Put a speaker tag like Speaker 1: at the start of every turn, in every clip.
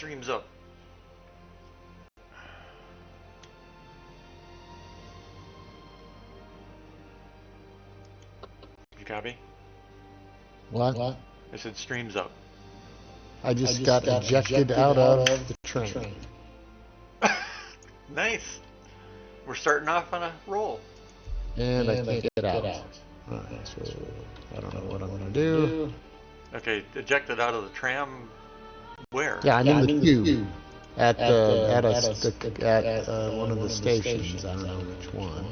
Speaker 1: stream's up. You copy?
Speaker 2: What?
Speaker 1: I said stream's up.
Speaker 2: I just got ejected out of the train.
Speaker 1: Nice. We're starting off on a roll.
Speaker 2: And I can't get out. Alright, so I don't know what I'm going to do.
Speaker 1: Okay, ejected out of the tram. Where?
Speaker 2: Yeah, I'm in the queue. At one of the stations. I don't know which one.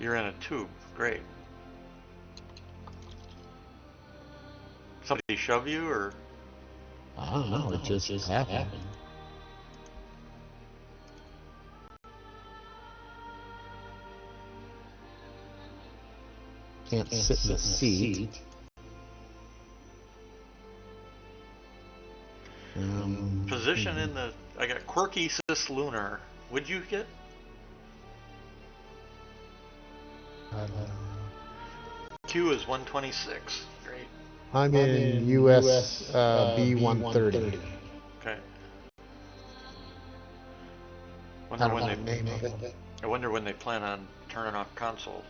Speaker 1: You're in a tube. Great. Somebody shove you, or?
Speaker 2: I don't know. It just happened. Can't sit in the seat.
Speaker 1: Position in the... I got quirky cis lunar. What'd you get?
Speaker 2: I don't know.
Speaker 1: Q is 126. Great.
Speaker 2: I'm in US B130.
Speaker 1: Okay.
Speaker 2: I don't know the name of it.
Speaker 1: I wonder when they plan on turning off console.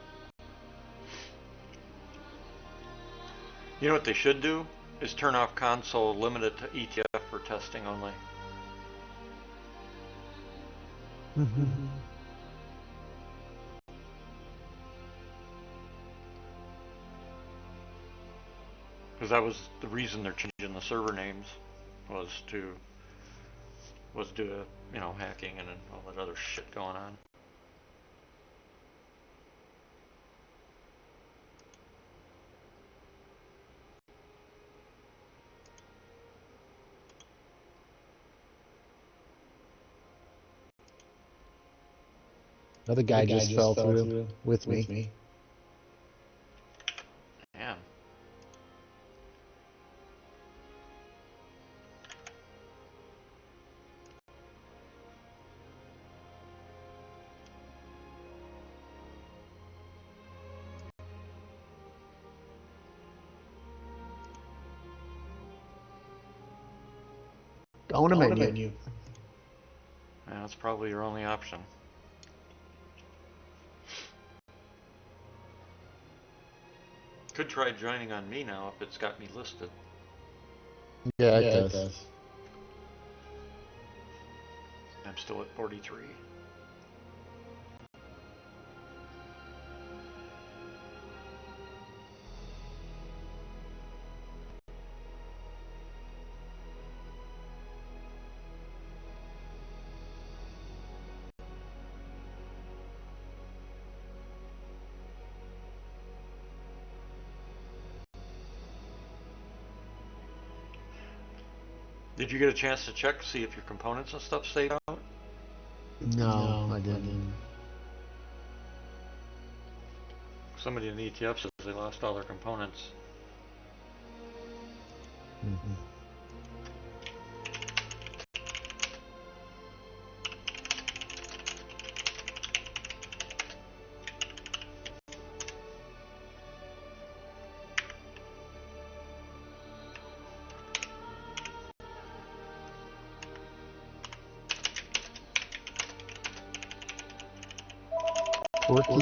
Speaker 1: You know what they should do? Is turn off console, limit it to ETF for testing only. Because that was the reason they're changing the server names, was to do hacking and all that other shit going on.
Speaker 2: Another guy just fell through with me.
Speaker 1: Man.
Speaker 2: Go to menu.
Speaker 1: Yeah, that's probably your only option. Could try joining on me now if it's got me listed.
Speaker 2: Yeah, it does.
Speaker 1: I'm still at 43. Did you get a chance to check, see if your components and stuff stayed out?
Speaker 2: No, I didn't.
Speaker 1: Somebody in the ETF says they lost all their components.
Speaker 2: Quirky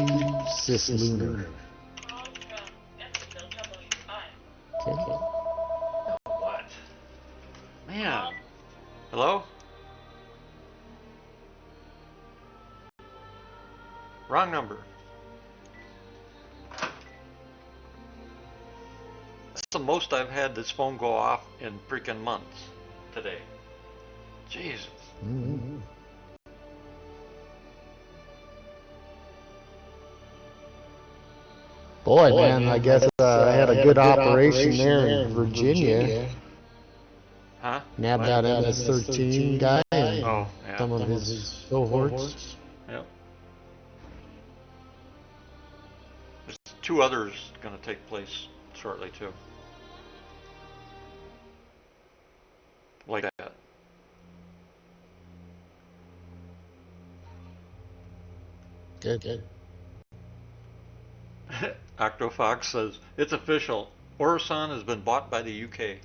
Speaker 2: cis lunar. Okay.
Speaker 1: What? Man. Hello? Wrong number. That's the most I've had this phone go off in freaking months today. Jesus.
Speaker 2: Boy, man, I guess I had a good operation there in Virginia.
Speaker 1: Huh?
Speaker 2: Nabbed that MS-13 guy and
Speaker 1: Oh, yeah.
Speaker 2: some of his cohorts.
Speaker 1: Yep. There's 2 others going to take place shortly, too. Like that.
Speaker 2: Good.
Speaker 1: Octofox says, it's official. Orison has been bought by the UK.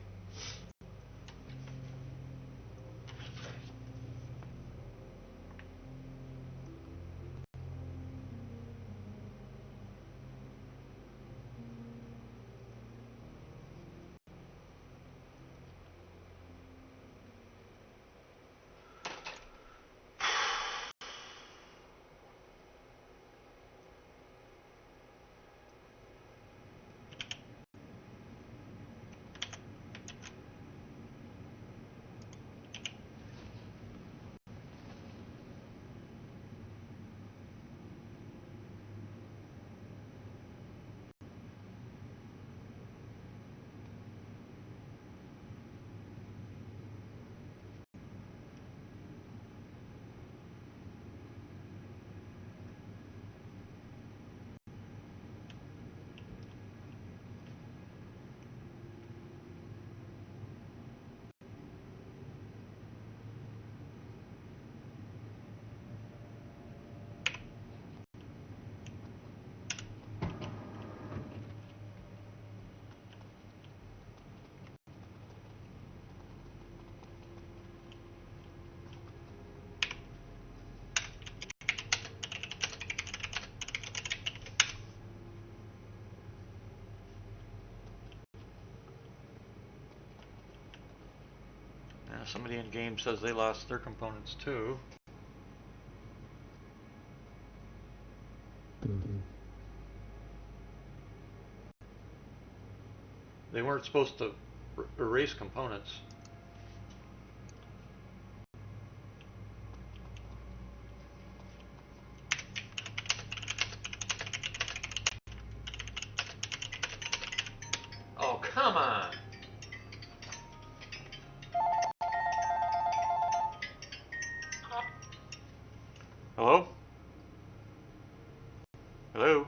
Speaker 1: Somebody in game says they lost their components too. They weren't supposed to erase components. Oh, come on! Hello? Hello?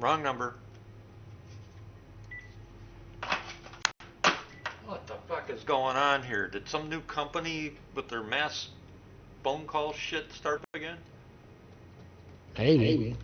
Speaker 1: Wrong number. What the fuck is going on here? Did some new company with their mass phone call shit start up again?
Speaker 2: Maybe.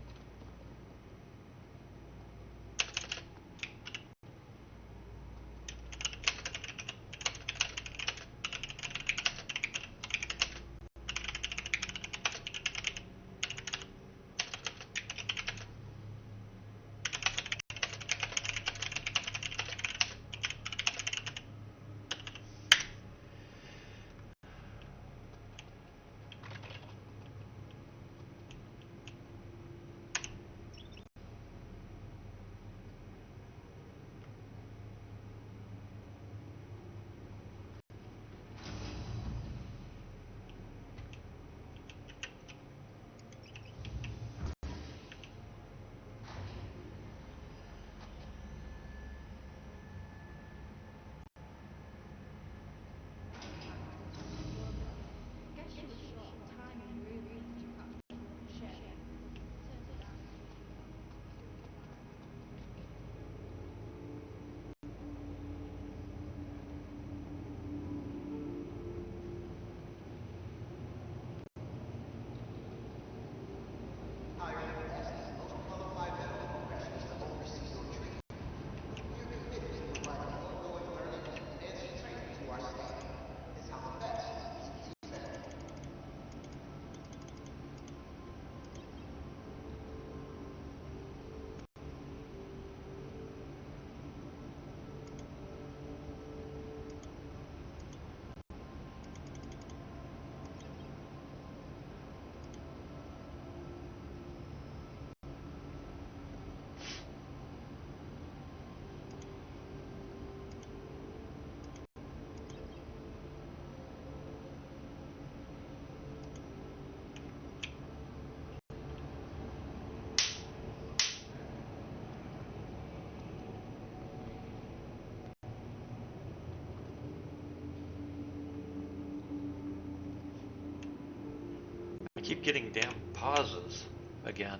Speaker 1: I keep getting damn pauses again.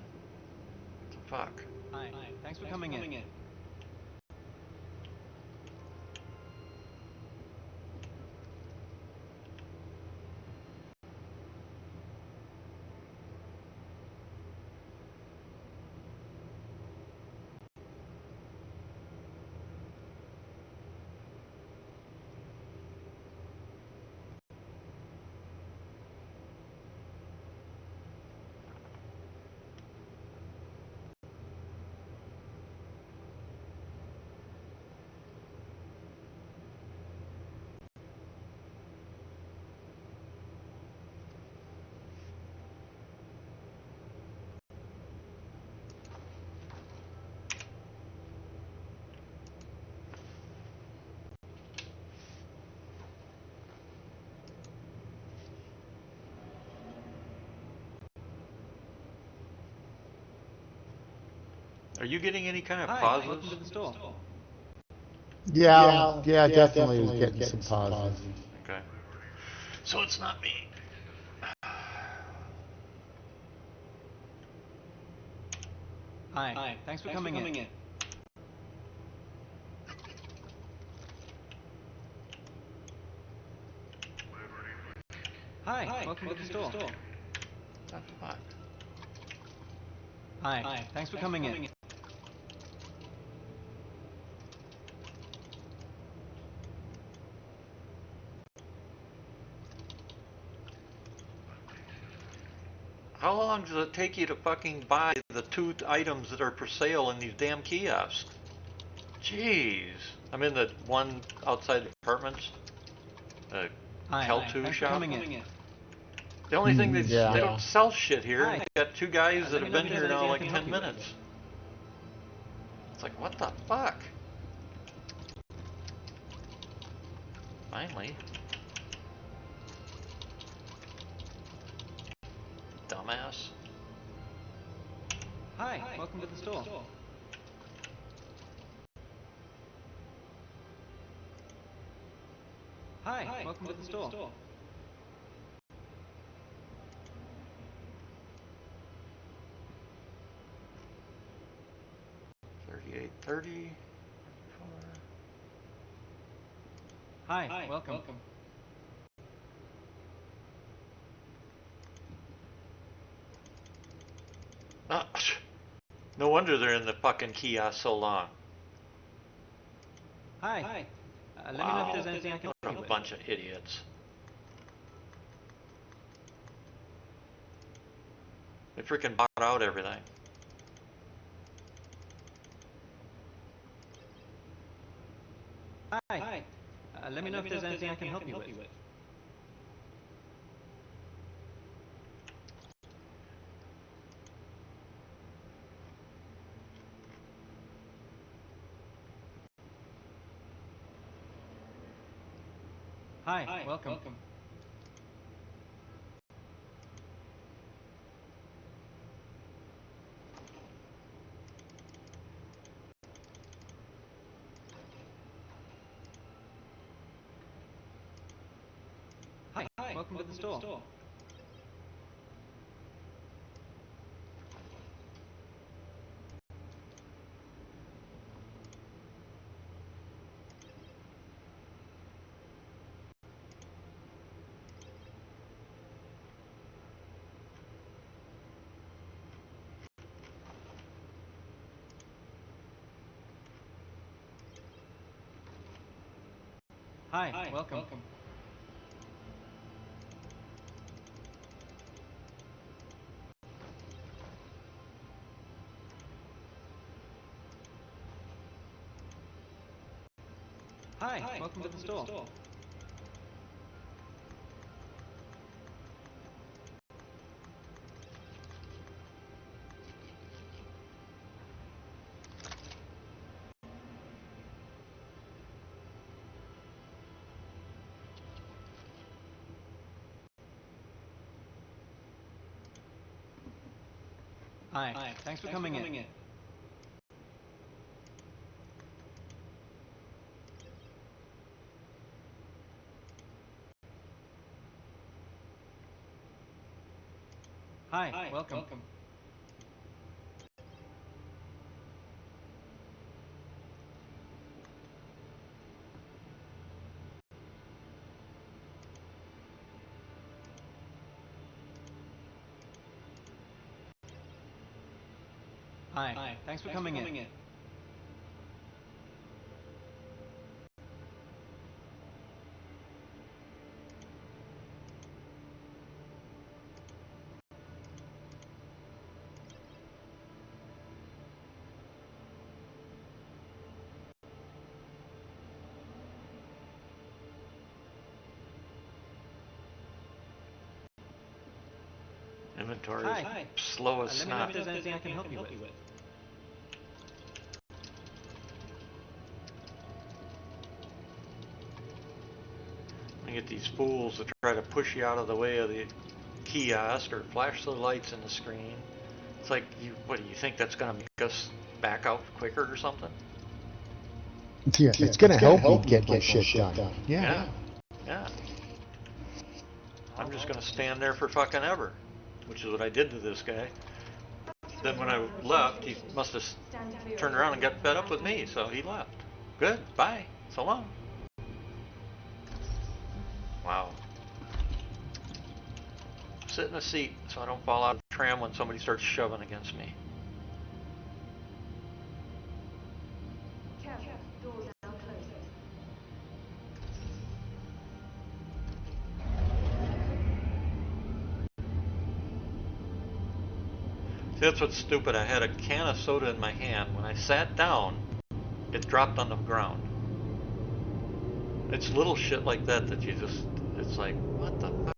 Speaker 1: What the fuck?
Speaker 3: Hi. Thanks for coming in.
Speaker 1: Are you getting any kind of
Speaker 3: Hi,
Speaker 1: pauses?
Speaker 3: welcome to the store.
Speaker 2: Yeah, definitely was getting some pauses.
Speaker 1: Okay. So it's not me.
Speaker 3: Hi. Thanks for coming in. Hi, welcome to the store.
Speaker 1: What the fuck?
Speaker 3: Hi. Thanks for coming in.
Speaker 1: How long does it take you to fucking buy the 2 items that are for sale in these damn kiosks? Jeez. I'm in the one outside the apartments. a
Speaker 3: Hi.
Speaker 1: Kel-2
Speaker 3: Thanks for
Speaker 1: shop.
Speaker 3: coming in.
Speaker 1: The only thing
Speaker 2: Yeah.
Speaker 1: they don't sell shit here.
Speaker 3: Hi.
Speaker 1: And you got two guys that
Speaker 3: Let
Speaker 1: have
Speaker 3: me know
Speaker 1: been
Speaker 3: if
Speaker 1: here
Speaker 3: there's
Speaker 1: now
Speaker 3: anything I
Speaker 1: like
Speaker 3: can
Speaker 1: 10
Speaker 3: help you with.
Speaker 1: minutes. It's like, what the fuck? Finally. Dumbass.
Speaker 3: Hi. Welcome to the store. Hi. Welcome to the store.
Speaker 1: 3830.
Speaker 3: Hi. Welcome.
Speaker 1: Ah, no wonder they're in the fucking kiosk so long.
Speaker 3: Hi. Let me know if there's anything I can help
Speaker 1: What
Speaker 3: you
Speaker 1: a
Speaker 3: with.
Speaker 1: bunch of idiots. They freaking bought out everything.
Speaker 3: Hi. Let me know if there's anything I can help you with. Hi. Welcome. Hi. Welcome to the store. Hi. Welcome. Hi. Welcome to the store. Hi. Thanks for coming in. Hi. Welcome. Hi. Thanks for coming in.
Speaker 1: Inventory
Speaker 3: Hi.
Speaker 1: is slow as
Speaker 3: Let me know
Speaker 1: snot.
Speaker 3: if there's anything I can help you with.
Speaker 1: You get these fools that try to push you out of the way of the kiosk or flash the lights in the screen. It's like, what do you think that's going to make us back out quicker or something?
Speaker 2: Yeah, it's gonna help me get my shit done. Yeah.
Speaker 1: Yeah. I'm just going to stand there for fucking ever, which is what I did to this guy. Then when I left, he must have turned around and got fed up with me, so he left. Good, bye, so long. Wow. Sit in a seat so I don't fall out of the tram when somebody starts shoving against me.
Speaker 4: Careful, doors now closing.
Speaker 1: See, that's what's stupid. I had a can of soda in my hand. When I sat down, it dropped on the ground. It's little shit like that that you just, it's like, what the fuck?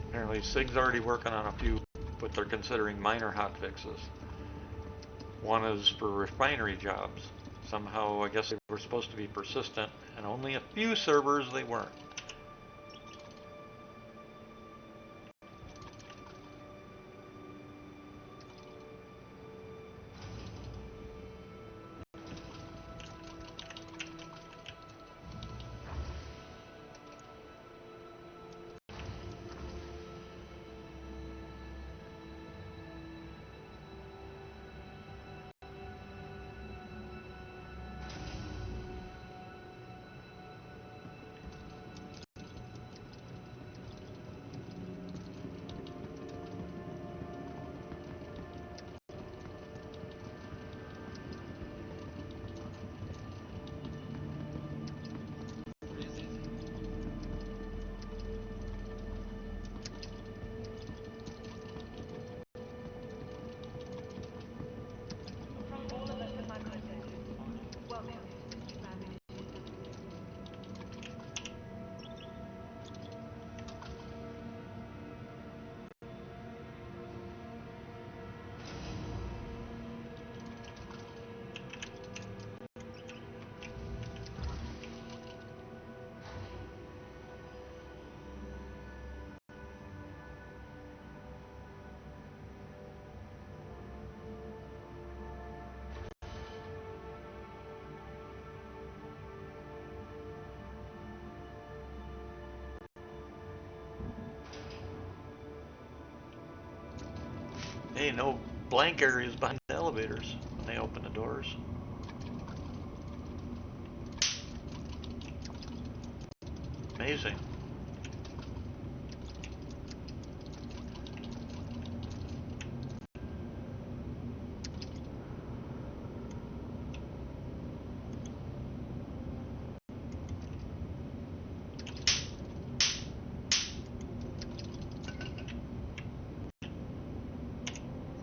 Speaker 1: Apparently SIG's already working on a few, what they're considering minor hotfixes. One is for refinery jobs. Somehow, I guess they were supposed to be persistent, and only a few servers they weren't. Hey, no blank areas behind the elevators when they open the doors. Amazing.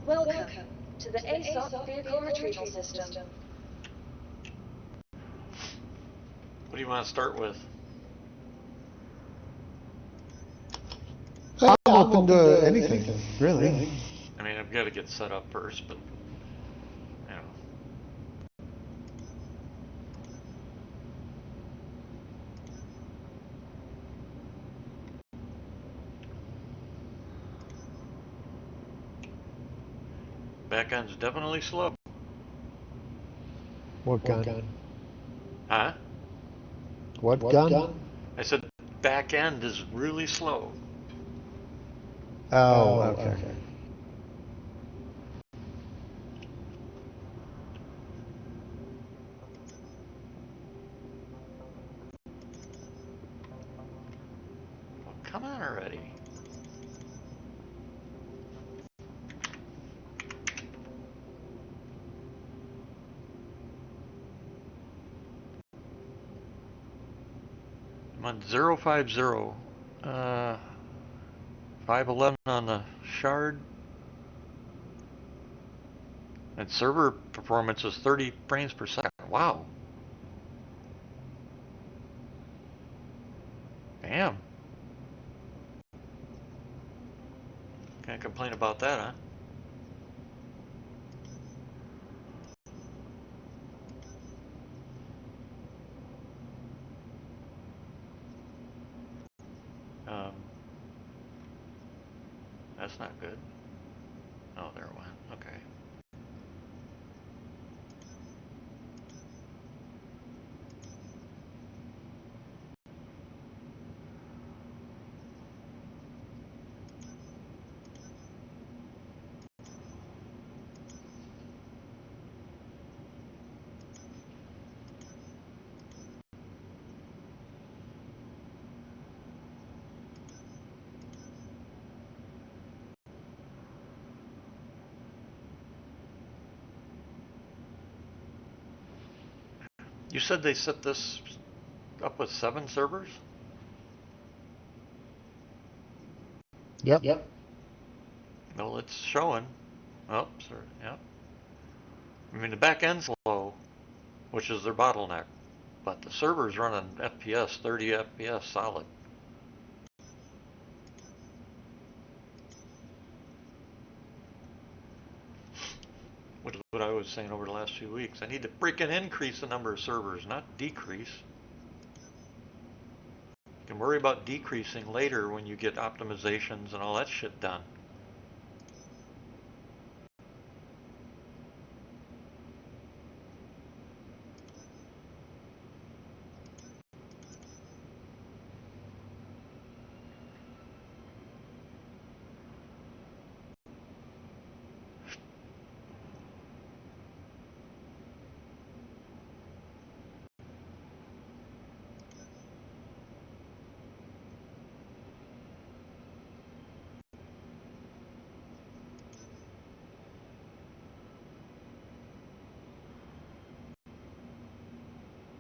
Speaker 4: Welcome to the ASOP Vehicle Retrieval System.
Speaker 1: What do you want to start with?
Speaker 2: I'm open to anything, really.
Speaker 1: I mean, I've got to get set up first, but, you know. Back end's definitely slow.
Speaker 2: What gun?
Speaker 1: Huh?
Speaker 2: What gun?
Speaker 1: I said back end is really slow.
Speaker 2: Oh, okay.
Speaker 1: Oh, come on already. I'm on 050. 511 on the shard. And server performance is 30 frames per second. Wow. Damn. Can't complain about that, huh? That's not good. Oh, there it went. Okay. You said they set this up with 7 servers?
Speaker 2: Yep.
Speaker 1: Well, it's showing. Oh, sorry. Yep. I mean, the back end's low, which is their bottleneck, but the server's running FPS, 30 FPS solid. Which is what I was saying over the last few weeks. I need to freaking increase the number of servers, not decrease. You can worry about decreasing later when you get optimizations and all that shit done.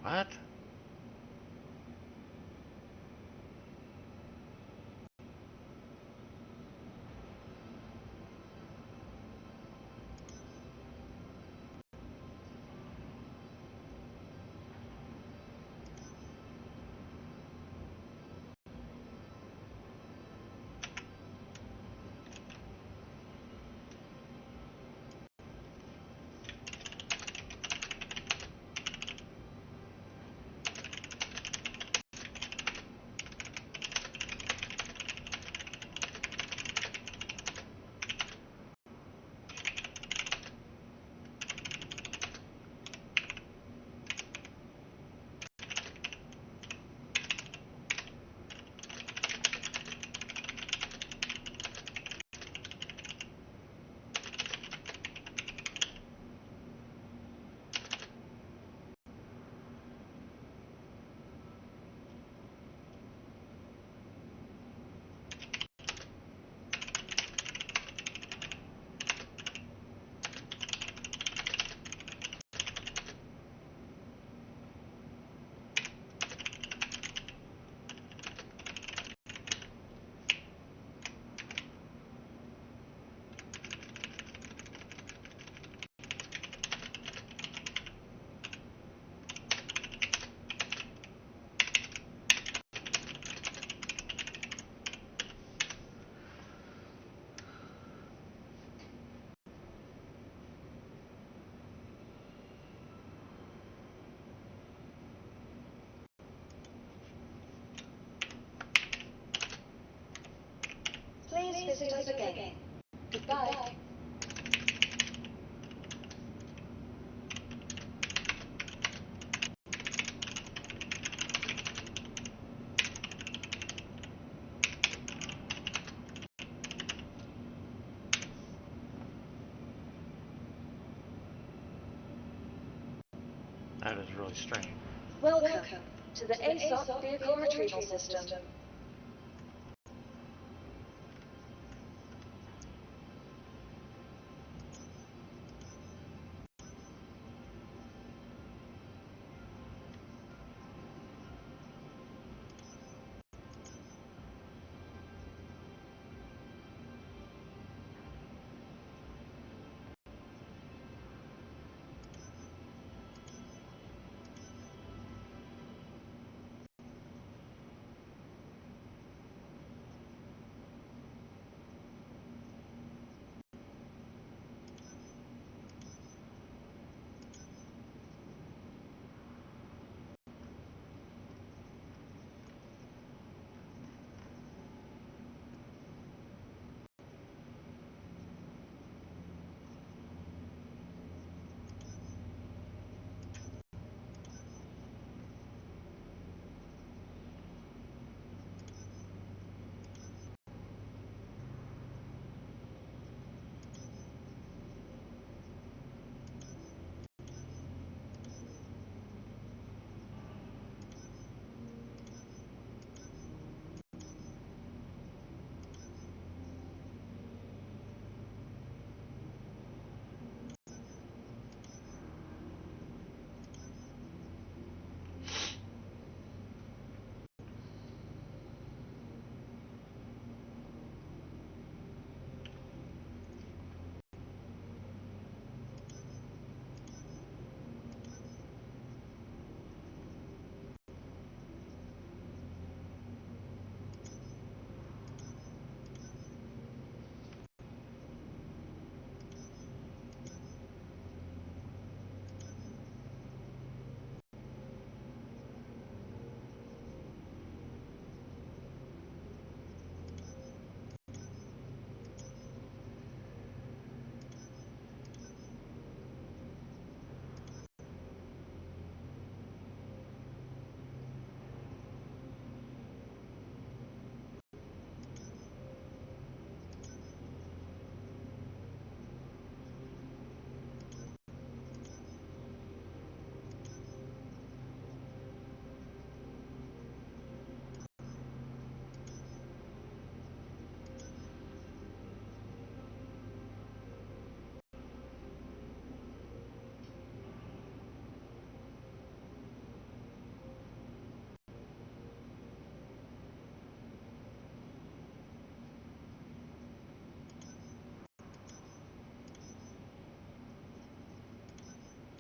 Speaker 1: What?
Speaker 4: Please visit us again. Goodbye.
Speaker 1: That is really strange.
Speaker 4: Welcome to the ASOP Vehicle Retrieval System.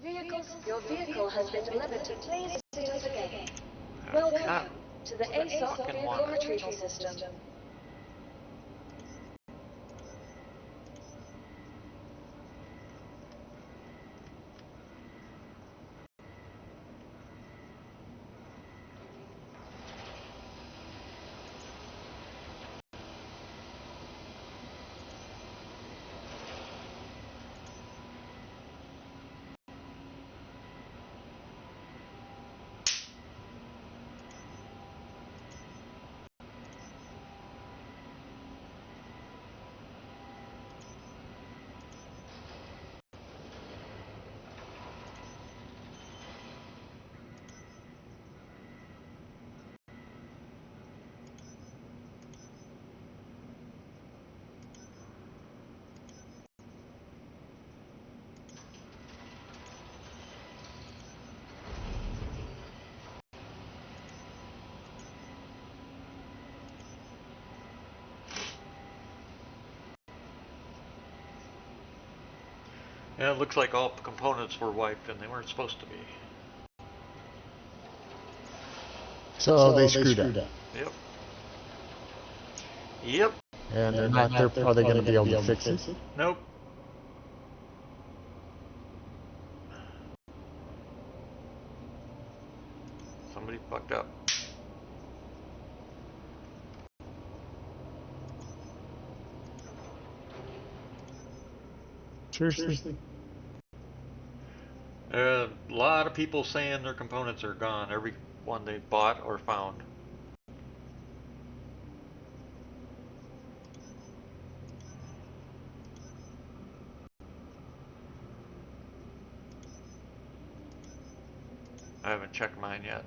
Speaker 4: Your vehicle has been delivered to please visit us again.
Speaker 1: God,
Speaker 4: Welcome to the ASOC
Speaker 1: fucking
Speaker 4: vehicle
Speaker 1: want it.
Speaker 4: retrieval system.
Speaker 1: Yeah, it looks like all components were wiped and they weren't supposed to be.
Speaker 2: So they screwed up.
Speaker 1: Yep. Yep.
Speaker 2: And they're not, are they going to be able to fix it?
Speaker 1: Nope. Somebody fucked up.
Speaker 2: Seriously?
Speaker 1: A lot of people saying their components are gone. Every one they bought or found. I haven't checked mine yet.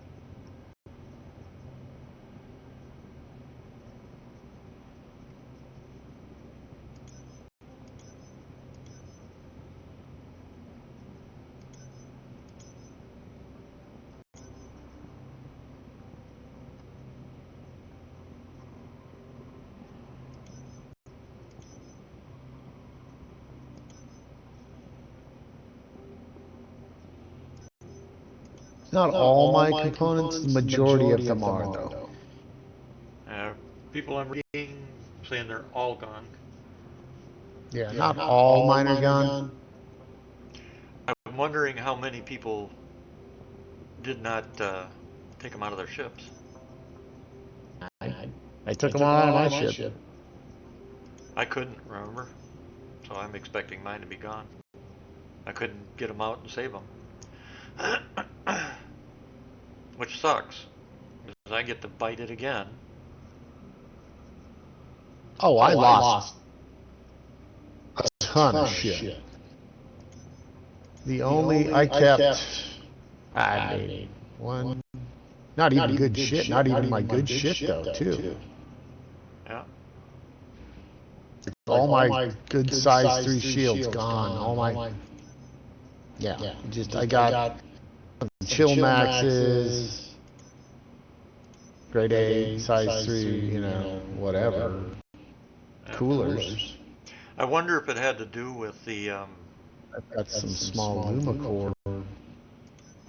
Speaker 2: Not all my components, the majority of them are, though.
Speaker 1: People I'm reading saying they're all gone.
Speaker 2: Yeah, not all mine are gone.
Speaker 1: I'm wondering how many people did not take them out of their ships.
Speaker 2: I took them all out of my ship.
Speaker 1: I couldn't, remember? So I'm expecting mine to be gone. I couldn't get them out and save them. Which sucks, because I get to bite it again.
Speaker 2: Oh, I lost a ton of shit. The only, I kept, I mean, one, not even good shit, not even my good shit though, too.
Speaker 1: Yeah.
Speaker 2: All my good size 3 shields gone, all my, yeah, just, I got chill maxes, grade A, size 3, you know, whatever, coolers.
Speaker 1: I wonder if it had to do with the,
Speaker 2: I've got some small Lumacore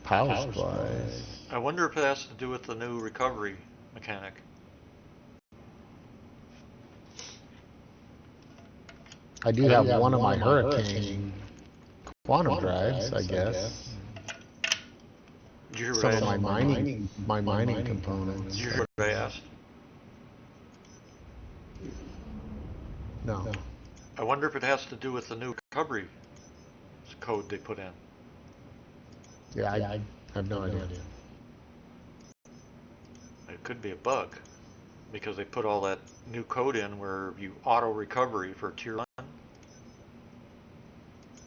Speaker 2: power supplies.
Speaker 1: I wonder if it has to do with the new recovery mechanic.
Speaker 2: I do have one of my Hurricane quantum drives, I guess.
Speaker 1: Did you hear
Speaker 2: Some
Speaker 1: what
Speaker 2: of
Speaker 1: I
Speaker 2: my mining components.
Speaker 1: Did you hear what I asked?
Speaker 2: No.
Speaker 1: I wonder if it has to do with the new recovery code they put in.
Speaker 2: Yeah, I have no idea.
Speaker 1: It could be a bug, because they put all that new code in where you auto recovery for tier 1.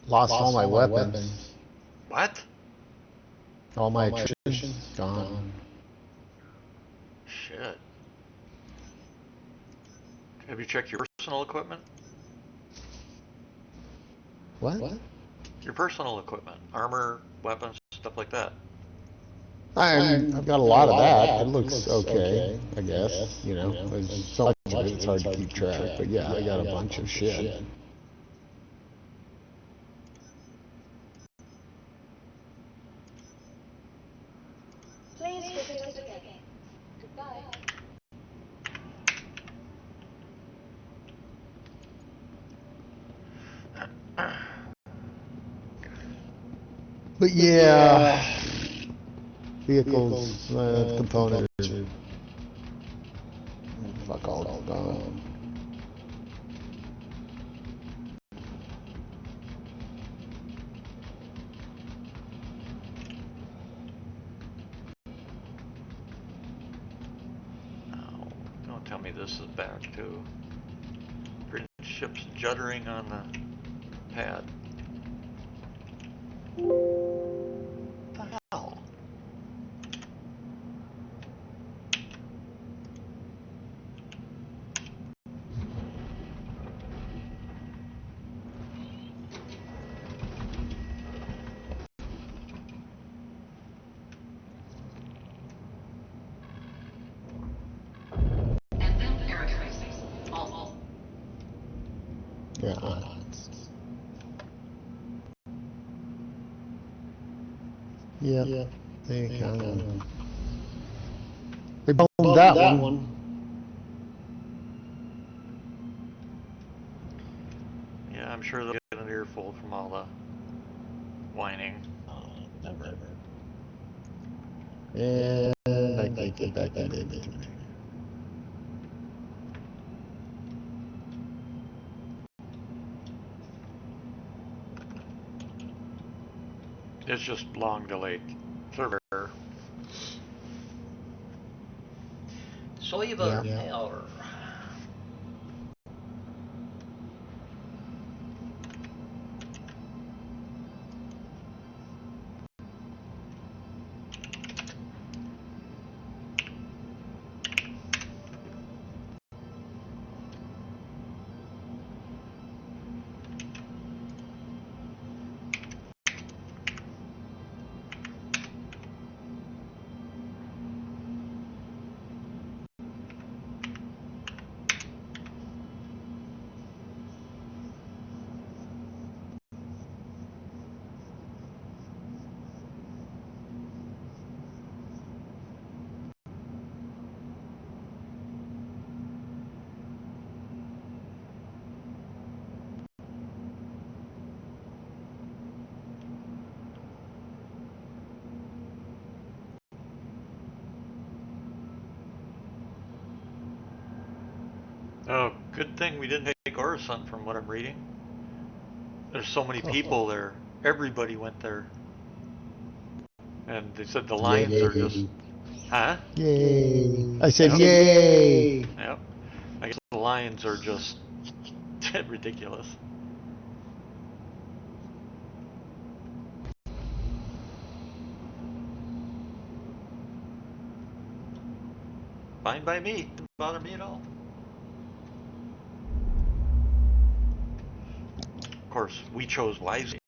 Speaker 2: Lost all my weapons.
Speaker 1: What?
Speaker 2: All my attrition gone.
Speaker 1: Shit. Have you checked your personal equipment?
Speaker 2: What?
Speaker 1: Your personal equipment, armor, weapons, stuff like that.
Speaker 2: I've got a lot of that. It looks okay, I guess. You know, there's so much of it, it's hard to keep track. But yeah, I got a bunch of shit. But yeah, vehicles, components, fuck all gone.
Speaker 1: Oh, don't tell me this is back too. Ship's juddering on the pad. What the hell?
Speaker 2: Yeah. Yep. They kind of. They boned that one.
Speaker 1: Yeah, I'm sure they'll get an earful from all the whining.
Speaker 2: Oh, never. And I can't get back into inventory.
Speaker 1: It's just long delayed server.
Speaker 5: Soyber error.
Speaker 1: Oh, good thing we didn't take Coruscant from what I'm reading. There's so many people there. Everybody went there. And they said the lines are just... Huh?
Speaker 2: Yay. I said
Speaker 1: Yep.
Speaker 2: yay.
Speaker 1: Yep. I guess the lines are just ridiculous. Fine by me. Didn't bother me at all. Of course, we chose wisely.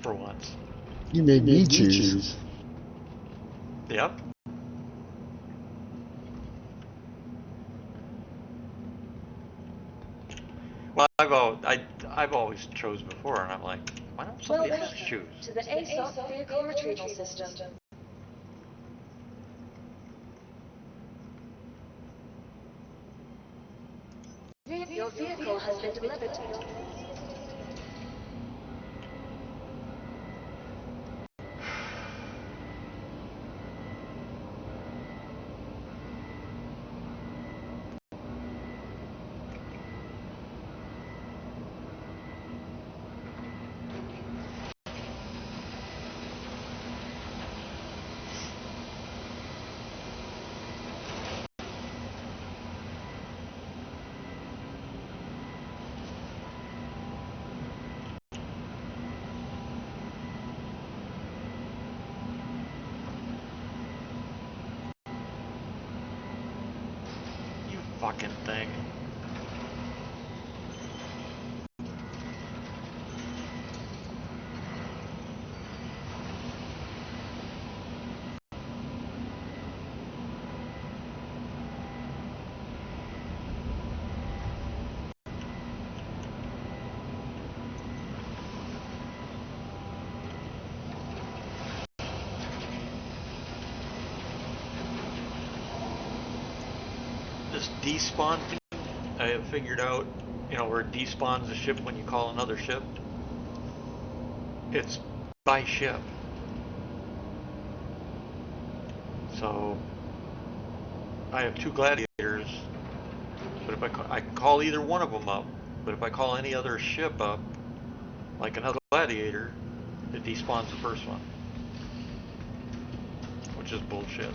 Speaker 1: For once.
Speaker 2: You made me choose.
Speaker 1: Yep. Well, I've always chose before, and I'm like, why don't somebody
Speaker 4: Welcome
Speaker 1: else choose?
Speaker 4: to the ASOC vehicle retrieval system. Your vehicle has been delivered to your...
Speaker 1: You fucking thing. This despawn thing, I have figured out, where it despawns a ship when you call another ship. it's by ship. So I have 2 gladiators, but if I can call either one of them up, but if I call any other ship up, like another gladiator, it despawns the first one, which is bullshit.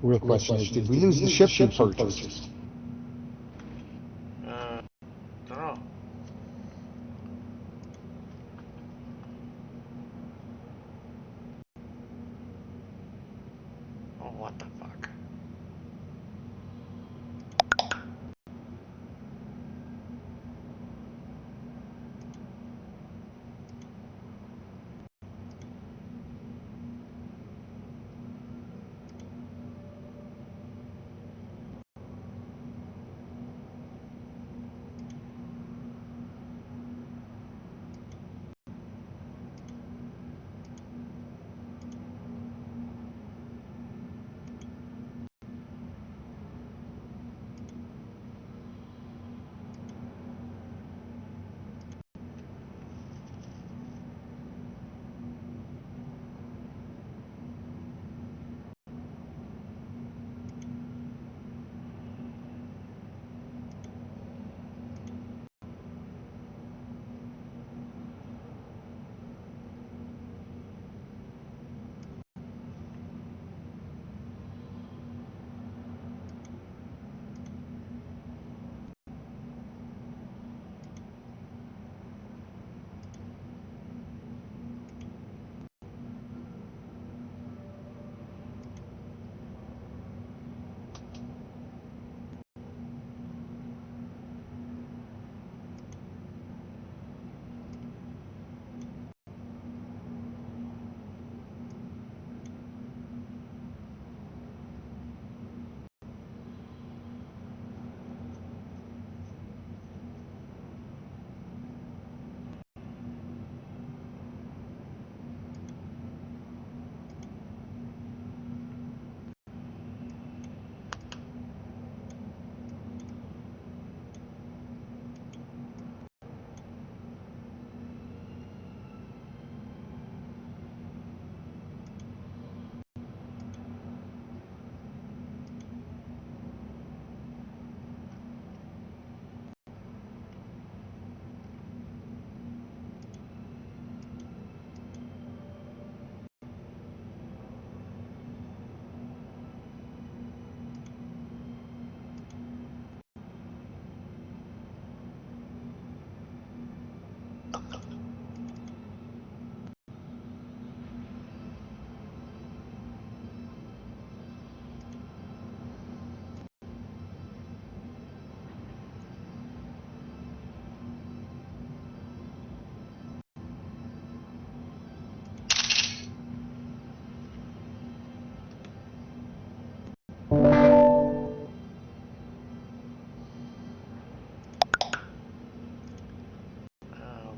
Speaker 2: Real question is, did we lose the ship you purchased?
Speaker 1: Don't know. Oh, what the fuck?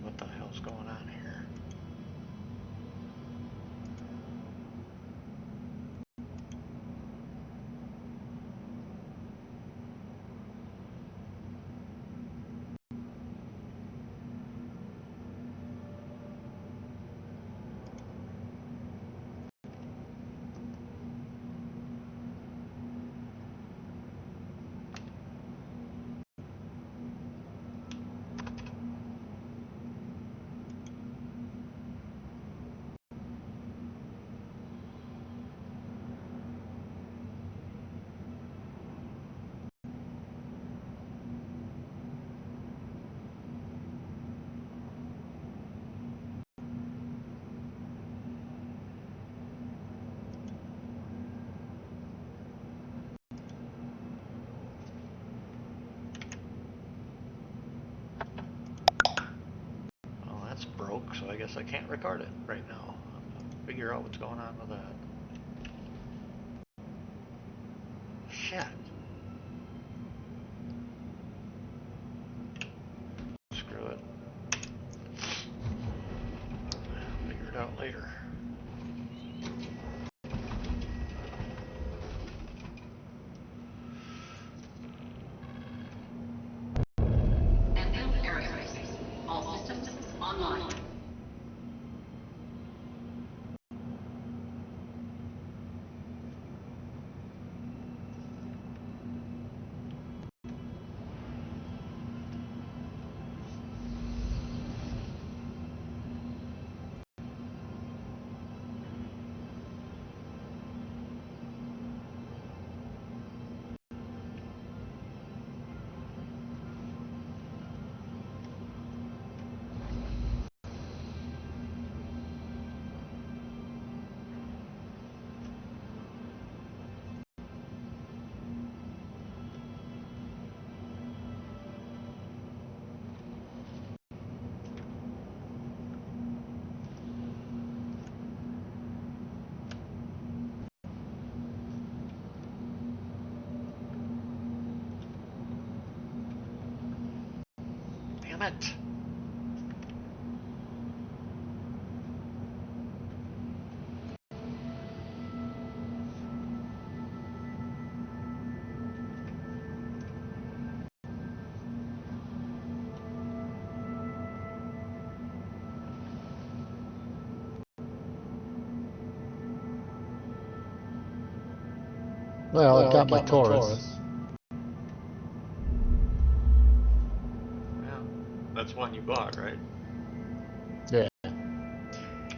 Speaker 1: What the hell's going on here? Oh, that's broke, so I guess I can't record it right now. I'll figure out what's going on with that. Shit. Screw it. Figure it out later.
Speaker 5: All systems online.
Speaker 1: Damn it.
Speaker 2: Well, I've got my Taurus.
Speaker 1: Yeah. That's one you bought, right?
Speaker 2: Yeah.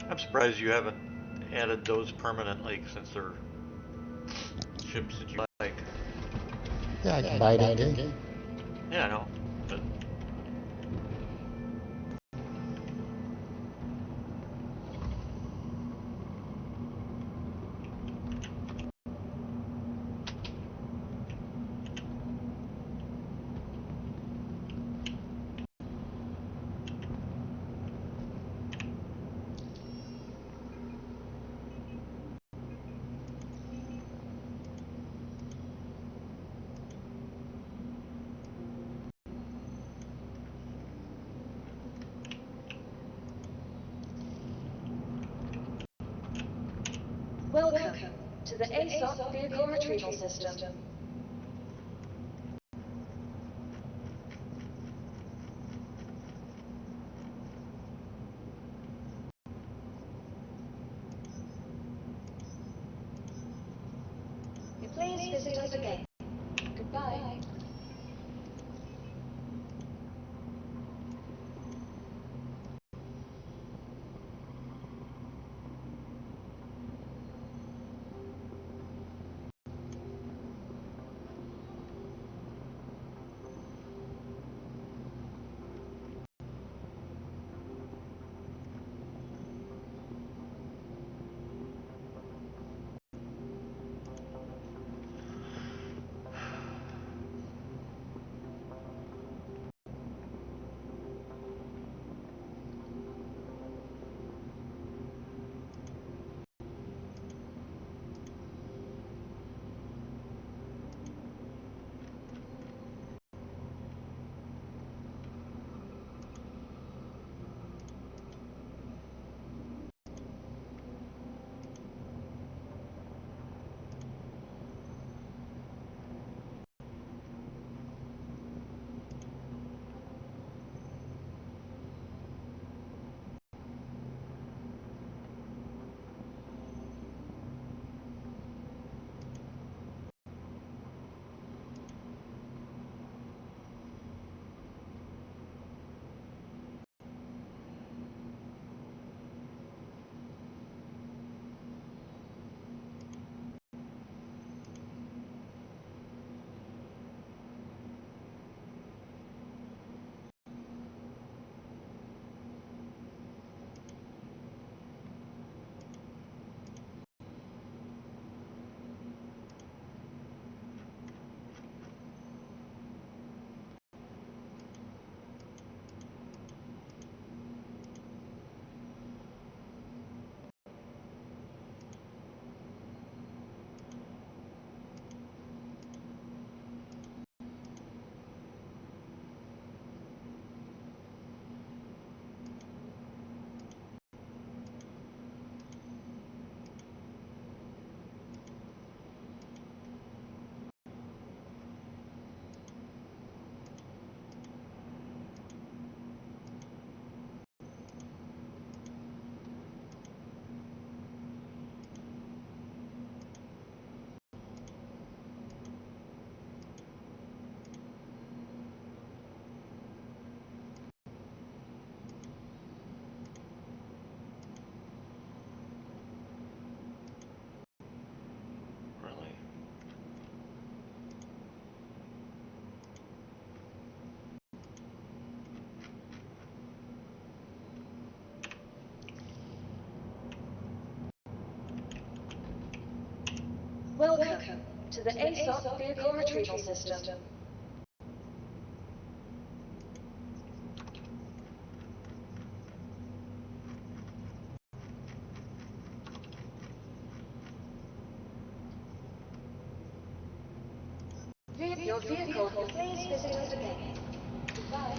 Speaker 1: I'm surprised you haven't added those permanently since they're ships that you like.
Speaker 2: Yeah, I can buy it in game.
Speaker 1: Yeah, I know. But
Speaker 4: Welcome to the ASOP Vehicle Retrieval System. Please visit us again. Goodbye.
Speaker 1: really?
Speaker 4: Welcome to the ASOP Vehicle Retrieval System. Your vehicle, please visit us again. Goodbye.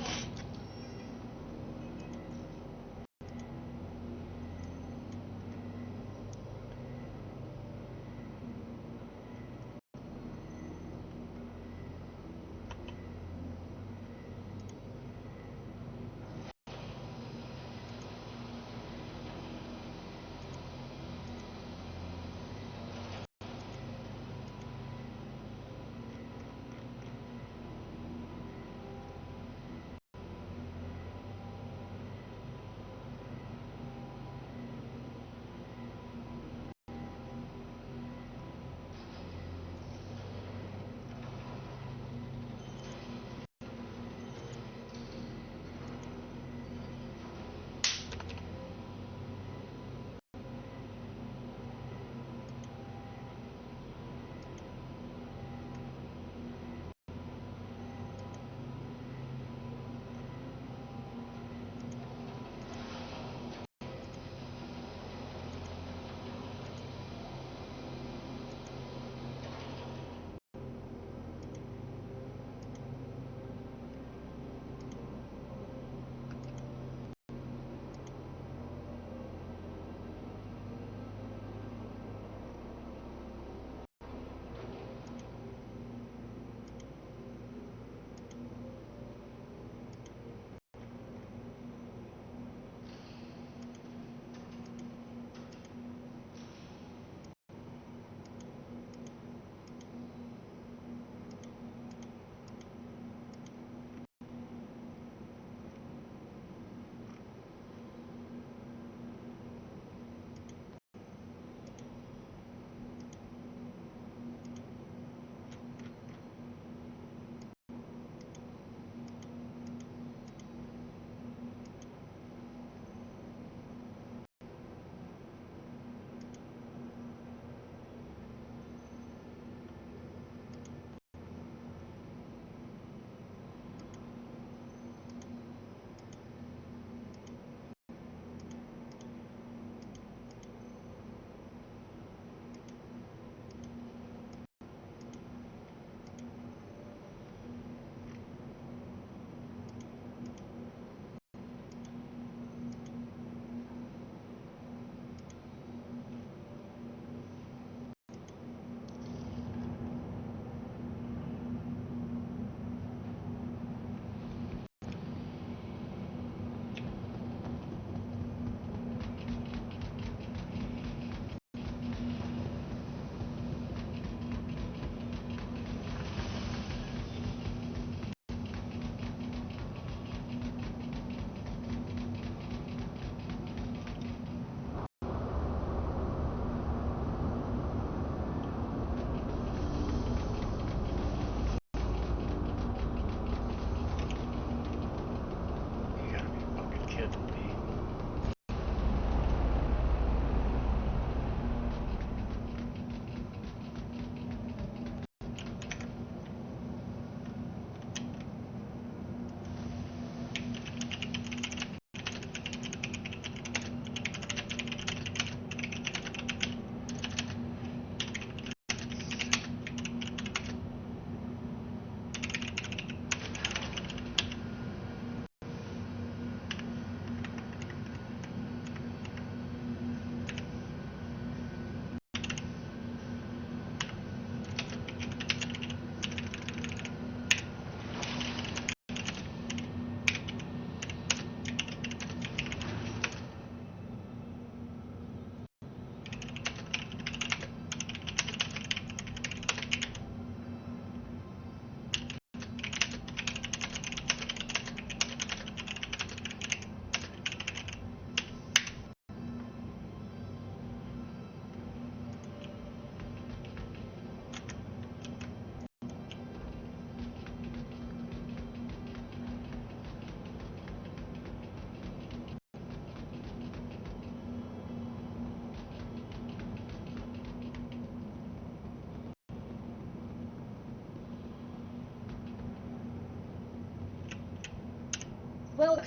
Speaker 4: Welcome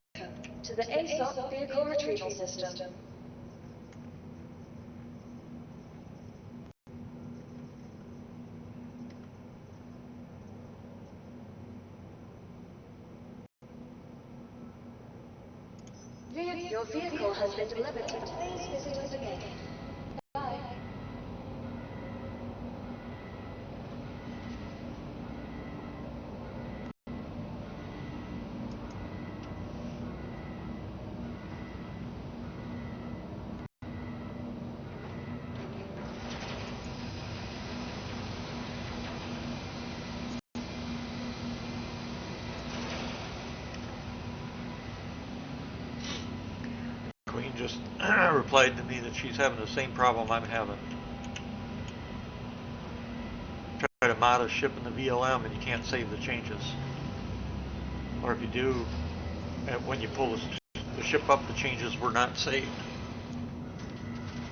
Speaker 4: to the ASOP Vehicle Retrieval System. Your vehicle has been delivered. Please visit us again. Bye.
Speaker 1: Queen just replied to me that she's having the same problem I'm having. Try to mod a ship in the VLM and you can't save the changes. Or if you do, when you pull the ship up, the changes were not saved.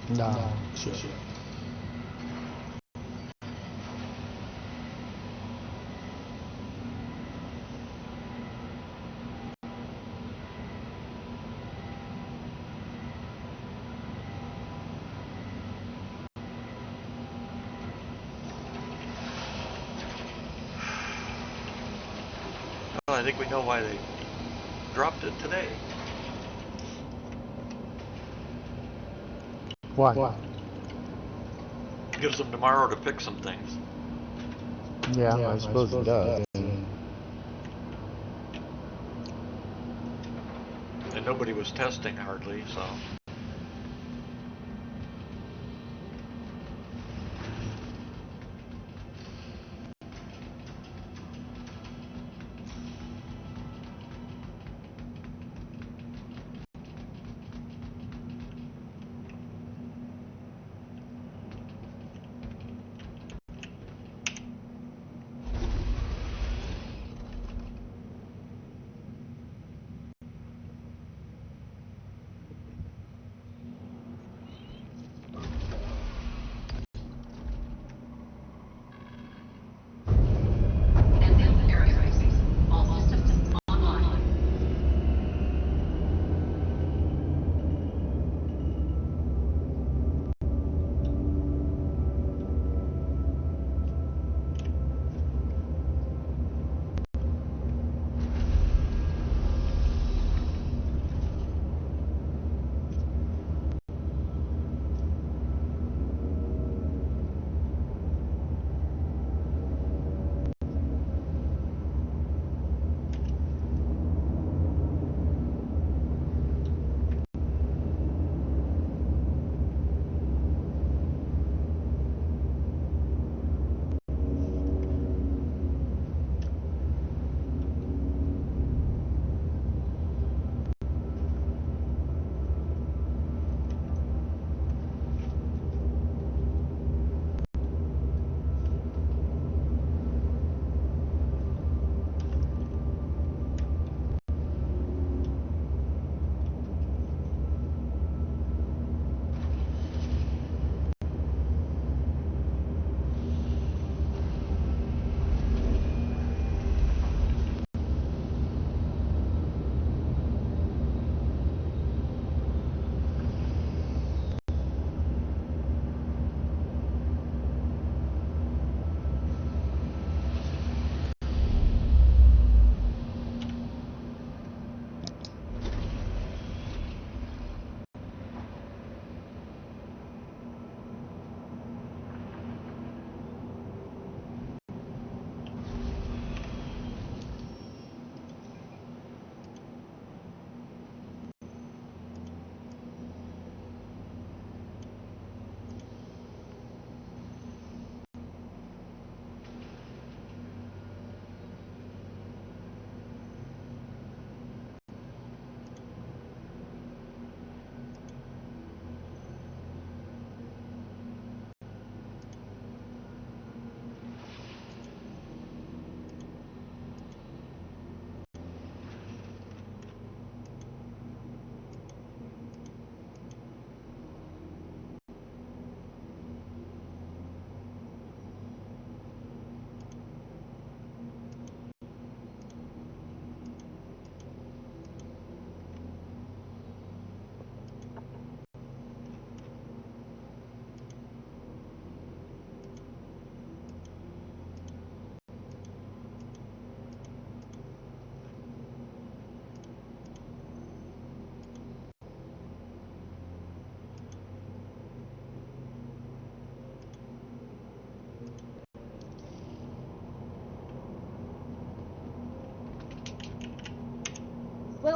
Speaker 2: No, shit.
Speaker 1: Well, I think we know why they dropped it today.
Speaker 2: Why?
Speaker 1: Gives them tomorrow to fix some things.
Speaker 2: Yeah, I suppose it does.
Speaker 1: And nobody was testing hardly, so.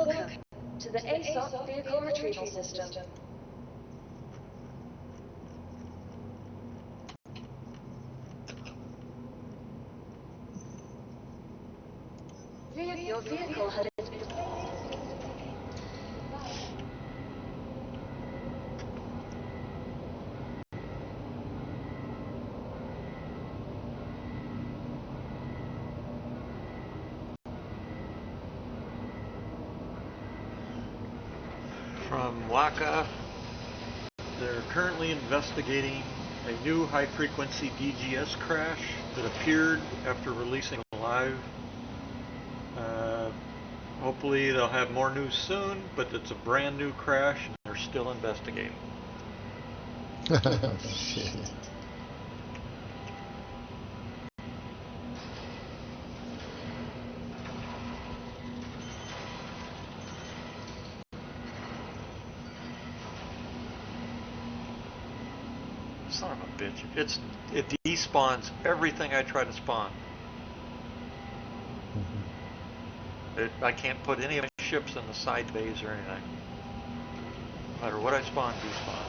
Speaker 4: Welcome to the ASOP vehicle retrieval system. Your vehicle has been...
Speaker 1: From Waka, they're currently investigating a new high-frequency DGS crash that appeared after releasing live. Hopefully they'll have more news soon, but it's a brand new crash and they're still investigating.
Speaker 2: Shit.
Speaker 1: Son of a bitch. It despawns everything I try to spawn. I can't put any of my ships in the side bays or anything. No matter what I spawn, despawn.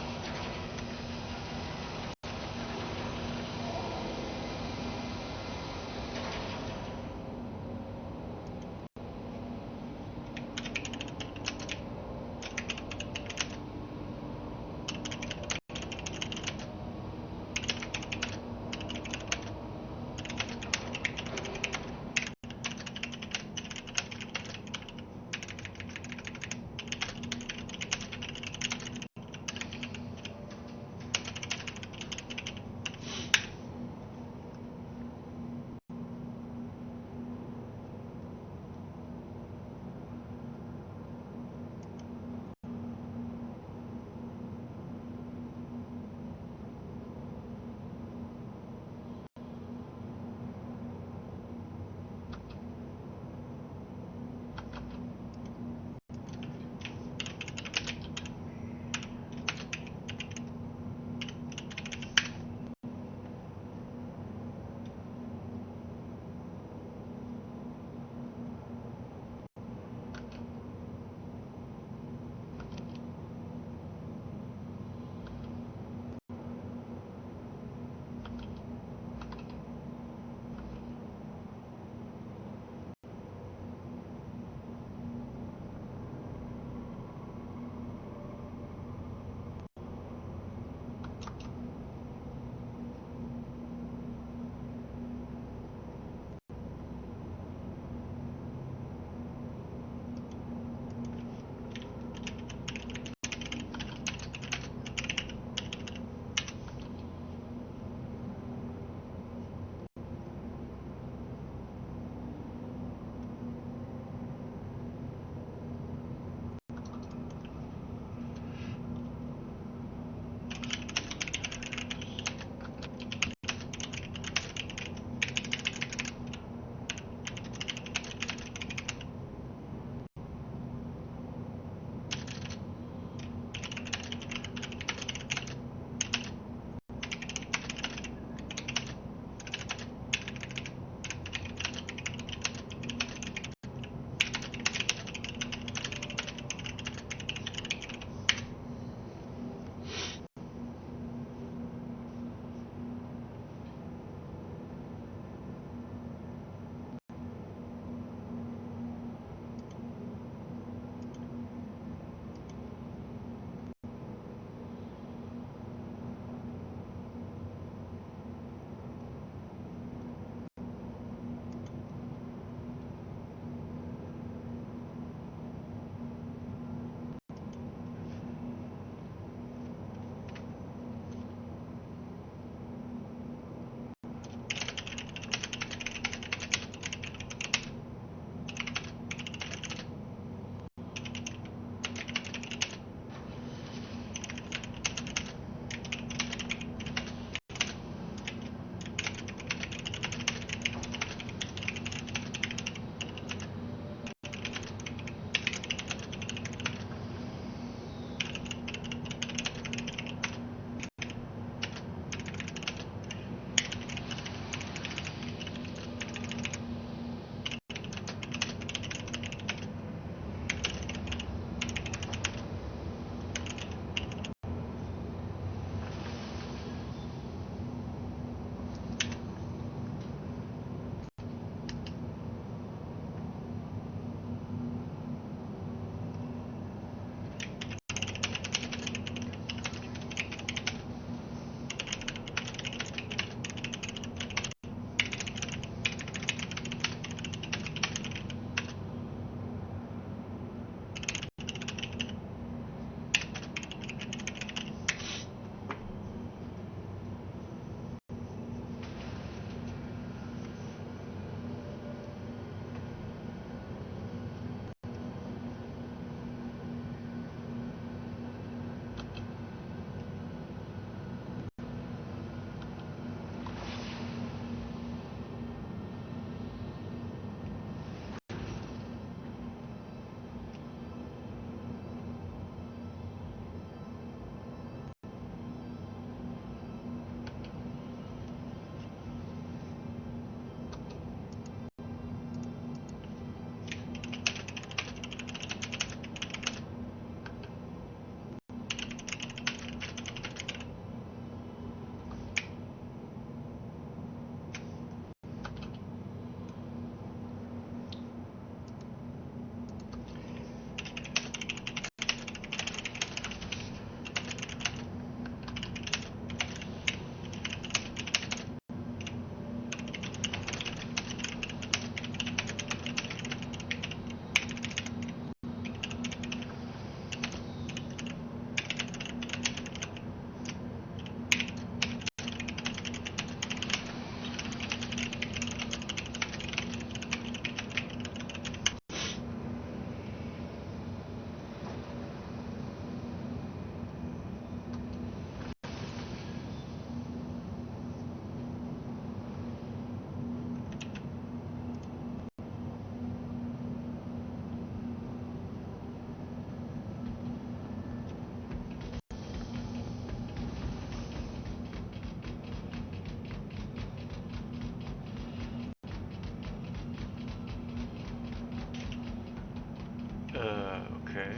Speaker 1: Okay.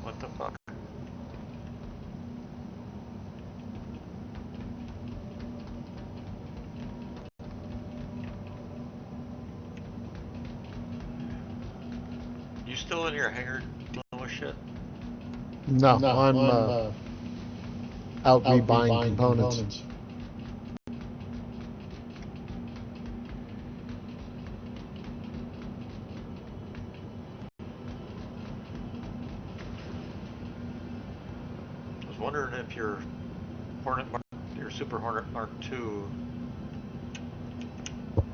Speaker 1: What the fuck? You still in your hangar dealing with shit?
Speaker 2: No, I'm out rebuying components.
Speaker 1: I was wondering if your your Super Hornet Mark II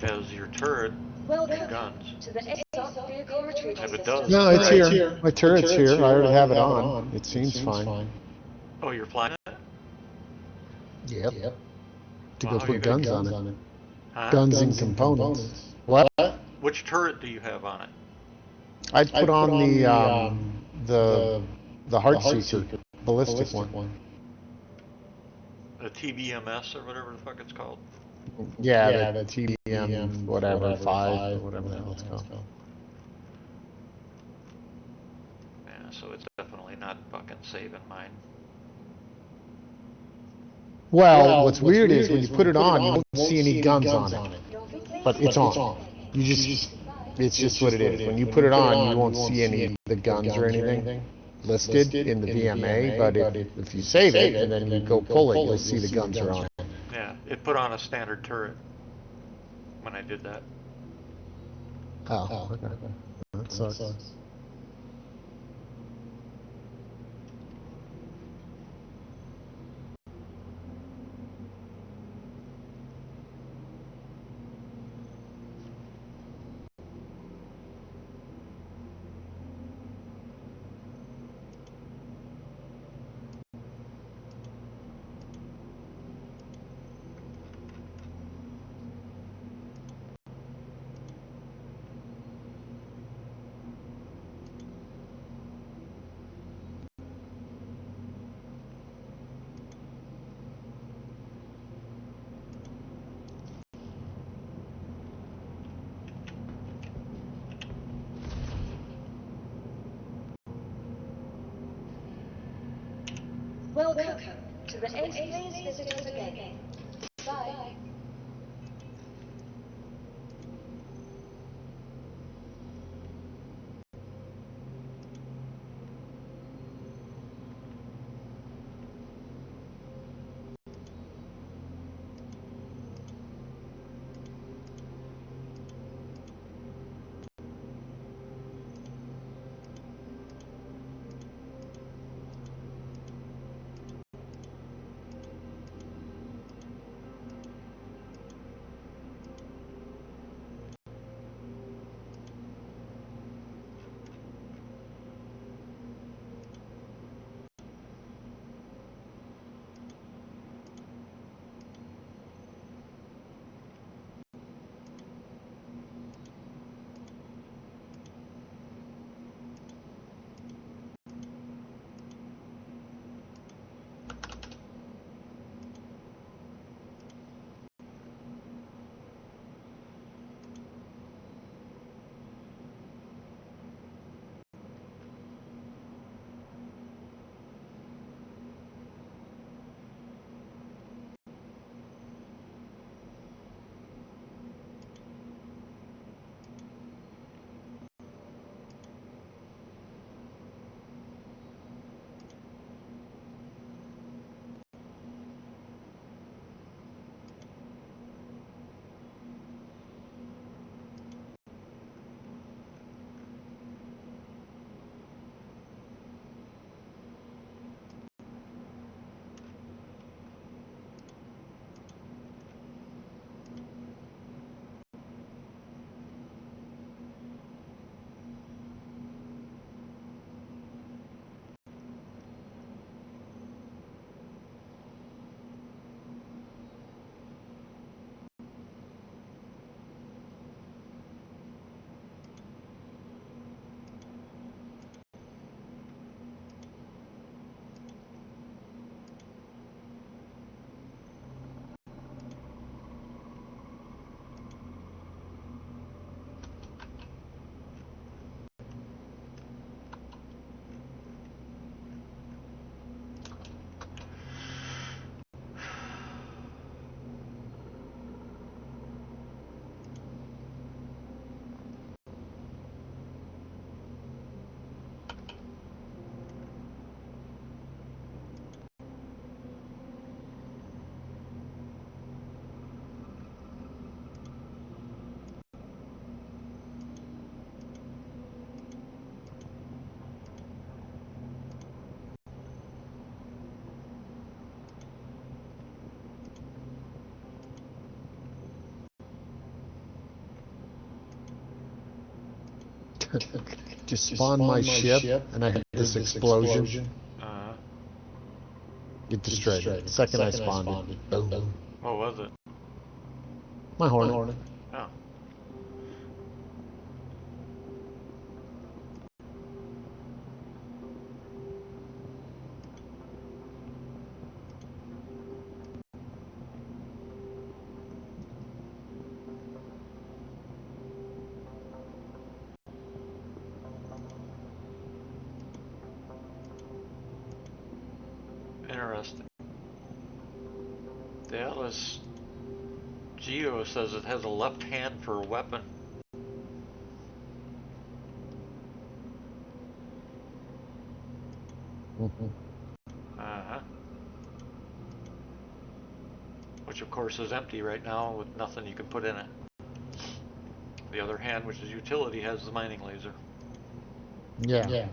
Speaker 1: has your turret
Speaker 4: Welcome
Speaker 1: and guns.
Speaker 4: to the ASOP vehicle retrieval
Speaker 1: If it
Speaker 4: system.
Speaker 1: does,
Speaker 2: No,
Speaker 1: then
Speaker 2: it's
Speaker 1: great.
Speaker 2: here. My turret's here. I already have it on. It seems fine.
Speaker 1: Oh, you're flying it?
Speaker 2: Yep. To
Speaker 1: Wow,
Speaker 2: go
Speaker 1: you
Speaker 2: put
Speaker 1: got-
Speaker 2: guns on it.
Speaker 1: Huh?
Speaker 2: Guns and components. What?
Speaker 1: Which turret do you have on it?
Speaker 2: I'd put on the Heartseeker ballistic one.
Speaker 1: The TBMS or whatever the fuck it's called?
Speaker 2: Yeah, the TDM whatever 5 or whatever the hell it's called.
Speaker 1: Yeah, so it's definitely not fucking saving mine.
Speaker 2: Well, what's weird is when you put it on, you won't see any guns on it. But it's on. You just, it's just what it is. When you put it on, you won't see any of the guns or anything listed in the VMA, but if you save it and then you go pull it, you'll see the guns are on it.
Speaker 1: Yeah, it put on a standard turret when I did that.
Speaker 2: Oh, okay. That sucks.
Speaker 4: Welcome to the Ace. Please visit us again. Bye.
Speaker 2: Just spawned my ship, and I had this explosion.
Speaker 1: Uh,
Speaker 2: Get destroyed. Second I spawned it. Boom.
Speaker 1: what was it?
Speaker 2: My Hornet.
Speaker 1: Oh. Interesting. The Atlas Geo says it has a left hand for a weapon. Uh-huh. Which of course is empty right now with nothing you can put in it. The other hand, which is utility, has the mining laser.
Speaker 2: Yeah.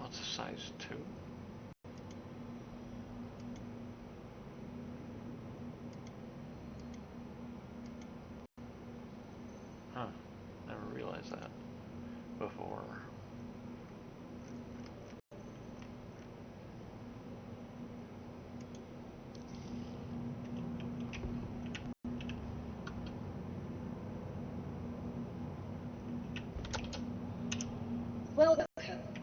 Speaker 1: Oh, it's a size 2. Huh. Never realized that before.
Speaker 4: Welcome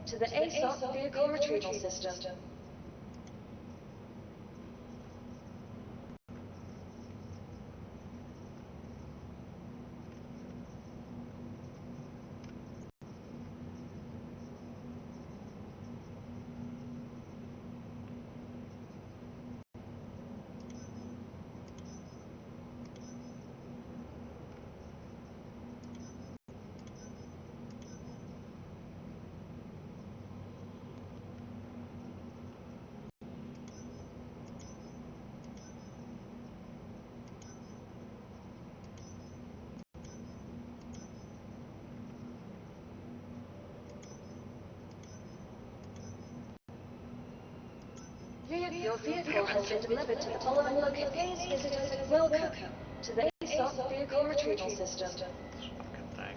Speaker 4: to the ASOP Vehicle Retrieval System. Your vehicle has been delivered to the following location. Please visit us. Welcome to the ASOP Vehicle Retrieval System.
Speaker 1: Fucking thing.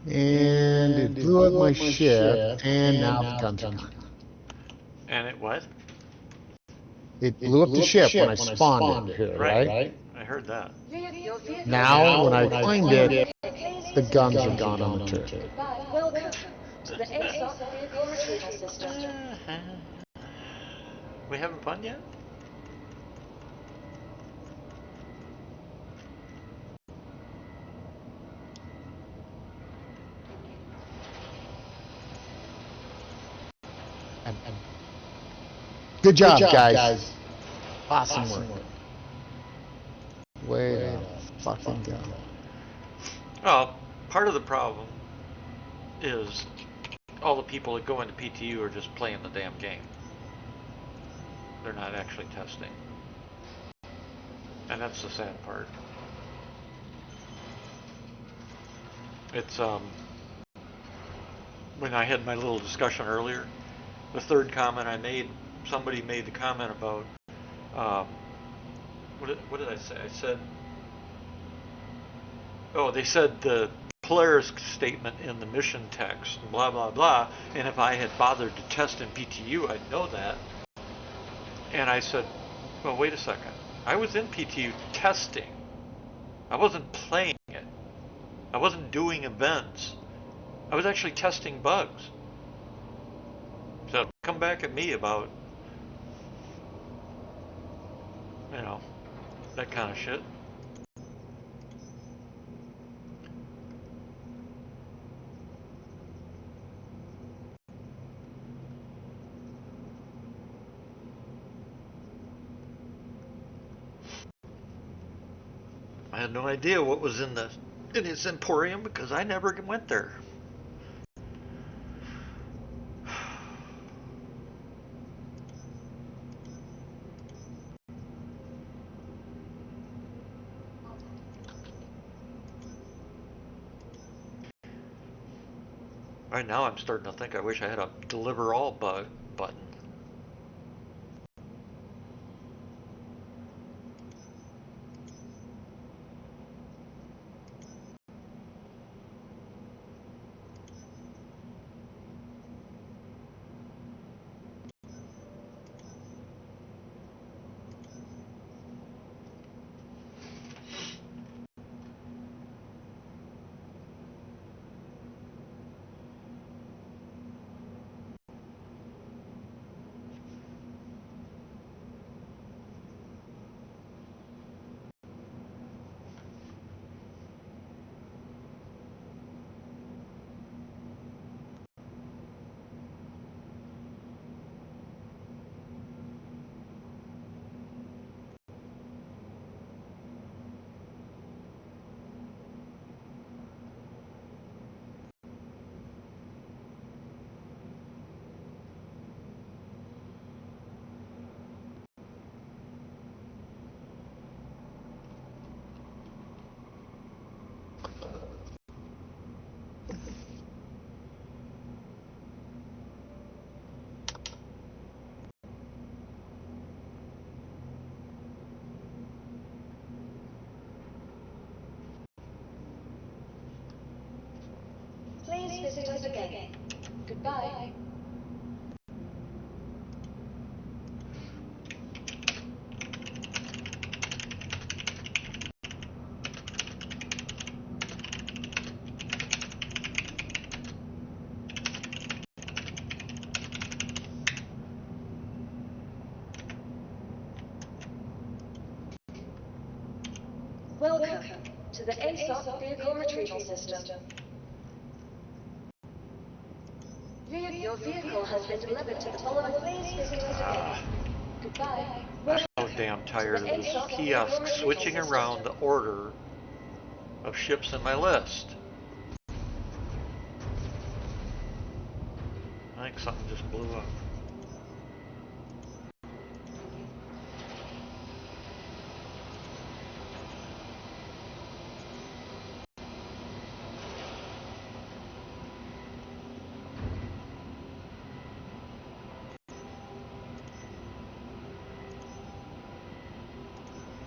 Speaker 2: And it blew up my ship, and now the guns are gone.
Speaker 1: And it what?
Speaker 2: It blew up the ship when I spawned it here, right?
Speaker 1: I heard that.
Speaker 2: Now, when I claimed it, the guns are gone on the turret.
Speaker 4: Goodbye. Welcome to the ASOC vehicle retrieval system.
Speaker 1: We having fun yet?
Speaker 2: Good job, guys. Awesome work. Way to fucking go.
Speaker 1: Well, part of the problem is all the people that go into PTU are just playing the damn game. They're not actually testing. And that's the sad part. It's, when I had my little discussion earlier, the third comment I made, somebody made the comment about, what did I say? I said, oh, they said the Polaris statement in the mission text, blah, blah, blah, and if I had bothered to test in PTU, I'd know that. And I said, well, wait a second. I was in PTU testing. I wasn't playing it. I wasn't doing events. I was actually testing bugs. So come back at me about, you know, that kind of shit. I had no idea what was in his emporium because I never went there. Right now I'm starting to think I wish I had a deliver all button.
Speaker 4: Please visit us again. Goodbye. Welcome to the ASOC vehicle retrieval system. Your vehicle has been delivered to the following. Please visit us again. Goodbye.
Speaker 1: I'm so damn tired of this kiosk switching around the order of ships in my list. I think something just blew up.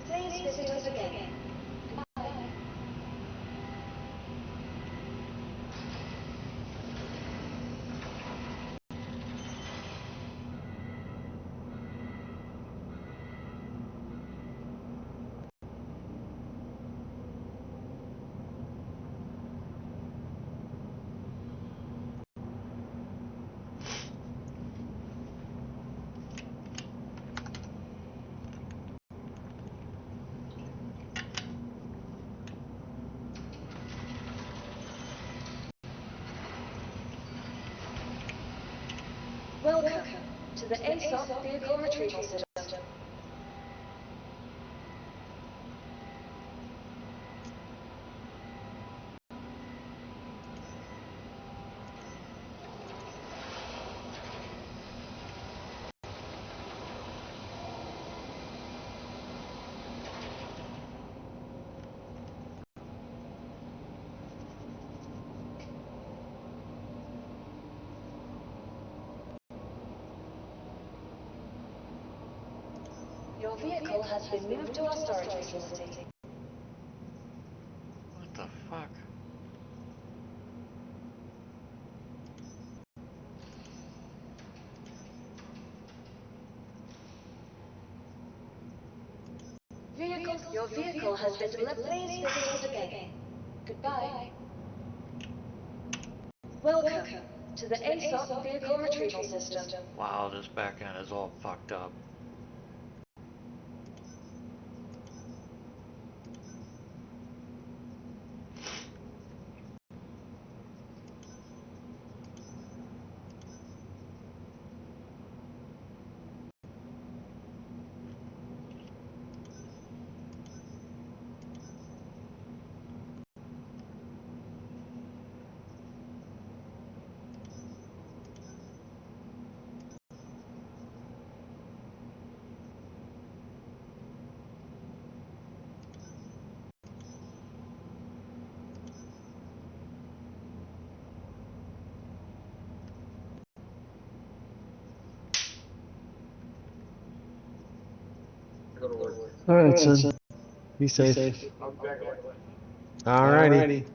Speaker 4: Please visit us again. Goodbye. Welcome to the ASOP vehicle retrieval system. Your vehicle has been moved to our storage facility.
Speaker 1: What the fuck?
Speaker 4: Your vehicle has been delivered. Please visit us again. Goodbye. Welcome to the ASOP vehicle retrieval system.
Speaker 1: Wow, this back end is all fucked up.
Speaker 2: All right, son. Be safe. All righty.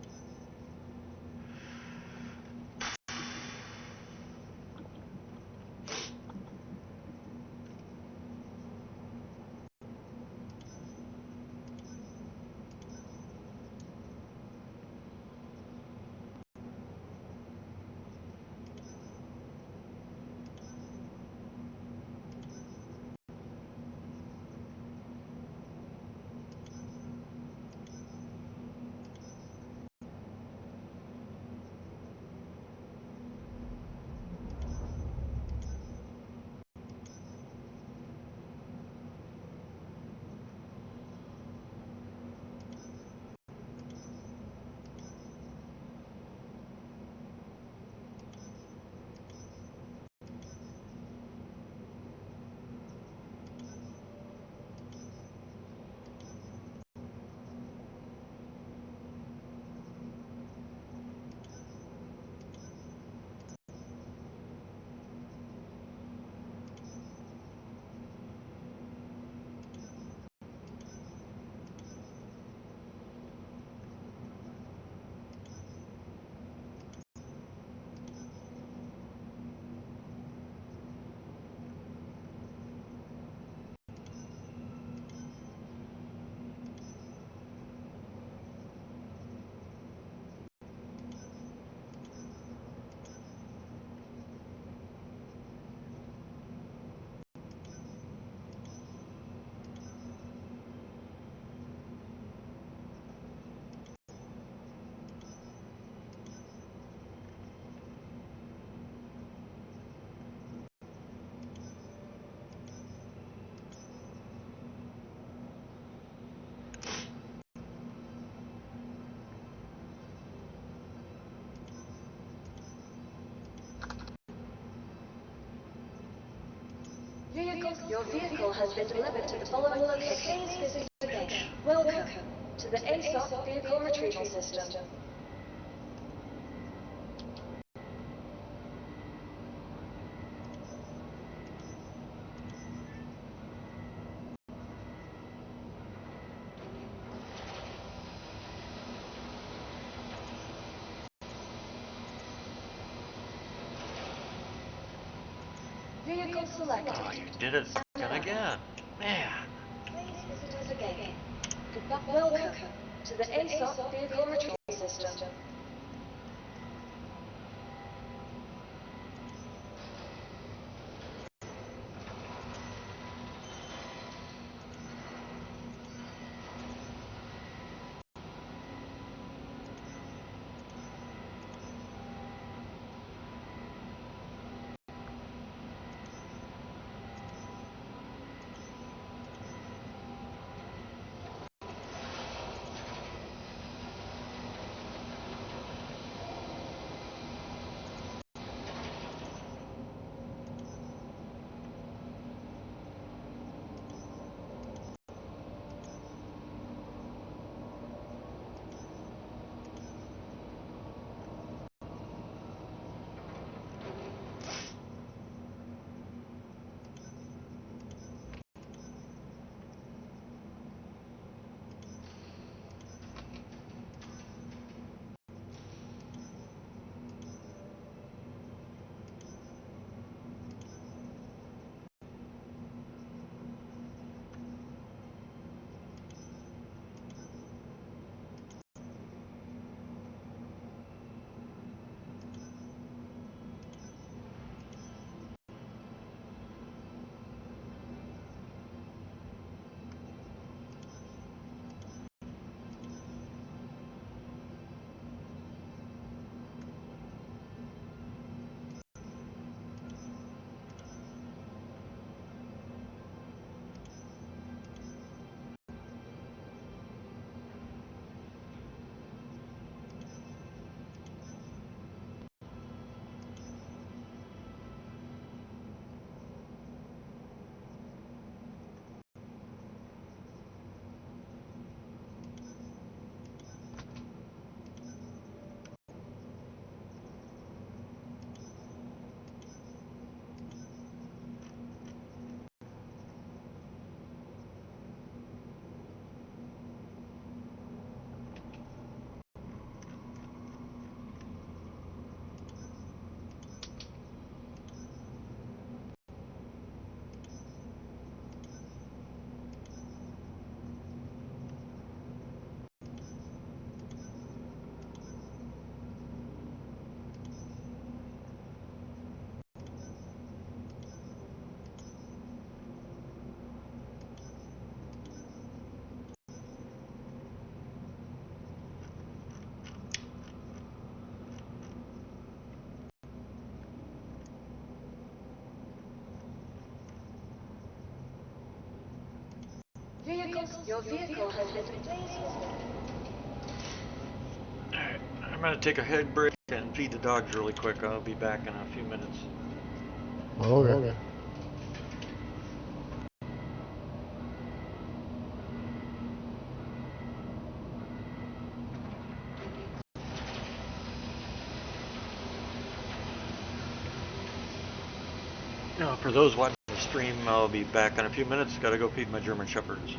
Speaker 4: Your vehicle has been delivered to the following location. Please visit again. Welcome to the ASOP vehicle retrieval system. Vehicle selected.
Speaker 1: Oh, you did it fucking again. Man.
Speaker 4: Please visit us again. Goodbye. Welcome to the ASOP vehicle retrieval system. Your vehicle has been depleted.
Speaker 1: Alright, I'm gonna take a head break and feed the dogs really quick. I'll be back in a few minutes.
Speaker 2: Okay.
Speaker 1: Now, for those watching the stream, I'll be back in a few minutes. Gotta go feed my German Shepherds.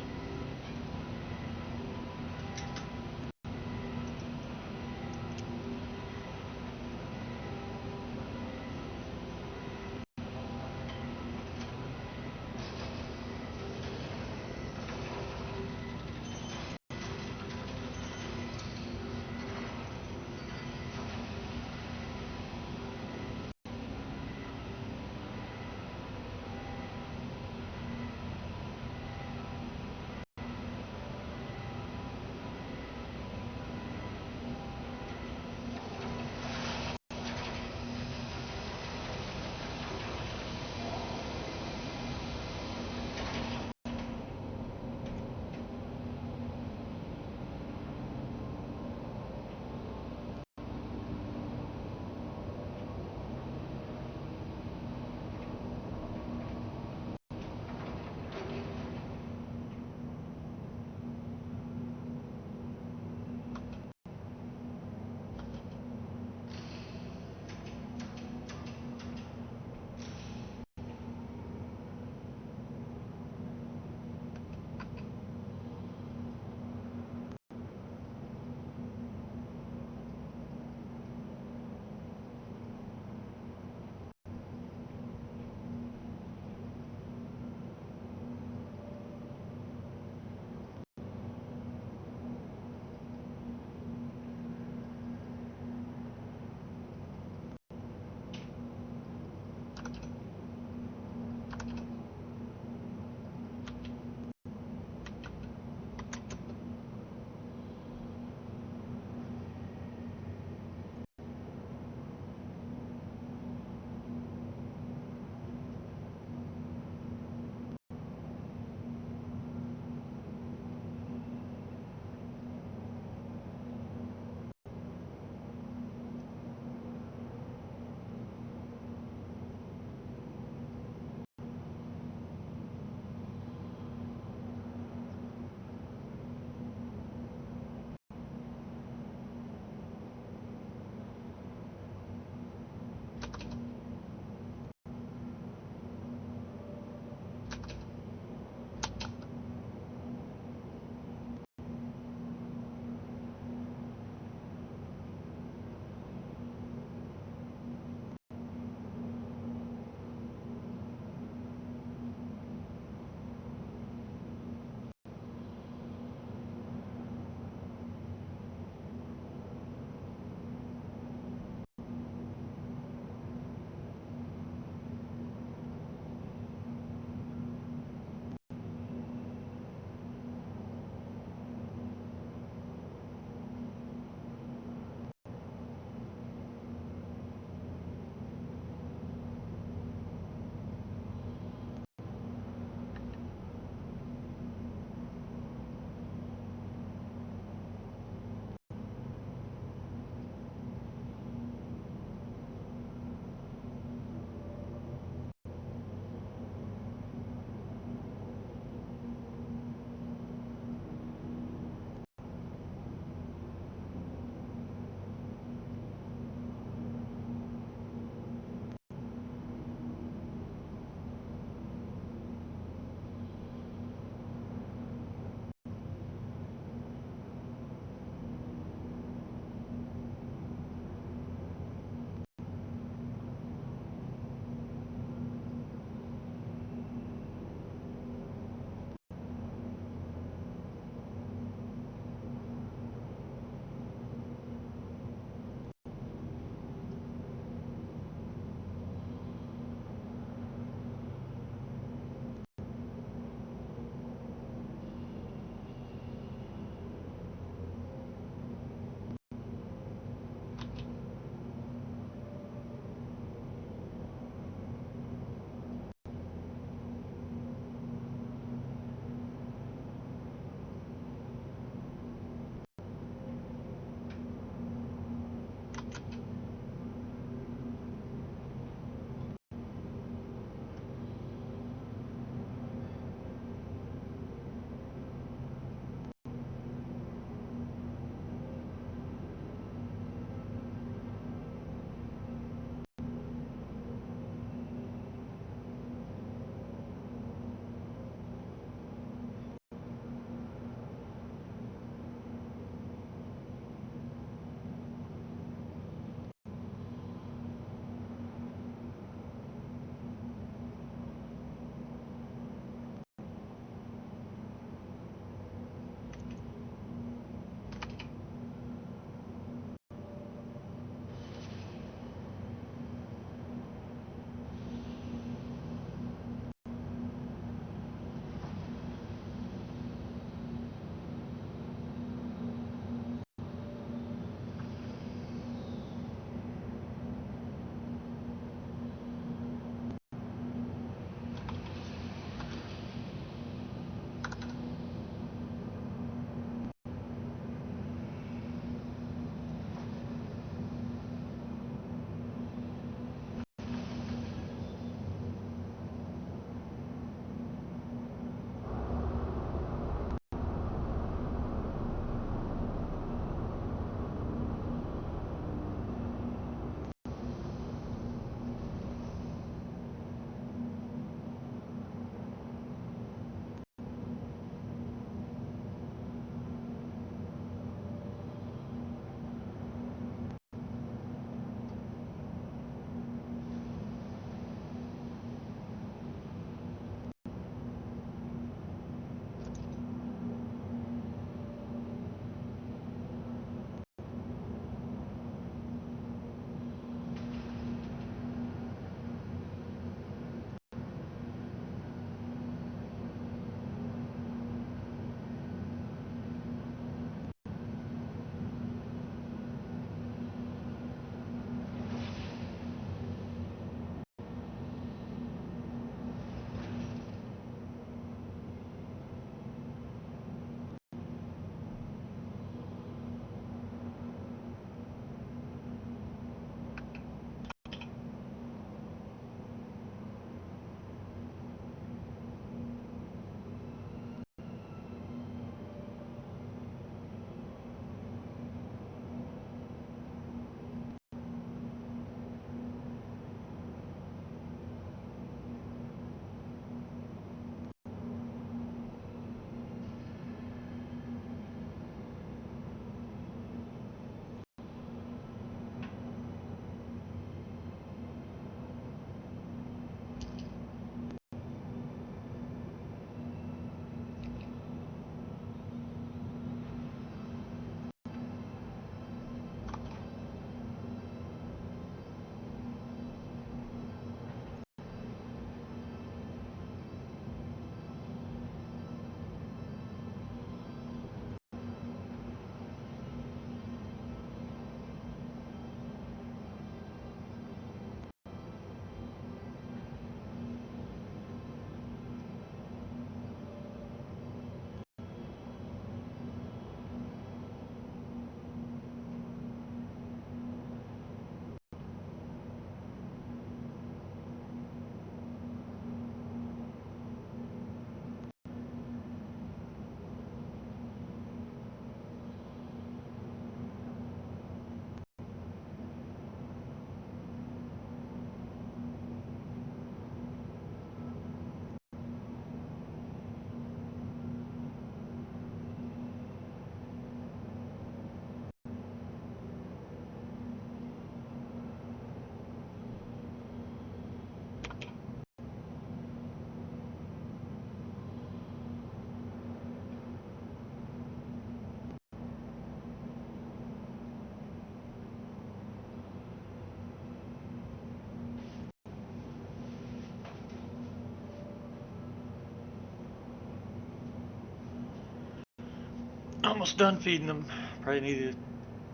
Speaker 1: almost done feeding them. Probably need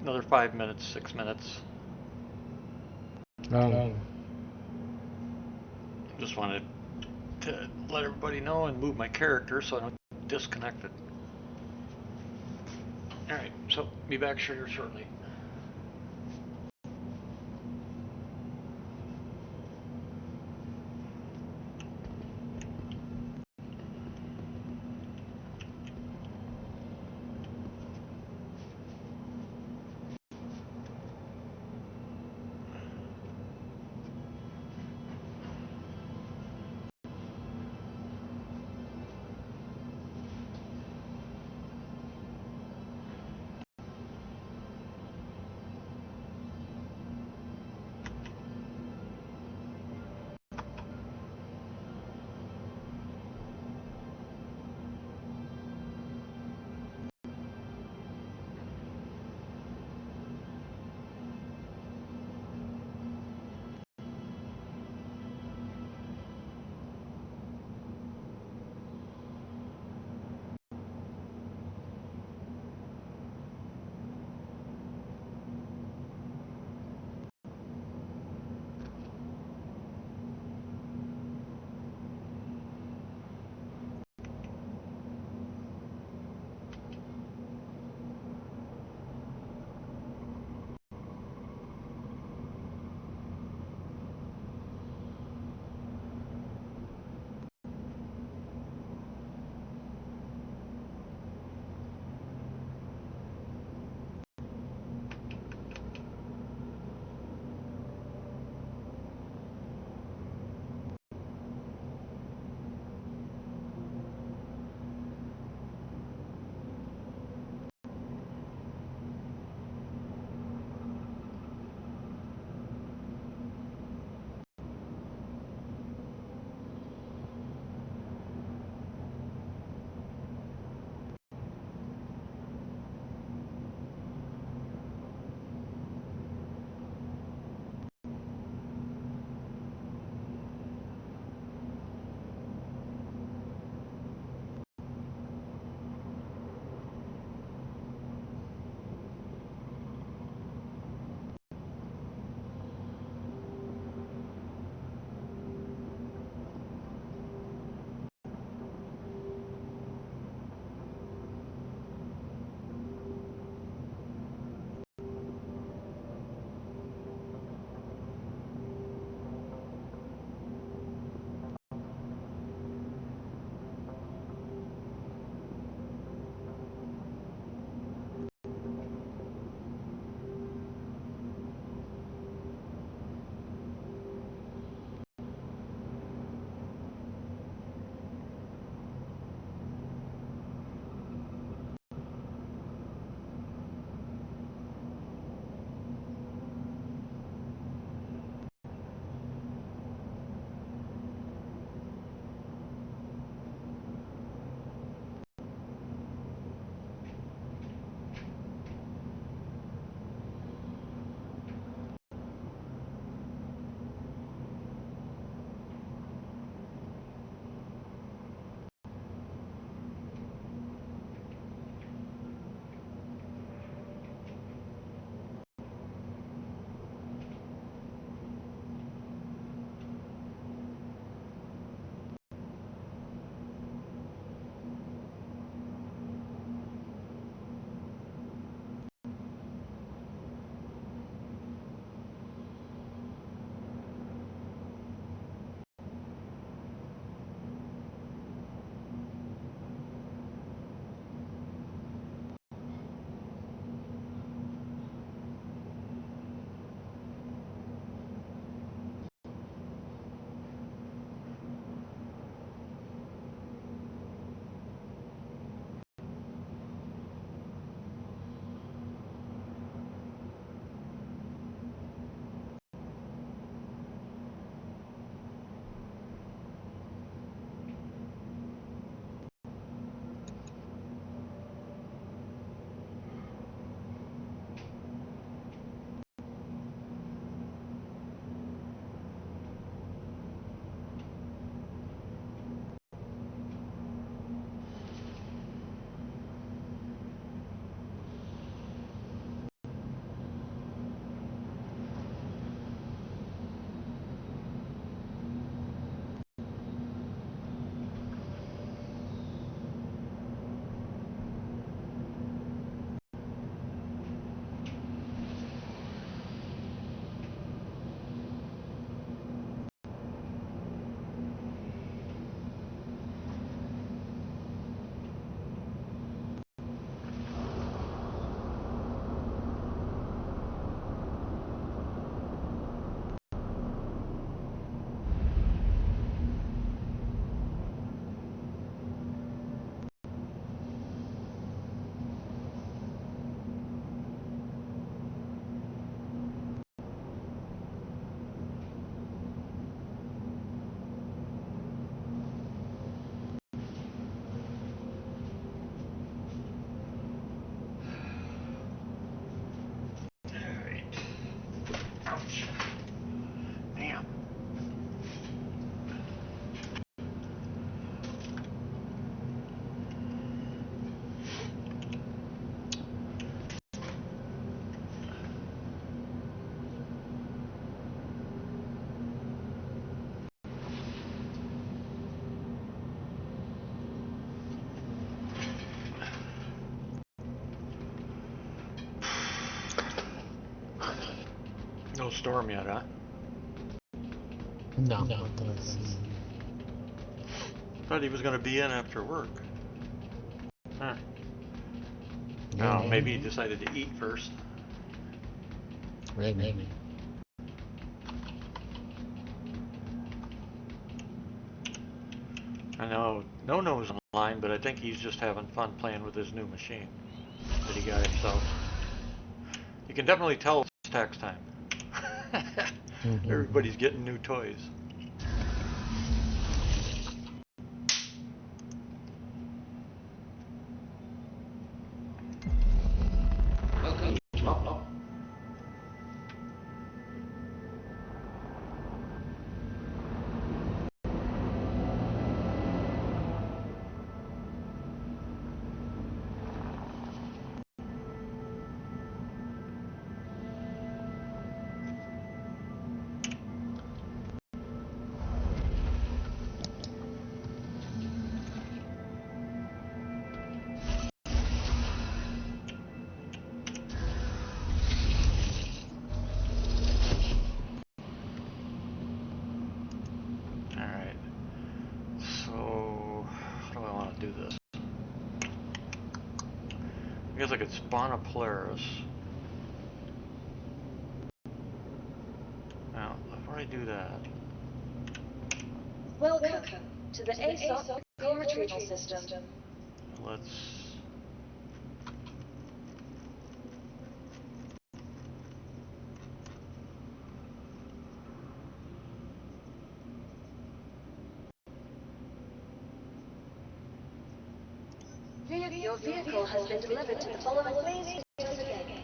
Speaker 1: another 5 minutes, 6 minutes. Just wanted to let everybody know and move my character so I don't get disconnected. Alright, so be back here shortly. No storm yet, huh?
Speaker 2: No, not that I see.
Speaker 1: Thought he was going to be in after work. Huh.
Speaker 2: Yeah,
Speaker 1: Oh, maybe he decided to eat first.
Speaker 2: Maybe.
Speaker 1: I know No-No's online, but I think he's just having fun playing with his new machine that he got himself. You can definitely tell it's tax time. Everybody's getting new toys.
Speaker 5: Welcome to Top.
Speaker 1: Alright. So, how do I want to do this? I guess I could spawn a Polaris. Now, before I do that,
Speaker 4: Welcome to the ASOP vehicle retrieval system.
Speaker 1: let's...
Speaker 4: Your vehicle has been delivered to the following. Please do it again.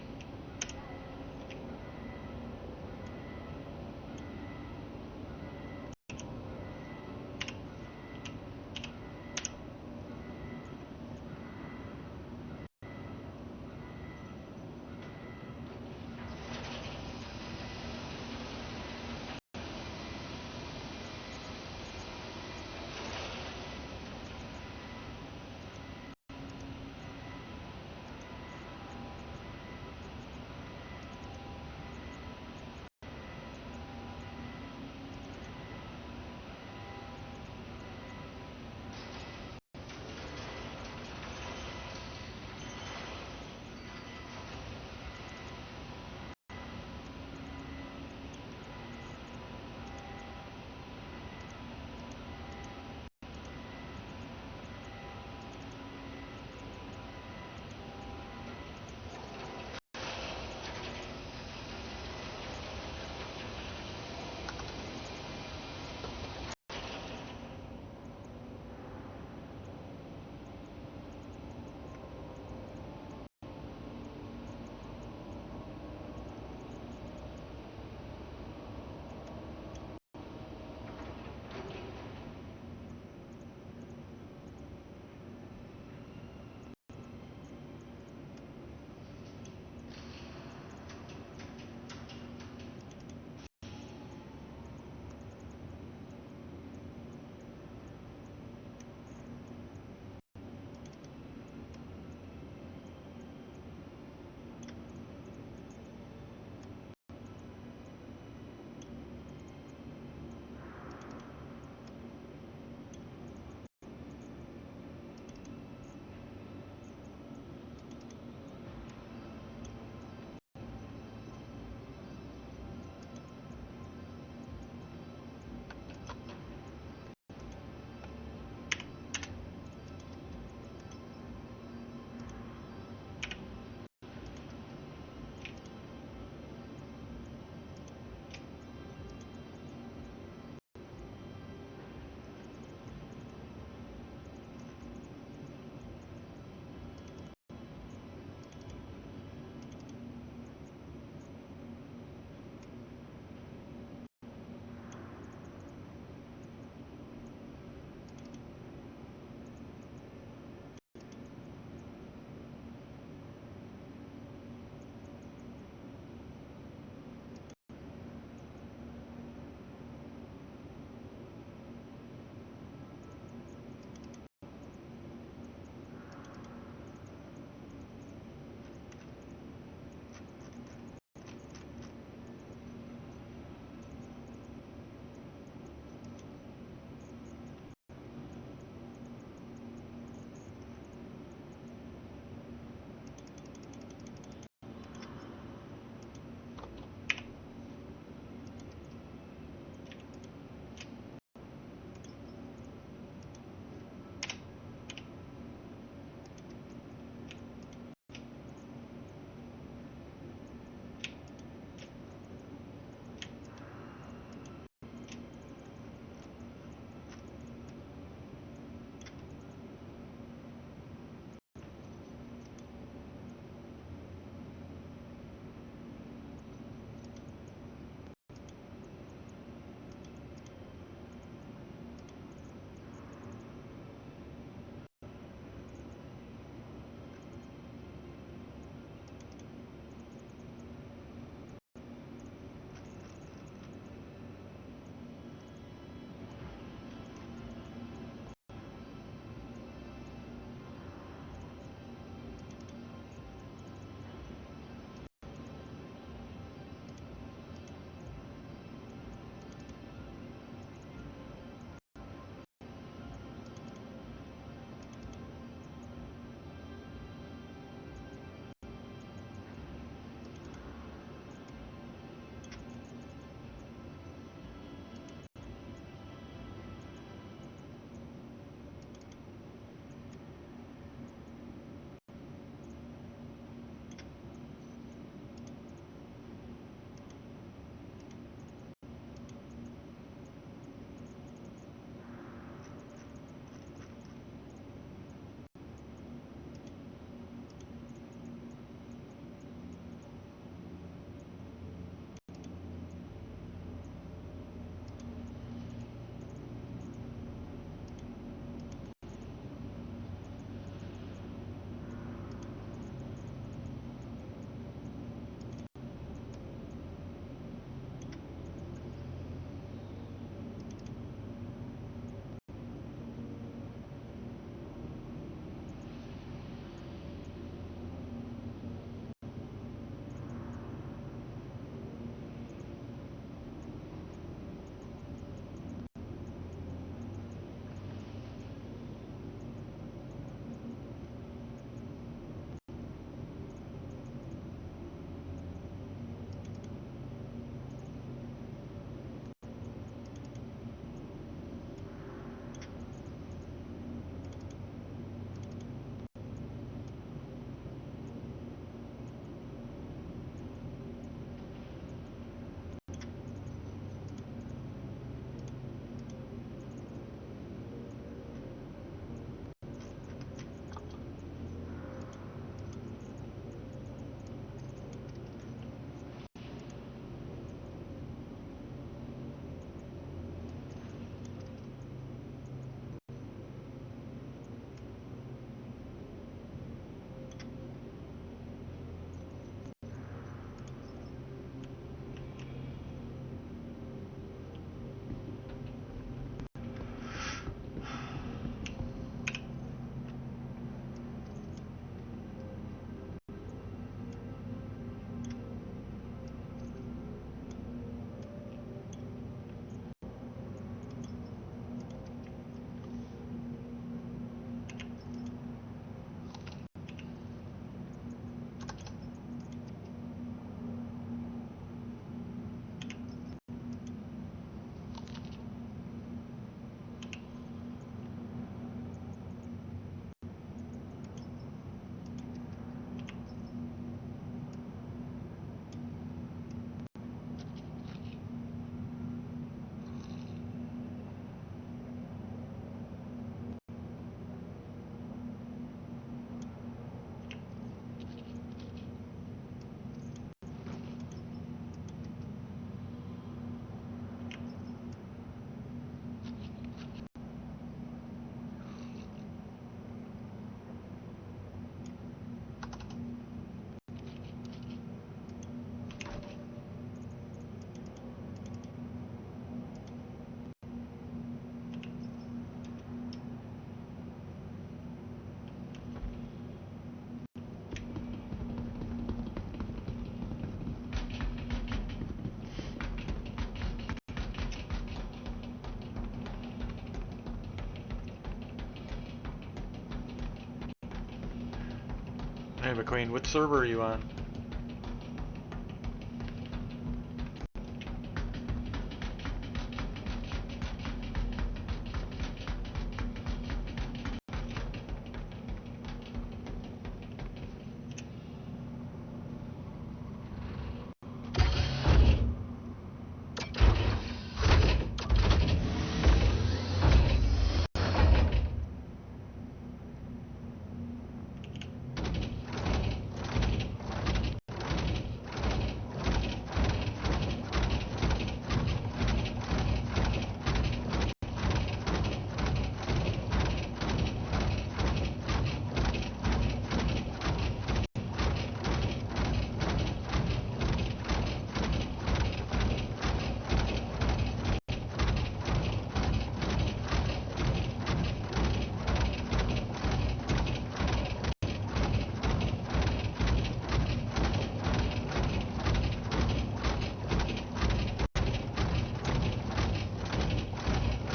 Speaker 1: Hey McQueen, what server are you on?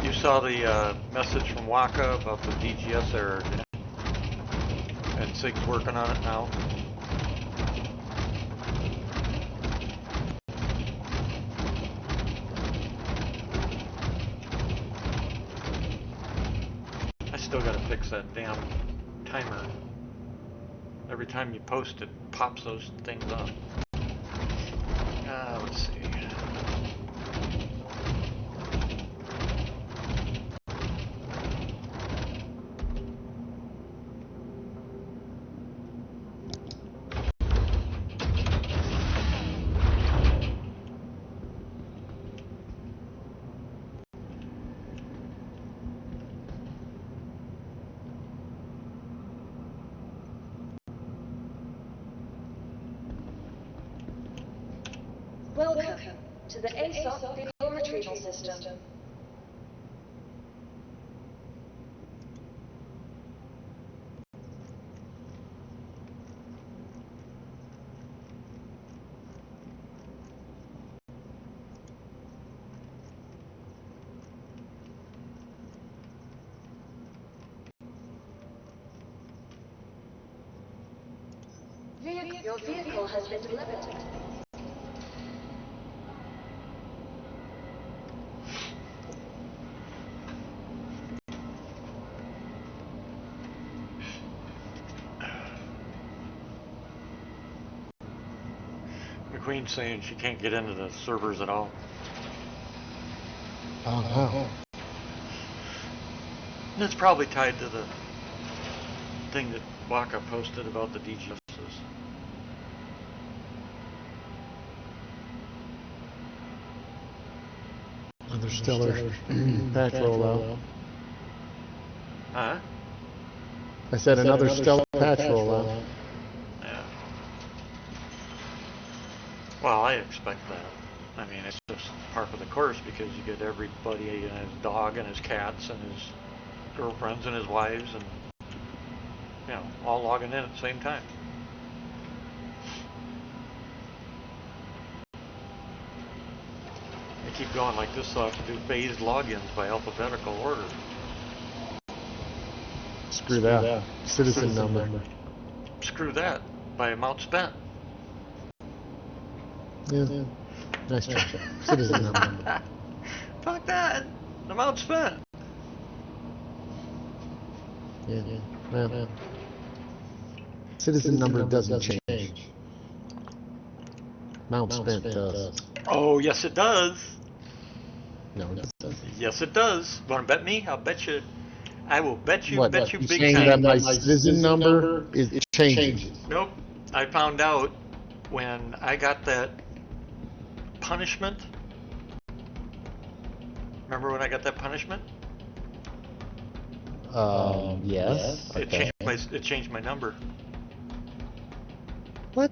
Speaker 1: You saw the message from Waka about the DGS error, didn't you? And Sig's working on it now. I still gotta fix that damn timer. Every time you post it, pops those things up. Let's see.
Speaker 4: Welcome to the ASOP vehicle retrieval system. Your vehicle has been delivered.
Speaker 1: McQueen's saying she can't get into the servers at all.
Speaker 2: Oh.
Speaker 1: And it's probably tied to the thing that Waka posted about the DGSs.
Speaker 2: Another stellar patch rollout.
Speaker 1: Huh?
Speaker 2: I said another stellar patch rollout.
Speaker 1: Yeah. Well, I expect that. I mean, it's just part of the course because you get everybody and his dog and his cats and his girlfriends and his wives and, you know, all logging in at the same time. They keep going like this, so I have to do phased logins by alphabetical order.
Speaker 2: Screw that. Citizen number.
Speaker 1: Screw that, by amount spent.
Speaker 2: Yeah. Nice try. Citizen number.
Speaker 1: Fuck that. Amount spent.
Speaker 2: Yeah. Well, citizen number doesn't change. Amount spent does.
Speaker 1: Oh, yes it does.
Speaker 2: No, it doesn't.
Speaker 1: Yes it does. Want to bet me? I'll bet you. I will bet you
Speaker 2: What?
Speaker 1: big
Speaker 2: You're saying
Speaker 1: time.
Speaker 2: that my citizen number is changing?
Speaker 1: Nope. I found out when I got that punishment. Remember when I got that punishment?
Speaker 2: Yes. Okay.
Speaker 1: It changed my number.
Speaker 2: What?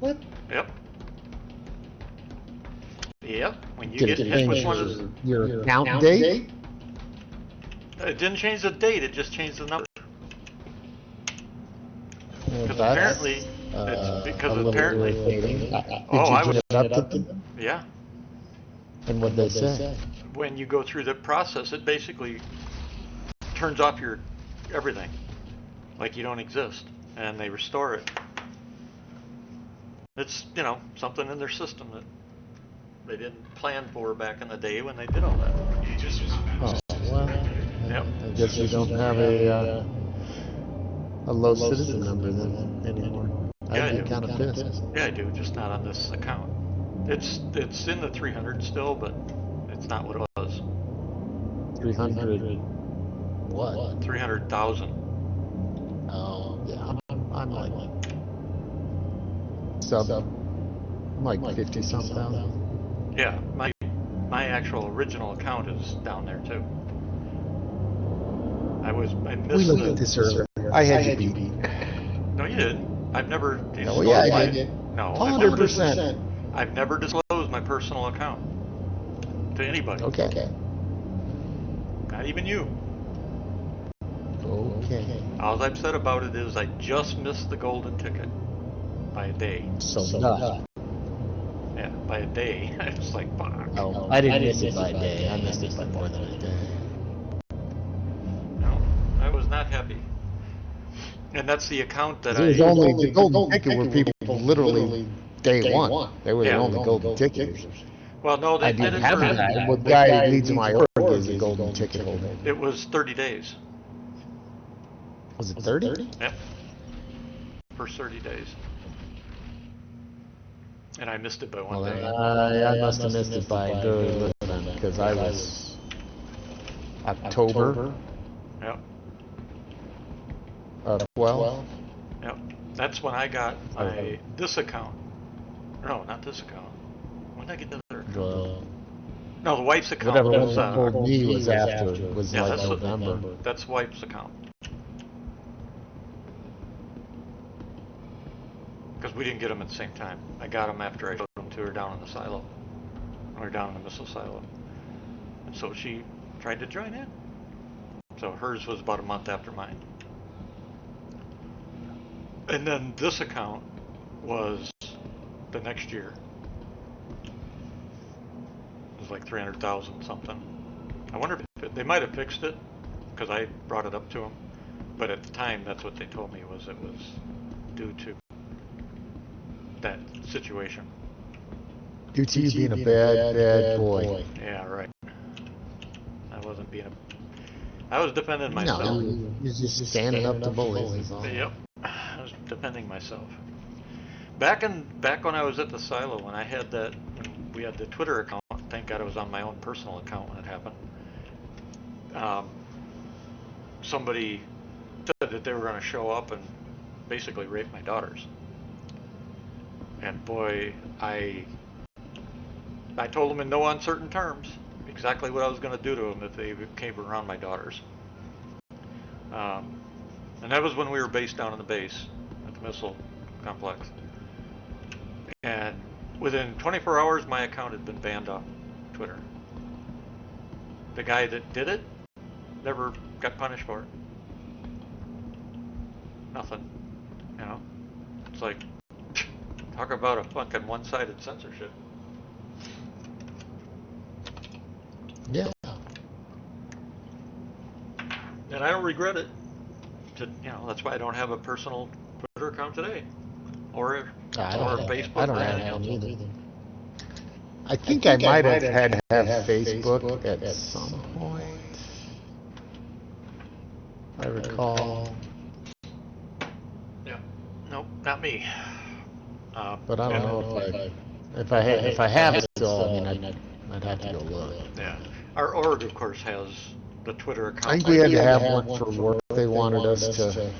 Speaker 1: Yep. Yep. When you
Speaker 2: Did
Speaker 1: get
Speaker 2: it
Speaker 1: hit with
Speaker 2: change
Speaker 1: one of those,
Speaker 2: your account date?
Speaker 1: it didn't change the date. It just changed the number. Because
Speaker 2: That's
Speaker 1: apparently,
Speaker 2: a
Speaker 1: because
Speaker 2: little
Speaker 1: apparently,
Speaker 2: irritating. Did
Speaker 1: I
Speaker 2: you
Speaker 1: was,
Speaker 2: get it up to them?
Speaker 1: yeah.
Speaker 2: And what'd they say?
Speaker 1: When you go through the process, it basically turns off your everything, like you don't exist, and they restore it. It's, you know, something in their system that they didn't plan for back in the day when they did all that.
Speaker 2: Oh, well,
Speaker 1: Yep.
Speaker 2: I guess we don't have a low citizen number then anymore.
Speaker 1: Yeah,
Speaker 2: I'd
Speaker 1: I
Speaker 2: be
Speaker 1: do.
Speaker 2: kind of pissed.
Speaker 1: Yeah, I do, just not on this account. It's in the 300 still, but it's not what it was.
Speaker 2: 300 what?
Speaker 1: 300,000.
Speaker 2: Oh, yeah, I'm like I'm like 50 some thousand.
Speaker 1: Yeah, my actual original account is down there too. I
Speaker 2: We
Speaker 1: missed
Speaker 2: looked at this earlier. I had you beat.
Speaker 1: No, you didn't. I've never
Speaker 2: Oh,
Speaker 1: disclosed
Speaker 2: yeah, I
Speaker 1: my.
Speaker 2: did.
Speaker 1: No,
Speaker 2: 100%.
Speaker 1: I've never disclosed my personal account to anybody.
Speaker 2: Okay.
Speaker 1: Not even you.
Speaker 2: Okay.
Speaker 1: All I've said about it is I just missed the golden ticket by a day.
Speaker 2: So not.
Speaker 1: Yeah, by a day. It's like, fuck.
Speaker 2: Oh, I didn't miss it by a day. I missed it by more than a day.
Speaker 1: No, I was not happy. And that's the account that
Speaker 2: It was
Speaker 1: I.
Speaker 2: only the golden ticket were people literally day one. They were the
Speaker 1: Yeah.
Speaker 2: only golden ticket users.
Speaker 1: Well, no, they
Speaker 2: I
Speaker 1: did
Speaker 2: do
Speaker 1: it
Speaker 2: have
Speaker 1: for.
Speaker 2: a guy. Well, the guy who leads my org is a golden ticket holder.
Speaker 1: It was 30 days.
Speaker 2: Was it 30?
Speaker 1: Yep. First 30 days. And I missed it by one
Speaker 2: Well,
Speaker 1: day.
Speaker 2: I must have missed it by very little then, because I was October
Speaker 1: Yep.
Speaker 2: of 12.
Speaker 1: Yep. That's when I got my this account. No, not this account. When did I get the other account?
Speaker 2: Well,
Speaker 1: No, the wife's account.
Speaker 2: whatever
Speaker 1: was,
Speaker 2: one told me was after. Was
Speaker 1: yeah,
Speaker 2: like
Speaker 1: that's
Speaker 2: November.
Speaker 1: That's wife's account. Because we didn't get them at the same time. I got them after I showed them to her down in the silo. Or down in the missile silo. And so she tried to join in. So hers was about a month after mine. And then this account was the next year. It was like 300,000 something. I wonder if they might have fixed it because I brought it up to them. But at the time, that's what they told me was it was due to that situation.
Speaker 2: Due to you being a bad boy.
Speaker 1: Yeah, right. I wasn't being I was defending myself.
Speaker 2: No, you're just standing up to bullies. Is all.
Speaker 1: Yep. I was defending myself. Back when I was at the silo, when I had that, when we had the Twitter account. Thank God it was on my own personal account when it happened. Somebody said that they were going to show up and basically rape my daughters. And boy, I told them in no uncertain terms exactly what I was going to do to them if they came around my daughters. And that was when we were based down in the base at the missile complex. And within 24 hours, my account had been banned off Twitter. The guy that did it never got punished for it. Nothing. You know? It's like, talk about a fucking one-sided censorship.
Speaker 2: Yeah.
Speaker 1: And I don't regret it. That's why I don't have a personal Twitter account today. Or Facebook
Speaker 2: I don't
Speaker 1: or
Speaker 2: have
Speaker 1: anything
Speaker 2: one
Speaker 1: else.
Speaker 2: either. I think I might have had to have Facebook at some point. I recall.
Speaker 1: Yeah. Nope, not me.
Speaker 2: But I don't know if I have it still. I mean, I'd have to go look.
Speaker 1: Yeah. Our org, of course, has the Twitter account.
Speaker 2: I think we had to have one for work. They wanted us to.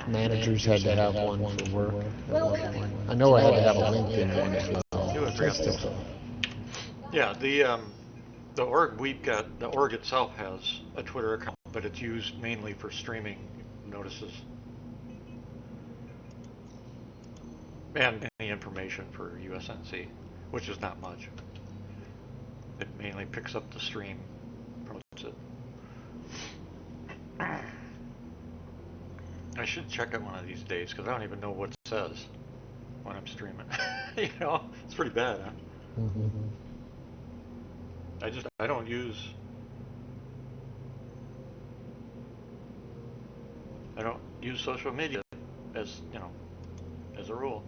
Speaker 2: Managers had to have one for work. I know I had to have a LinkedIn one as well.
Speaker 1: I forgot that. Yeah, the org the org itself has a Twitter account, but it's used mainly for streaming notices and any information for USNC, which is not much. It mainly picks up the stream, promotes it. I should check it one of these days because I don't even know what it says when I'm streaming. It's pretty bad, huh?
Speaker 2: Mm-hmm.
Speaker 1: I don't use social media as a rule.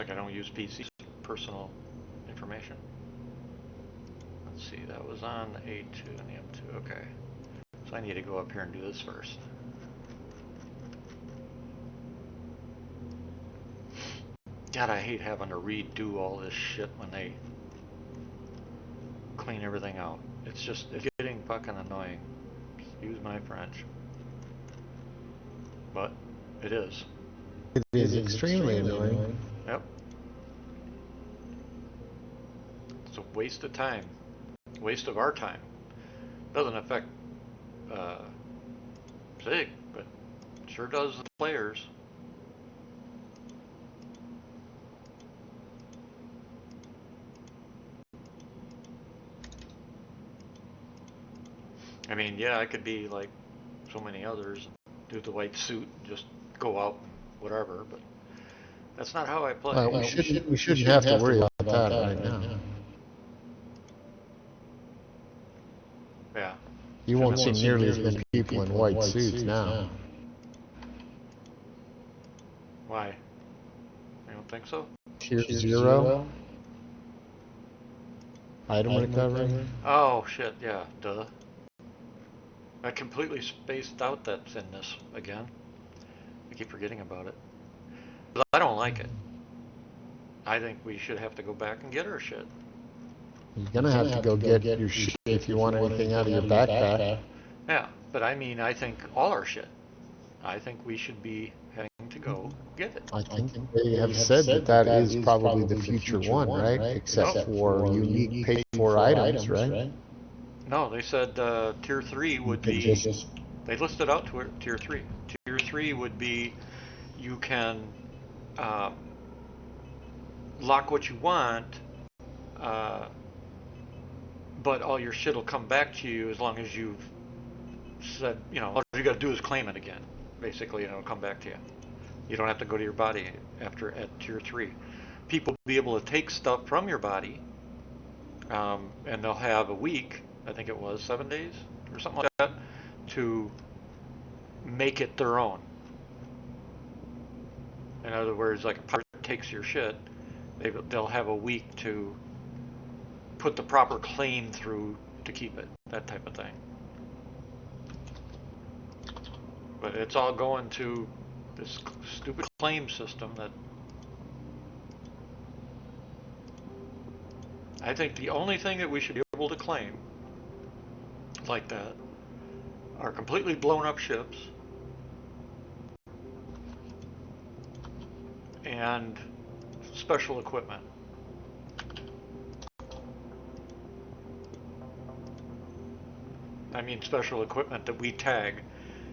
Speaker 1: like I don't use PCs for personal information. Let's see, that was on the A2 and the M2. Okay. So I need to go up here and do this first. God, I hate having to redo all this shit when they clean everything out. It's getting fucking annoying. Excuse my French. But it is.
Speaker 2: It is extremely annoying.
Speaker 1: Yep. It's a waste of time. Waste of our time. Doesn't affect Zig, but sure does the players. I mean, yeah, I could be like so many others, do the white suit, and just go out and whatever, but that's not how I play.
Speaker 2: Well, we shouldn't have to worry about that right now.
Speaker 1: Yeah.
Speaker 2: You won't see nearly as many people in white suits now.
Speaker 1: Why? You don't think so?
Speaker 2: Tier 0. Item recovery.
Speaker 1: Oh, shit, yeah, duh. I completely spaced out that thinness again. I keep forgetting about it. But I don't like it. I think we should have to go back and get our shit.
Speaker 2: You're gonna have to go get your shit if you want anything out of your backpack.
Speaker 1: Yeah, but I mean, I think all our shit. I think we should be having to go get it.
Speaker 2: I think they have said that is probably the future one, right? Except for unique paid-for items, right?
Speaker 1: No, they said tier 3 would be. They listed out to tier 3. Tier 3 would be you can lock what you want, but all your shit will come back to you as long as you've said, all you got to do is claim it again, basically, and it'll come back to you. You don't have to go to your body at tier 3. People will be able to take stuff from your body, and they'll have a week, I think it was 7 days or something like that, to make it their own. In other words, like a pirate takes your shit, they'll have a week to put the proper claim through to keep it, that type of thing. But it's all going to this stupid claim system that I think the only thing that we should be able to claim like that are completely blown up ships and special equipment. I mean special equipment that we tag.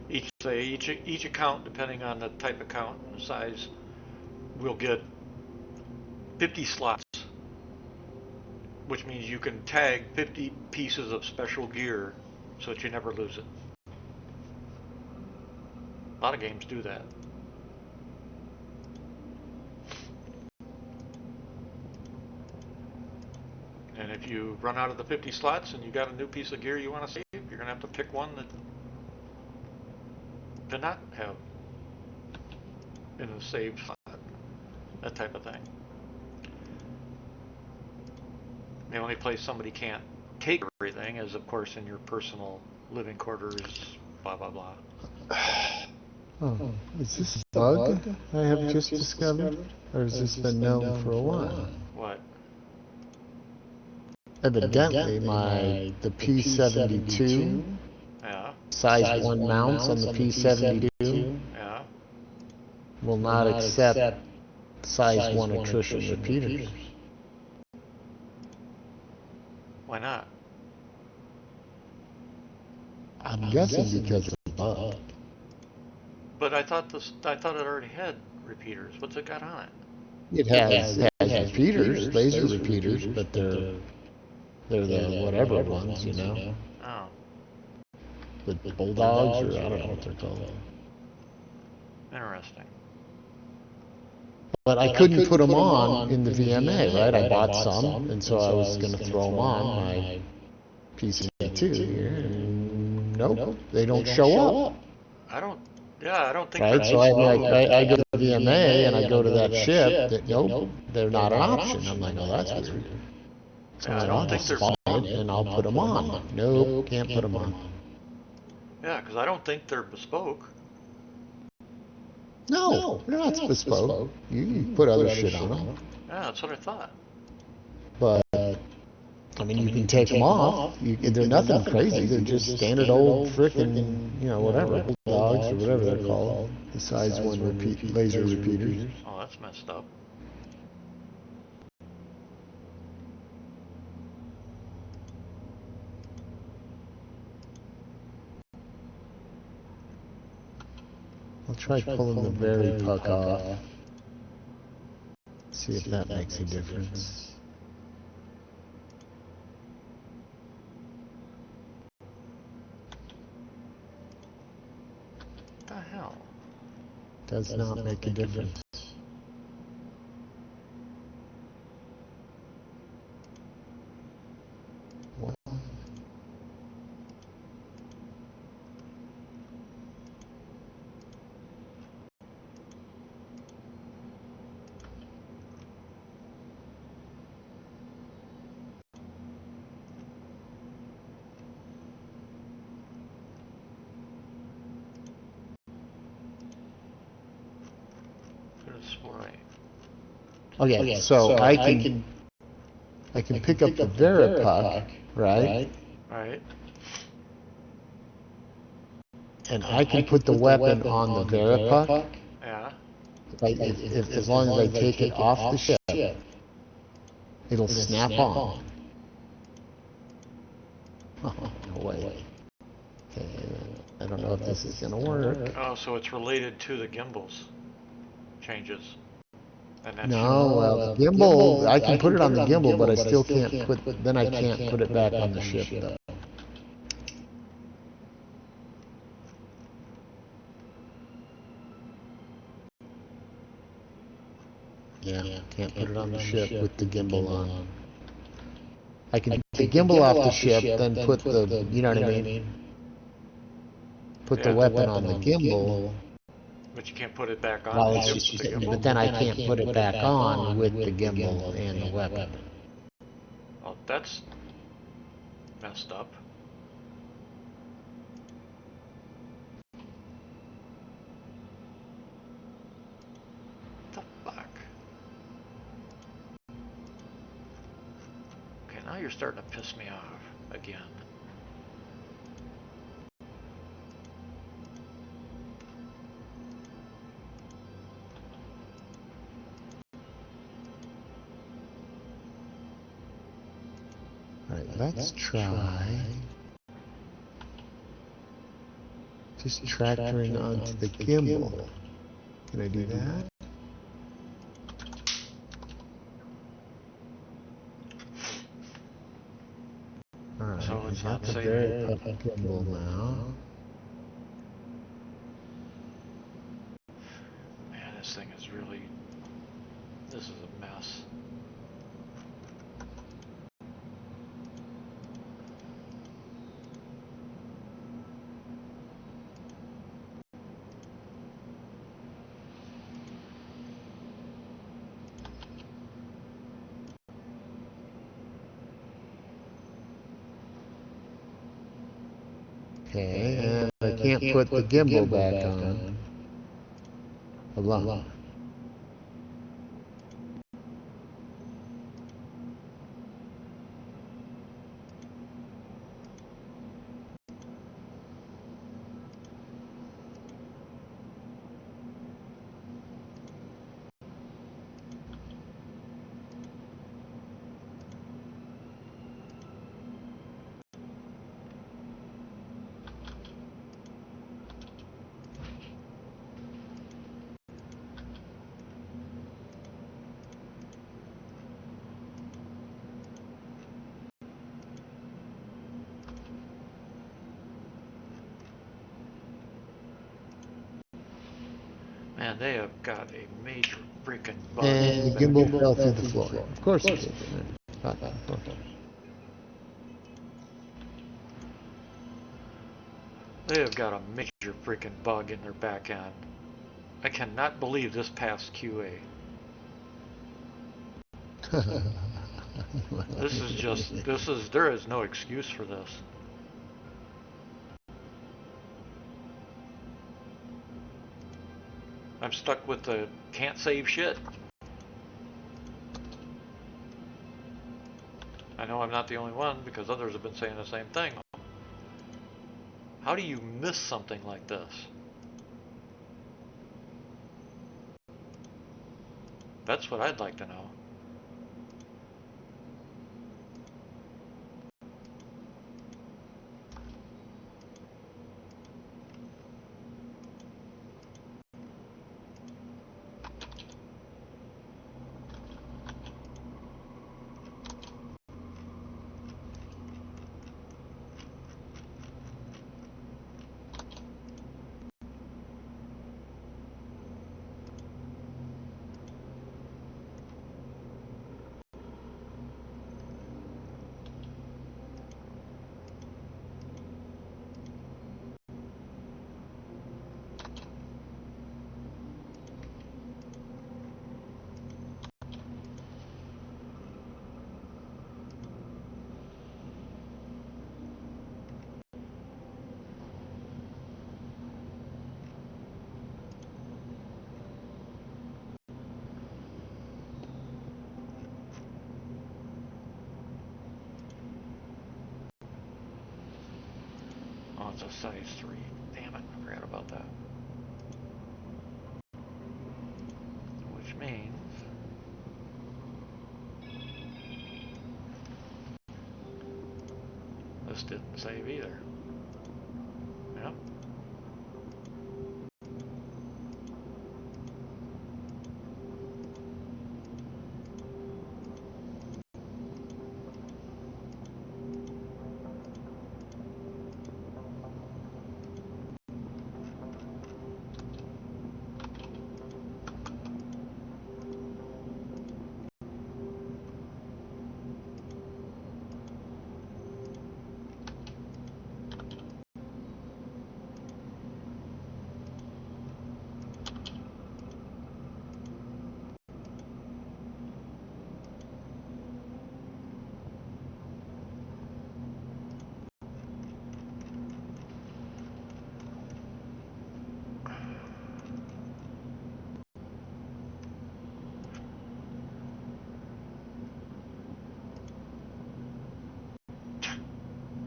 Speaker 1: Each account, depending on the type of account and the size, will get 50 slots, which means you can tag 50 pieces of special gear so that you never lose it. A lot of games do that. And if you run out of the 50 slots and you got a new piece of gear you want to save, you're going to have to pick one that to not have in a saved slot. That type of thing. The only place somebody can't take everything is, of course, in your personal living quarters, blah, blah, blah.
Speaker 2: Oh, is this a bug I have just discovered? Or has this been known for a while?
Speaker 1: What?
Speaker 2: Evidently, the P-72
Speaker 1: Yeah.
Speaker 2: size 1 mounts on the P-72
Speaker 1: Yeah.
Speaker 2: will not accept size 1 attrition repeaters.
Speaker 1: Why not?
Speaker 2: I'm guessing because of the bug.
Speaker 1: But I thought it already had repeaters. What's it got on it?
Speaker 2: It has repeaters, laser repeaters, but they're the whatever ones,
Speaker 1: Oh.
Speaker 2: The bulldogs, or I don't know what they're called.
Speaker 1: Interesting.
Speaker 2: But I couldn't put them on in the VMA, right? I bought some, and so I was going to throw them on my PC2 here, and nope, they don't show up.
Speaker 1: I don't. Yeah, I don't think
Speaker 2: right?
Speaker 1: they're
Speaker 2: So I'm
Speaker 1: bespoke.
Speaker 2: like, I go to VMA and I go to that ship. That nope, they're not an option. I'm like, oh, that's weird. So
Speaker 1: Yeah, I
Speaker 2: I'm
Speaker 1: don't
Speaker 2: like, I'll
Speaker 1: think they're
Speaker 2: just find it and I'll put them on. Nope, can't put them on.
Speaker 1: Yeah, because I don't think they're bespoke.
Speaker 2: No, they're not bespoke. You can put other shit on them,
Speaker 1: Yeah, that's what I thought.
Speaker 2: but I mean, you can take them off. They're nothing crazy. They're just standard old frickin', whatever, bulldogs or whatever they're called. The size one laser repeaters.
Speaker 1: Oh, that's messed up.
Speaker 2: I'll try pulling the very puck off. See if that makes a difference.
Speaker 1: What the hell?
Speaker 2: Does not make a difference. What?
Speaker 1: That's right.
Speaker 2: Okay, so I can pick up the Veripuck, right?
Speaker 1: Right.
Speaker 2: And I can put the weapon on the Veripuck.
Speaker 1: Yeah.
Speaker 2: As long as I take it off the ship, it'll snap on. Oh, no way. Okay, I don't know if this is gonna work.
Speaker 1: Oh, so it's related to the gimbals changes. And that's
Speaker 2: No, well, the gimbal, I can put it on the gimbal, but I still can't then I can't put it back on the ship, though. Yeah, can't put it on the ship with the gimbal on. I can take the gimbal off the ship, then put the, you know what I mean? Put the weapon on the gimbal.
Speaker 1: But you can't put it back on
Speaker 2: While
Speaker 1: the
Speaker 2: it's
Speaker 1: ship with the gimbal?
Speaker 2: but then I can't put it back on with the gimbal and the weapon.
Speaker 1: Oh, that's messed up. What the fuck? Okay, now you're starting to piss me off again.
Speaker 2: Alright, let's try just tractoring onto the gimbal. Can I do that? Alright,
Speaker 1: So
Speaker 2: I
Speaker 1: it's
Speaker 2: got
Speaker 1: not
Speaker 2: the
Speaker 1: saying
Speaker 2: very gimbal now.
Speaker 1: Man, this thing is really... This is a mess.
Speaker 2: Okay, and I can't put the gimbal back on. Hold on.
Speaker 1: Man, they have got a major freaking bug.
Speaker 2: And the gimbal fell through the floor. Of course it did.
Speaker 1: They have got a major major freaking bug in their back end. I cannot believe this passed QA. There is no excuse for this. I'm stuck with the can't save shit. I know I'm not the only one because others have been saying the same thing. How do you miss something like this? That's what I'd like to know. Oh, it's a size 3. Damn it, I forgot about that. Which means... this didn't save either. Yep.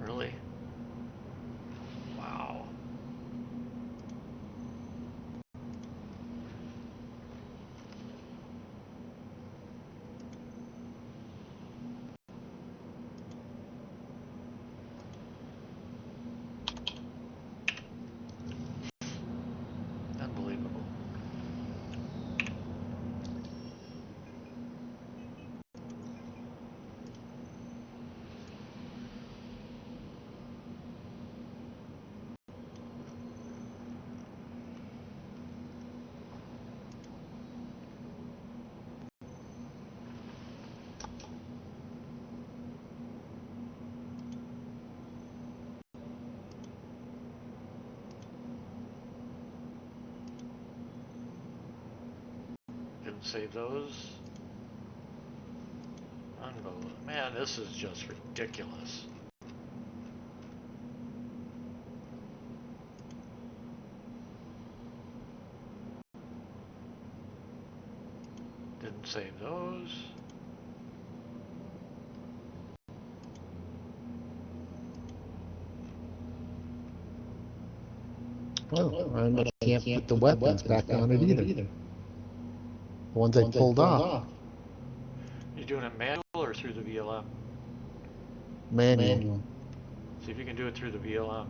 Speaker 1: Really? Wow. Unbelievable. Didn't save those. Unbelievable. Man, this is just ridiculous. Didn't save those.
Speaker 2: Well, I can't put the weapons back on it either. The ones I pulled off.
Speaker 1: You doing it manual or through the VLM?
Speaker 2: Manual.
Speaker 1: See if you can do it through the VLM.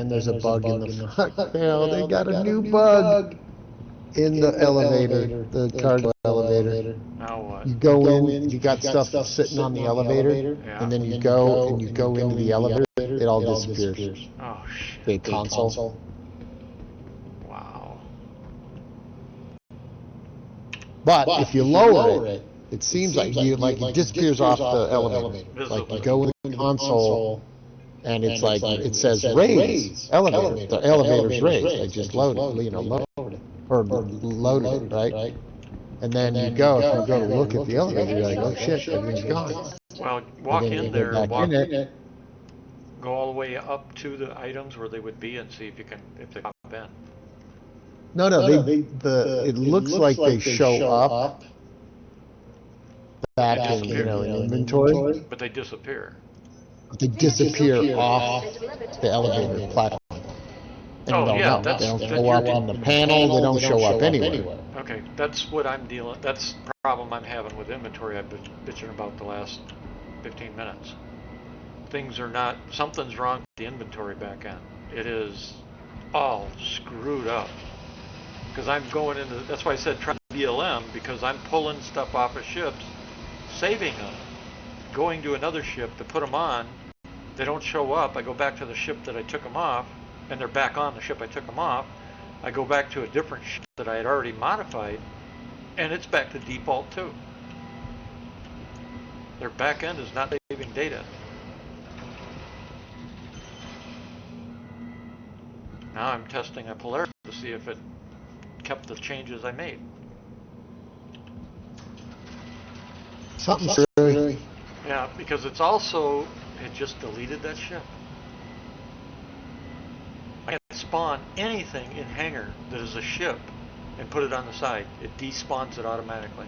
Speaker 2: then there's a bug in the front. Well, they got a new bug in the elevator, the cargo elevator.
Speaker 1: Now what?
Speaker 2: You go in, you got stuff sitting on the elevator,
Speaker 1: Yeah.
Speaker 2: and then you go into the elevator, it all disappears.
Speaker 1: Oh shit.
Speaker 2: The console.
Speaker 1: Wow.
Speaker 2: But if you lower it, it seems like it disappears off the elevator. Like you go in the console, and it's like it says raise elevator. The elevator's raised. They just loaded it, or loaded it, right? And then you go, if you go to look at the elevator, you're like, oh shit, everything's gone.
Speaker 1: Well, walk
Speaker 2: And then
Speaker 1: in
Speaker 2: you
Speaker 1: there,
Speaker 2: go back
Speaker 1: walk,
Speaker 2: in it.
Speaker 1: go all the way up to the items where they would be, and see if they pop in.
Speaker 2: No, it looks like they show up back in, in inventory,
Speaker 1: But they disappear.
Speaker 2: they disappear off the elevator platform. And
Speaker 1: Oh,
Speaker 2: you don't
Speaker 1: yeah,
Speaker 2: know.
Speaker 1: that's-
Speaker 2: They don't
Speaker 1: that
Speaker 2: show up
Speaker 1: you're-
Speaker 2: on the panel, they don't show up anywhere.
Speaker 1: Okay, that's what I'm dealing. That's the problem I'm having with inventory. I've been bitching about the last 15 minutes. Things are not. Something's wrong with the inventory back end. It is all screwed up. Because I'm going into. That's why I said try BLM, because I'm pulling stuff off of ships, saving them, going to another ship to put them on. They don't show up. I go back to the ship that I took them off, and they're back on the ship I took them off. I go back to a different ship that I had already modified, and it's back to default too. Their back end is not saving data. Now I'm testing a Polaris to see if it kept the changes I made.
Speaker 2: Something's screwy.
Speaker 1: Yeah, because it just deleted that ship. I can't spawn anything in hangar that is a ship and put it on the side. It despawns it automatically.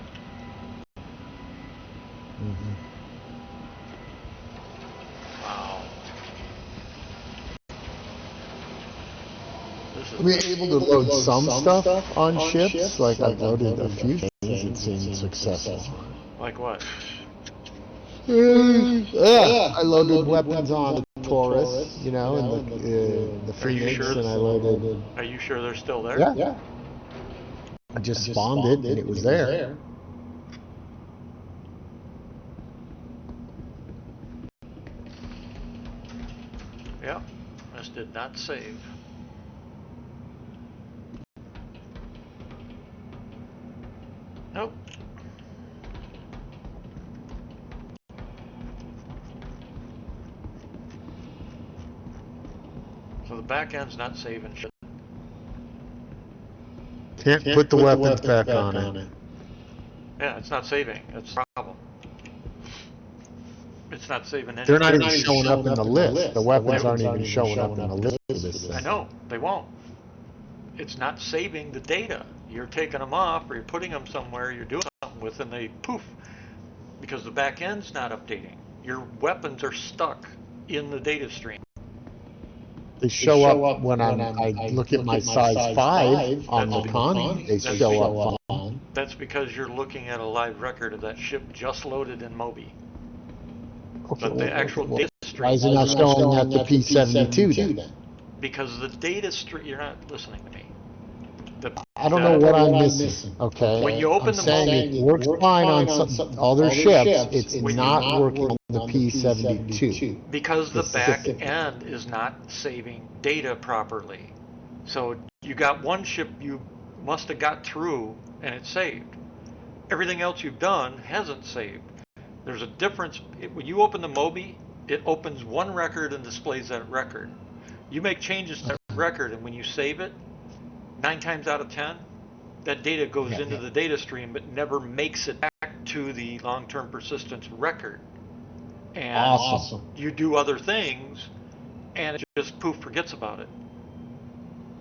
Speaker 2: Mm-hmm.
Speaker 1: Wow. This is
Speaker 2: We're able to load some stuff on ships, like I've loaded a few things, it seems successful.
Speaker 1: like what?
Speaker 2: Yeah, I loaded weapons on the Taurus, and the
Speaker 1: Are you
Speaker 2: Phoenix,
Speaker 1: sure?
Speaker 2: and I loaded.
Speaker 1: Are you sure they're still there?
Speaker 2: Yeah. I just spawned it, and it was there.
Speaker 1: Yeah. This did not save. Nope. So the back end's not saving shit.
Speaker 2: Can't put the weapons back on it.
Speaker 1: Yeah, it's not saving. That's the problem. It's not saving anything.
Speaker 2: They're not even showing up in the list. The weapons aren't even showing up in the list of this thing.
Speaker 1: I know, they won't. It's not saving the data. You're taking them off, or you're putting them somewhere, you're doing something with them, they poof. Because the back end's not updating. Your weapons are stuck in the data stream.
Speaker 2: They show up when I look at my size 5 on the Connie. They show up fine.
Speaker 1: That's because you're looking at a live record of that ship just loaded in Moby. But the actual data stream...
Speaker 2: Why is it not showing that the P-72 then?
Speaker 1: Because the data stream... You're not listening to me.
Speaker 2: I don't know what I'm missing. Okay.
Speaker 1: When you open
Speaker 2: I'm
Speaker 1: the
Speaker 2: saying it works fine on some other ships. It's not working on the P-72.
Speaker 1: Because the back end is not saving data properly. So you got one ship you must have got through and it saved. Everything else you've done hasn't saved. There's a difference. When you open the Moby, it opens one record and displays that record. You make changes to that record, and when you save it, 9 times out of 10, that data goes into the data stream, but never makes it back to the long-term persistence record. And
Speaker 2: Awesome.
Speaker 1: you do other things, and it just poof forgets about it.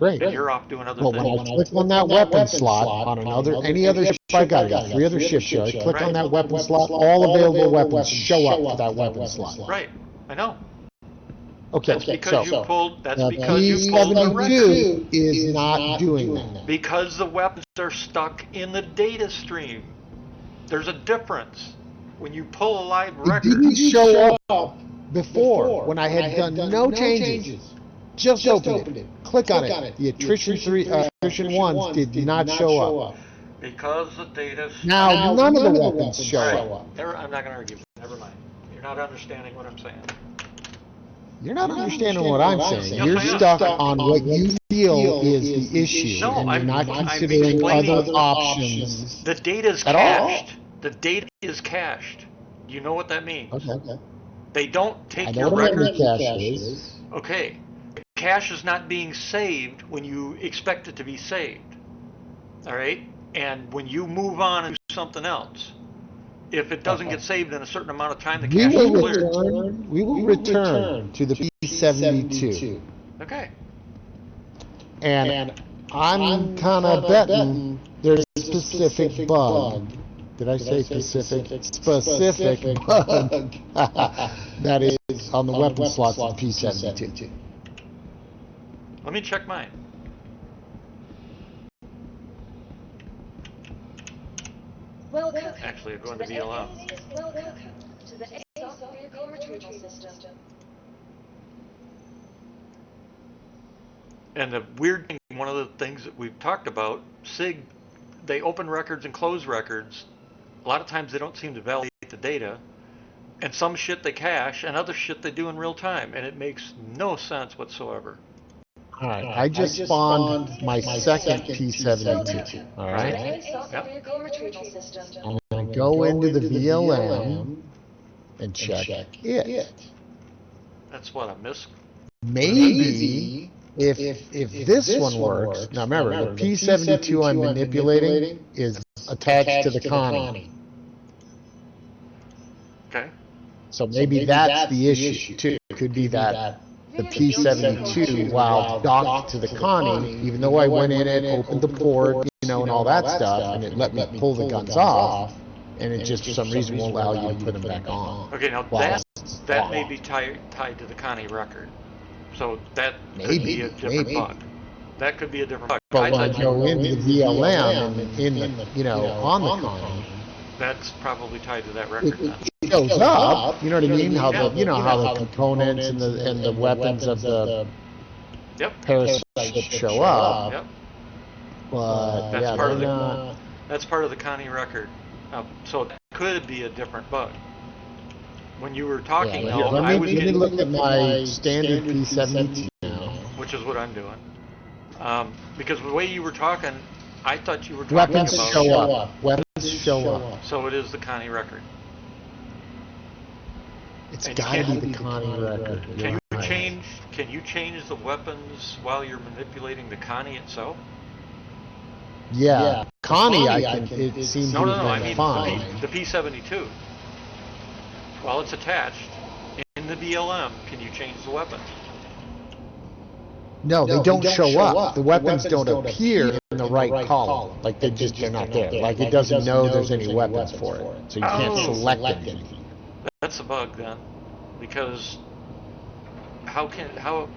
Speaker 2: Great.
Speaker 1: And you're off doing other
Speaker 2: Well,
Speaker 1: things.
Speaker 2: when I click on that weapon slot on any other ship I got 3 other ships here, I click on that weapon slot, all available weapons show up to that weapon slot.
Speaker 1: Right, I know.
Speaker 2: Okay,
Speaker 1: That's because you pulled. That's
Speaker 2: the
Speaker 1: because you pulled the record.
Speaker 2: P-72 is not doing that.
Speaker 1: Because the weapons are stuck in the data stream. There's a difference. When you pull a live
Speaker 2: It
Speaker 1: record,
Speaker 2: didn't show up before when I had done no changes. Just opened it. Click on it. The attrition ones did not show up.
Speaker 1: Because the data.
Speaker 2: Now none of the weapons show up.
Speaker 1: I'm not going to argue. Never mind. You're not understanding what I'm saying.
Speaker 2: You're not understanding what I'm saying.
Speaker 1: Yes,
Speaker 2: You're
Speaker 1: I am.
Speaker 2: stuck on what you feel is the issue,
Speaker 1: No,
Speaker 2: and you're
Speaker 1: I'm
Speaker 2: not considering
Speaker 1: explaining
Speaker 2: other options.
Speaker 1: The data's
Speaker 2: At all.
Speaker 1: cached. The data is cached. Do you know what that means?
Speaker 2: Okay.
Speaker 1: They don't
Speaker 2: I
Speaker 1: take
Speaker 2: know
Speaker 1: your
Speaker 2: what a
Speaker 1: record.
Speaker 2: memory cache is.
Speaker 1: Okay. Cache is not being saved when you expect it to be saved. All right? And when you move on and do something else, if it doesn't get saved in a certain amount of time, the cache is cleared.
Speaker 2: We will return to the P72.
Speaker 1: Okay.
Speaker 2: And I'm kind of betting there's a specific bug. Did I say specific? Specific bug that is on the weapon slots of P72.
Speaker 1: Let me check mine.
Speaker 4: Welcome.
Speaker 1: Actually, I'm going
Speaker 4: to
Speaker 1: to
Speaker 4: the
Speaker 1: VLM.
Speaker 4: Welcome to the ASOC vehicle retrieval system.
Speaker 1: And the weird thing, one of the things that we've talked about, SIG, they open records and close records. A lot of times they don't seem to validate the data. And some shit they cache, and other shit they do in real time. And it makes no sense whatsoever.
Speaker 2: All right, I just spawned my second P72. All right,
Speaker 4: ASOC vehicle retrieval system.
Speaker 2: I'm going to go into the VLM and check it.
Speaker 1: That's what I missed.
Speaker 2: Maybe if this one works. Now remember, the P72 I'm manipulating is attached to the Connie.
Speaker 1: Okay.
Speaker 2: So maybe that's the issue too. It could be that the P72, while docked to the Connie, even though I went in it, opened the port, and all that stuff, and it let me pull the guns off, and it just for some reason won't allow you to put them back on.
Speaker 1: Okay, now that may be tied to the Connie record. So that could be a different bug. That could be a different bug.
Speaker 2: But when I go into the VLM and in the, on the Connie,
Speaker 1: that's probably tied to that record then.
Speaker 2: it shows up. You know what I mean? How the how the components and the weapons of the parasites show up.
Speaker 1: Yep.
Speaker 2: But
Speaker 1: That's
Speaker 2: yeah,
Speaker 1: part of
Speaker 2: they're
Speaker 1: the
Speaker 2: not.
Speaker 1: that's part of the Connie record. So it could be a different bug. When you were talking,
Speaker 2: Yeah,
Speaker 1: though,
Speaker 2: let
Speaker 1: I
Speaker 2: me,
Speaker 1: was
Speaker 2: let me
Speaker 1: getting,
Speaker 2: look at my standard P72 now.
Speaker 1: which is what I'm doing. Because the way you were talking, I thought you were talking
Speaker 2: Weapons
Speaker 1: about.
Speaker 2: show up. Weapons show up.
Speaker 1: So it is the Connie record.
Speaker 2: It's
Speaker 1: And
Speaker 2: got to
Speaker 1: can-
Speaker 2: be the Connie record.
Speaker 1: Can you change the weapons while you're manipulating the Connie itself?
Speaker 2: Yeah, Connie, I can. It seems
Speaker 1: No,
Speaker 2: to
Speaker 1: I
Speaker 2: be
Speaker 1: mean
Speaker 2: fine.
Speaker 1: the P72. While it's attached in the BLM, can you change the weapons?
Speaker 2: No, they don't show up. The weapons don't appear in the right column. Like they're not there. Like it doesn't know there's any weapons for it. So you can't select anything.
Speaker 1: That's a bug then, because how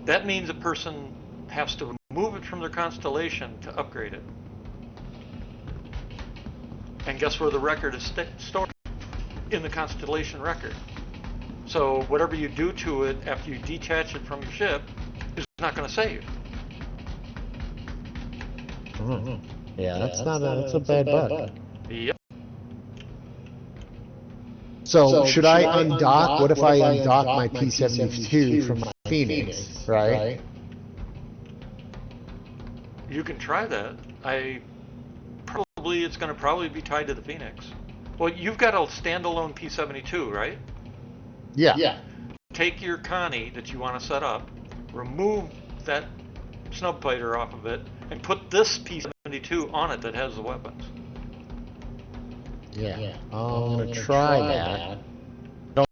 Speaker 1: that means a person has to remove it from their constellation to upgrade it. And guess where the record is stored? In the constellation record. So whatever you do to it after you detach it from your ship is not going to save.
Speaker 2: Yeah, that's a bad bug.
Speaker 1: Yep.
Speaker 2: So should I undock? What if I undock my P72 from my Phoenix, right?
Speaker 1: You can try that. It's going to probably be tied to the Phoenix. Well, you've got a standalone P72, right?
Speaker 2: Yeah.
Speaker 1: Take your Connie that you want to set up, remove that snub fighter off of it, and put this P72 on it that has the weapons.
Speaker 2: Yeah. I'm gonna try that.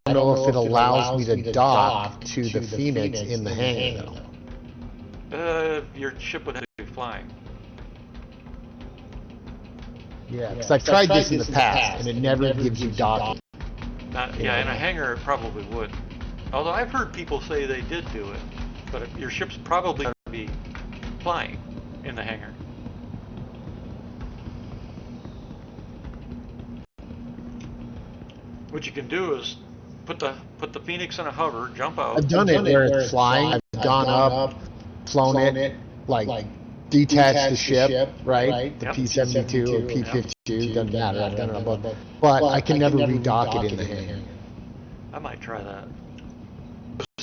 Speaker 2: I don't know if it allows me to dock to the Phoenix in the hangar though.
Speaker 1: Your ship would have to be flying.
Speaker 2: Yeah, because I've tried this in the past, and it never gives you docking.
Speaker 1: In a hangar it probably would. Although I've heard people say they did do it, but your ship's probably going to be flying in the hangar. What you can do is put the Phoenix in a hover, jump out.
Speaker 2: I've done it where it's flying. I've I've gone up, flown it, like detached the ship, right? The
Speaker 1: Yep.
Speaker 2: P-72 or P-52, doesn't matter. I've done it on both. But I can never redock it in the hangar.
Speaker 1: I might try that.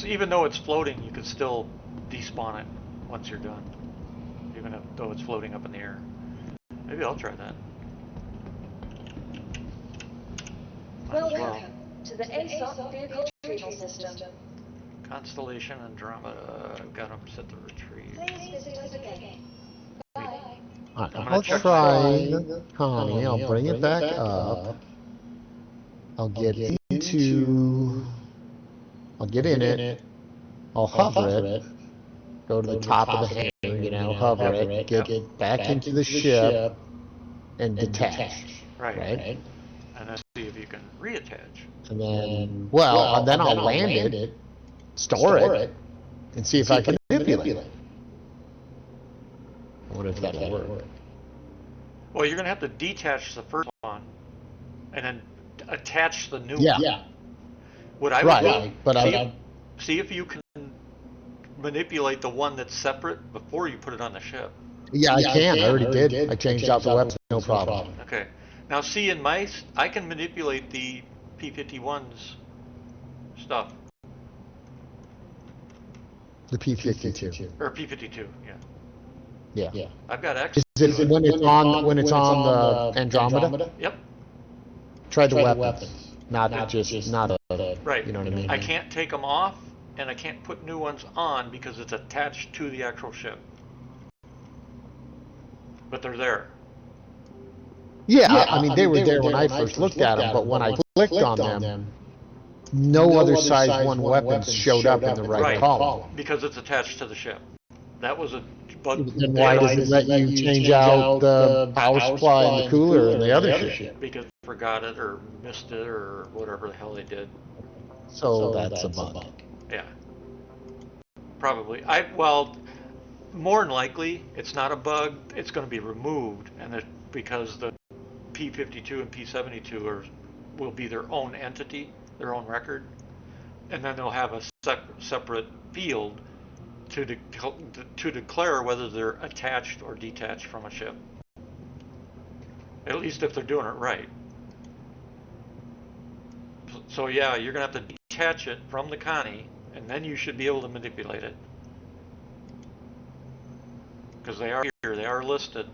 Speaker 1: Even though it's floating, you could still despawn it once you're done. Even though it's floating up in the air. Maybe I'll try that. Might as well.
Speaker 4: Welcome to the ASOP vehicle retrieval system.
Speaker 1: Constellation Andromeda. I've got them set to retrieve.
Speaker 4: Please visit us again. Bye.
Speaker 2: Alright,
Speaker 1: I'm gonna
Speaker 2: I'll
Speaker 1: check
Speaker 2: try the Connie. I'll bring it back up. I'll get into... I'll get in it. I'll hover it. Go to the top of the hangar, you know, hover it. Get back into the ship and detach.
Speaker 1: Right. And then see if you can reattach.
Speaker 2: And then, well, then I'll land it, store it, and see if I can manipulate. What if that'll work?
Speaker 1: Well, you're gonna have to detach the first one, and then attach the new one.
Speaker 2: Yeah.
Speaker 1: What I would do,
Speaker 2: but
Speaker 1: see if you can manipulate the one that's separate before you put it on the ship.
Speaker 2: yeah, I can. I already did. I changed out the weapons, no problem.
Speaker 1: Okay. Now see, I can manipulate the P-51's stuff.
Speaker 2: The P-52.
Speaker 1: Or P-52, yeah.
Speaker 2: Yeah.
Speaker 1: I've got access.
Speaker 2: Is it when it's on the Andromeda?
Speaker 1: Yep.
Speaker 2: Try the weapons, not the
Speaker 1: Right.
Speaker 2: You know what I mean?
Speaker 1: I can't take them off, and I can't put new ones on because it's attached to the actual ship. But they're there.
Speaker 2: Yeah, I mean, they were there when I first looked at them, but when I clicked on them, no other size 1 weapons showed up in the right column.
Speaker 1: Because it's attached to the ship. That was a bug.
Speaker 2: Then why does it let you change out the power supply and the cooler in the other ship?
Speaker 1: Because they forgot it or missed it or whatever the hell they did.
Speaker 2: So that's a bug.
Speaker 1: Yeah. Probably. Well, more than likely, it's not a bug. It's going to be removed, and because the P-52 and P-72 will be their own entity, their own record, and then they'll have a separate field to declare whether they're attached or detached from a ship. At least if they're doing it right. So yeah, you're going to have to detach it from the Connie, and then you should be able to manipulate it. Because they are here, they are listed.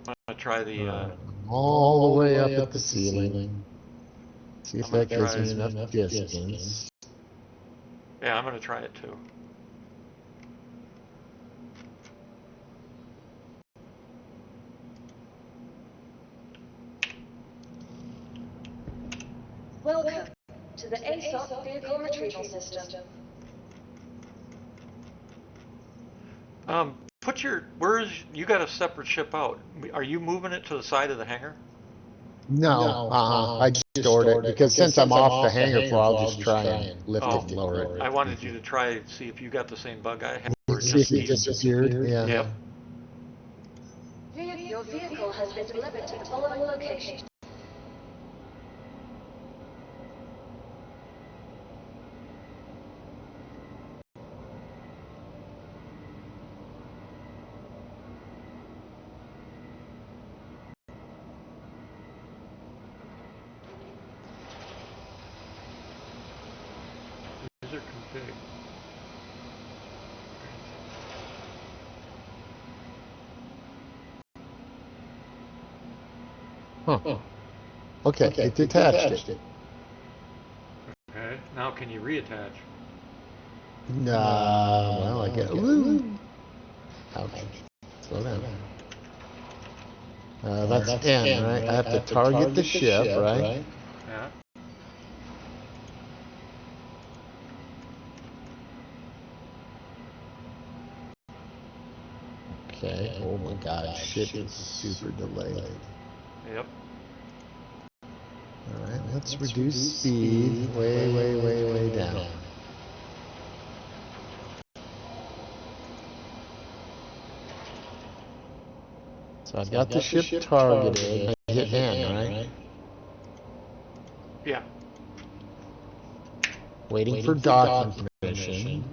Speaker 1: I'm going to try the...
Speaker 2: all the way up at the ceiling. See if that gives me enough distance.
Speaker 1: Yeah, I'm going to try it too.
Speaker 4: Welcome to the ASOP vehicle retrieval system.
Speaker 1: You got a separate ship out. Are you moving it to the side of the hangar?
Speaker 2: No, I just stored it because since I'm off the hangar floor, I'll just try and lift it and lower it.
Speaker 1: I wanted you to try see if you got the same bug I had.
Speaker 2: See if it disappeared. Yeah.
Speaker 1: Yep.
Speaker 4: Your vehicle has been delivered to the following location.
Speaker 1: User config.
Speaker 2: Huh. Okay, it detached it.
Speaker 1: Okay. Now can you reattach?
Speaker 2: No, well, I guess. Ooh. Ouch. Slow down. That's N, right? I have to target the ship, right?
Speaker 1: Yeah.
Speaker 2: Okay. Oh my God, ship is super delayed.
Speaker 1: Yep.
Speaker 2: All right, let's reduce speed way down. So I've got the ship targeted. I hit N, right?
Speaker 1: Yeah.
Speaker 2: Waiting for docking permission.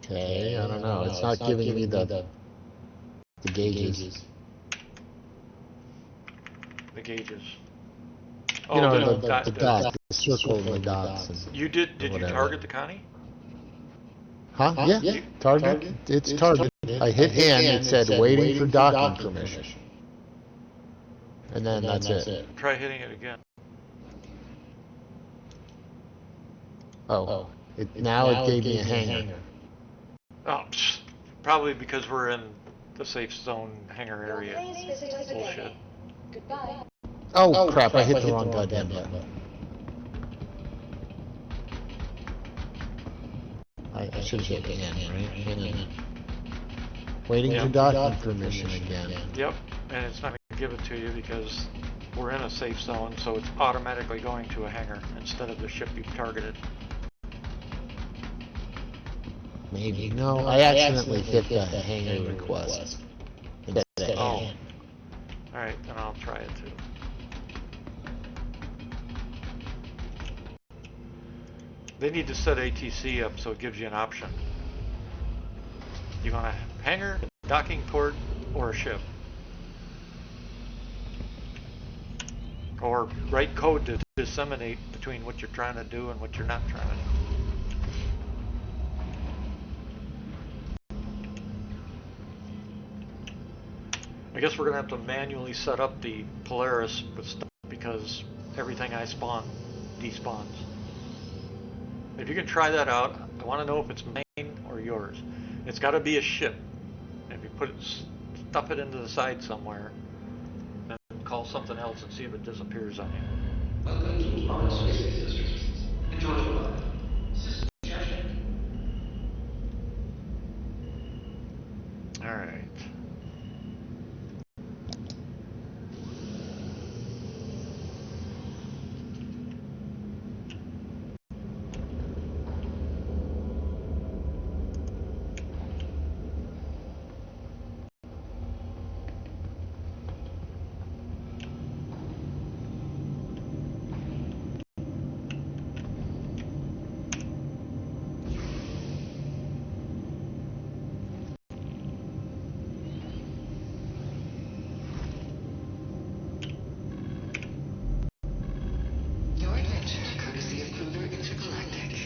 Speaker 2: Okay, I don't know. It's not giving me the gauges.
Speaker 1: The gauges.
Speaker 2: You know,
Speaker 1: the
Speaker 2: the dot, the circle and the dots.
Speaker 1: You did you
Speaker 2: whatever.
Speaker 1: target the Connie?
Speaker 2: Huh? Yeah. Target. It's targeted. I hit N. It said waiting for docking permission. And then that's it.
Speaker 1: Try hitting it again.
Speaker 2: Oh. Now it gave me a hanger.
Speaker 1: Oh, probably because we're in the safe zone hangar area.
Speaker 4: Please visit us
Speaker 1: Bullshit.
Speaker 4: again. Goodbye.
Speaker 2: Oh, crap. I hit the wrong goddamn button. I should have hit N, right? N. Waiting for docking permission again.
Speaker 1: Yep, and it's not going to give it to you because we're in a safe zone, so it's automatically going to a hangar instead of the ship you've targeted.
Speaker 2: Maybe. No, I accidentally hit the hangar request. Instead of
Speaker 1: Oh.
Speaker 2: N.
Speaker 1: Alright, then I'll try it too. They need to set ATC up so it gives you an option. You want a hangar, docking port, or a ship? Or write code to disseminate between what you're trying to do and what you're not trying to do. I guess we're going to have to manually set up the Polaris with stuff because everything I spawn despawns. If you can try that out, I want to know if it's mine or yours. It's got to be a ship. If you stuff it into the side somewhere, then call something else and see if it disappears on you.
Speaker 5: Welcome to Mars Space Industries. Enjoy your ride. System charging.
Speaker 1: All right.
Speaker 6: Your attention, courtesy of Kruger Intergalactic.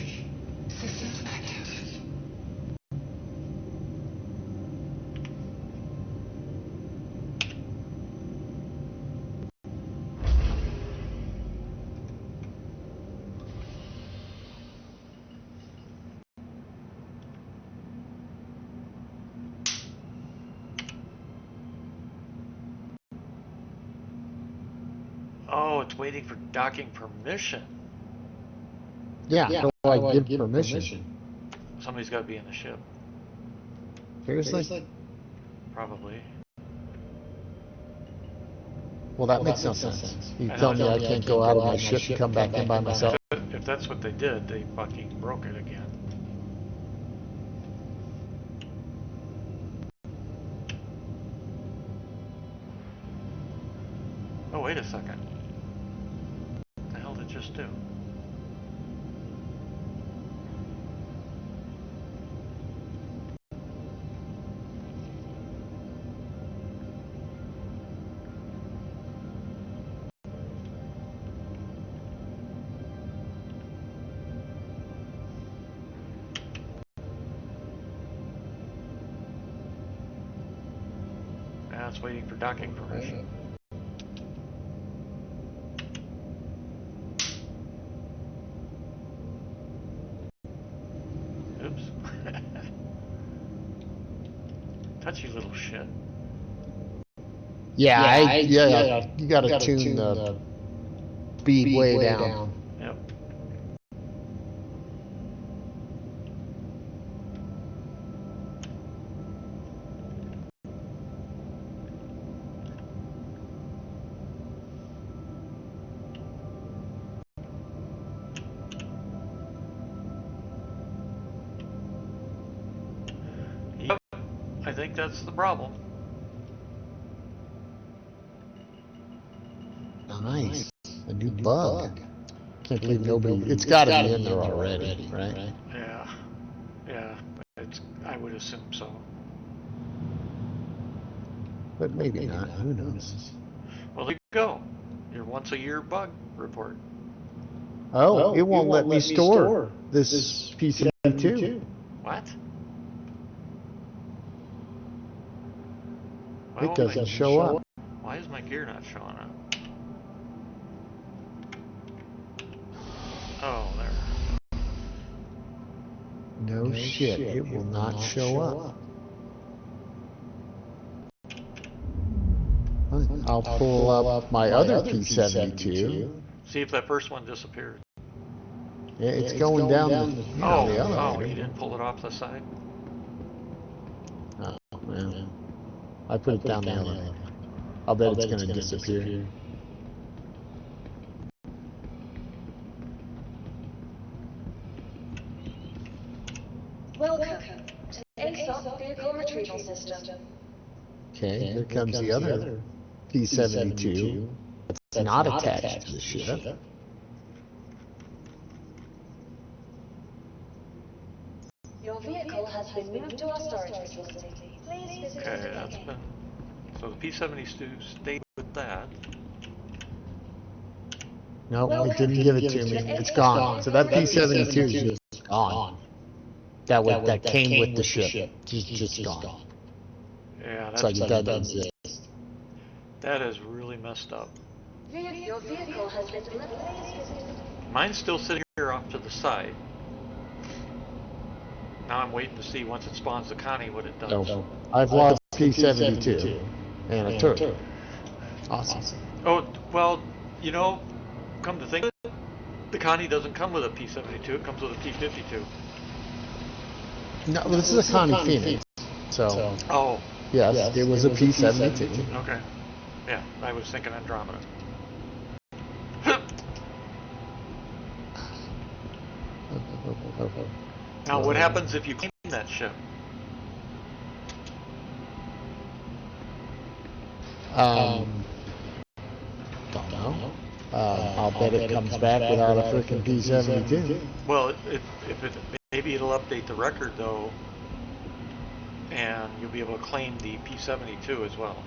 Speaker 6: Systems active.
Speaker 1: Oh, it's waiting for docking permission.
Speaker 2: Yeah, how do I give permission?
Speaker 1: Somebody's got to be in the ship.
Speaker 2: Seriously?
Speaker 1: Probably.
Speaker 2: Well, that makes no sense. You
Speaker 1: I
Speaker 2: tell
Speaker 1: know.
Speaker 2: me I can't go out of my ship and come back in by myself?
Speaker 1: If that's what they did, they fucking broke it again. Oh, wait a second. What the hell did it just do? Now it's waiting for docking permission. Oops. Touchy little shit.
Speaker 2: Yeah, you gotta tune the speed way down.
Speaker 1: Yep. I think that's the problem.
Speaker 2: Nice. A new bug. Can't believe nobody. It's got to be in there already, right?
Speaker 1: Yeah. Yeah. I would assume so.
Speaker 2: But maybe not. Who knows?
Speaker 1: Well, there you go. Your once a year bug report.
Speaker 2: Oh, it won't let me store this P72.
Speaker 1: What? Why
Speaker 2: It
Speaker 1: won't
Speaker 2: doesn't
Speaker 1: my-
Speaker 2: show up.
Speaker 1: Why is my gear not showing up? Oh, there.
Speaker 2: No shit, it will not show up. I'll pull up my other P72.
Speaker 1: See if that first one disappeared.
Speaker 2: It's going down the
Speaker 1: Oh,
Speaker 2: elevator.
Speaker 1: you didn't pull it off the side?
Speaker 2: Oh, man. I put it down the elevator. I'll bet it's going to disappear.
Speaker 4: Welcome to the ASOP Vehicle Retrieval System.
Speaker 2: Okay, here comes the other P72. That's not attached to the ship.
Speaker 4: Your vehicle has been moved to our storage facility. Please visit us
Speaker 1: Okay, that's
Speaker 4: again.
Speaker 1: been... So the P-72 stayed with that.
Speaker 2: Nope, it didn't give it to me. It's gone. So that P72 is just gone. That came with the ship. Just gone.
Speaker 1: Yeah,
Speaker 2: It's like
Speaker 1: that's,
Speaker 2: it doesn't exist.
Speaker 1: that is really messed up.
Speaker 4: Your vehicle has been delivered. Please visit us.
Speaker 1: Mine's still sitting here off to the side. Now I'm waiting to see once it spawns the Connie what it does.
Speaker 2: So I've lost P72 and a turret. Awesome.
Speaker 1: Oh, well, you know, come to think of it, the Connie doesn't come with a P-72, it comes with a P-52.
Speaker 2: No, this is a Connie Phoenix. So,
Speaker 1: Oh,
Speaker 2: yes, it was a P72.
Speaker 1: okay. Yeah, I was thinking Andromeda. Now, what happens if you claim that ship?
Speaker 2: Don't know. I'll bet it comes back without a freaking P72.
Speaker 1: Well, maybe it'll update the record though, and you'll be able to claim the P-72 as well.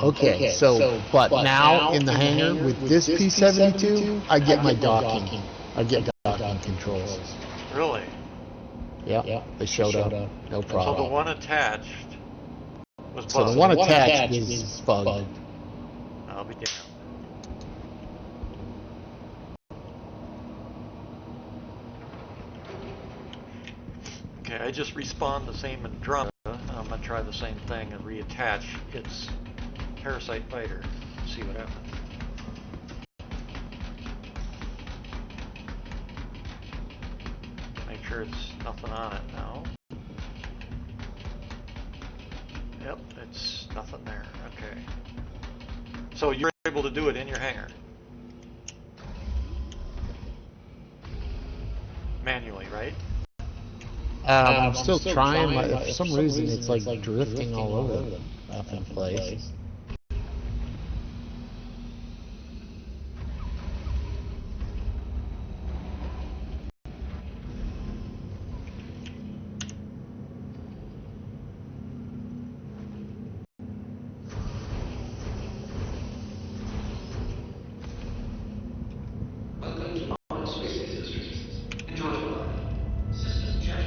Speaker 2: Okay, so, but now in the hangar with this P72, I get my docking. I get docking controls.
Speaker 1: Really?
Speaker 2: Yeah, they showed up. No
Speaker 1: So
Speaker 2: problem.
Speaker 1: the one attached was bugged.
Speaker 2: So the one attached is bugged.
Speaker 1: I'll be damned. Okay, I just respawned the same Andromeda. I'm gonna try the same thing and reattach its parasite fighter. See what happens. Make sure it's nothing on it now. Yep, it's nothing there. Okay. So you're able to do it in your hangar? Manually, right?
Speaker 2: I'm still trying. For some reason, it's like drifting all over the effing place.
Speaker 5: Welcome to modern space systems. Enjoy the ride. System check.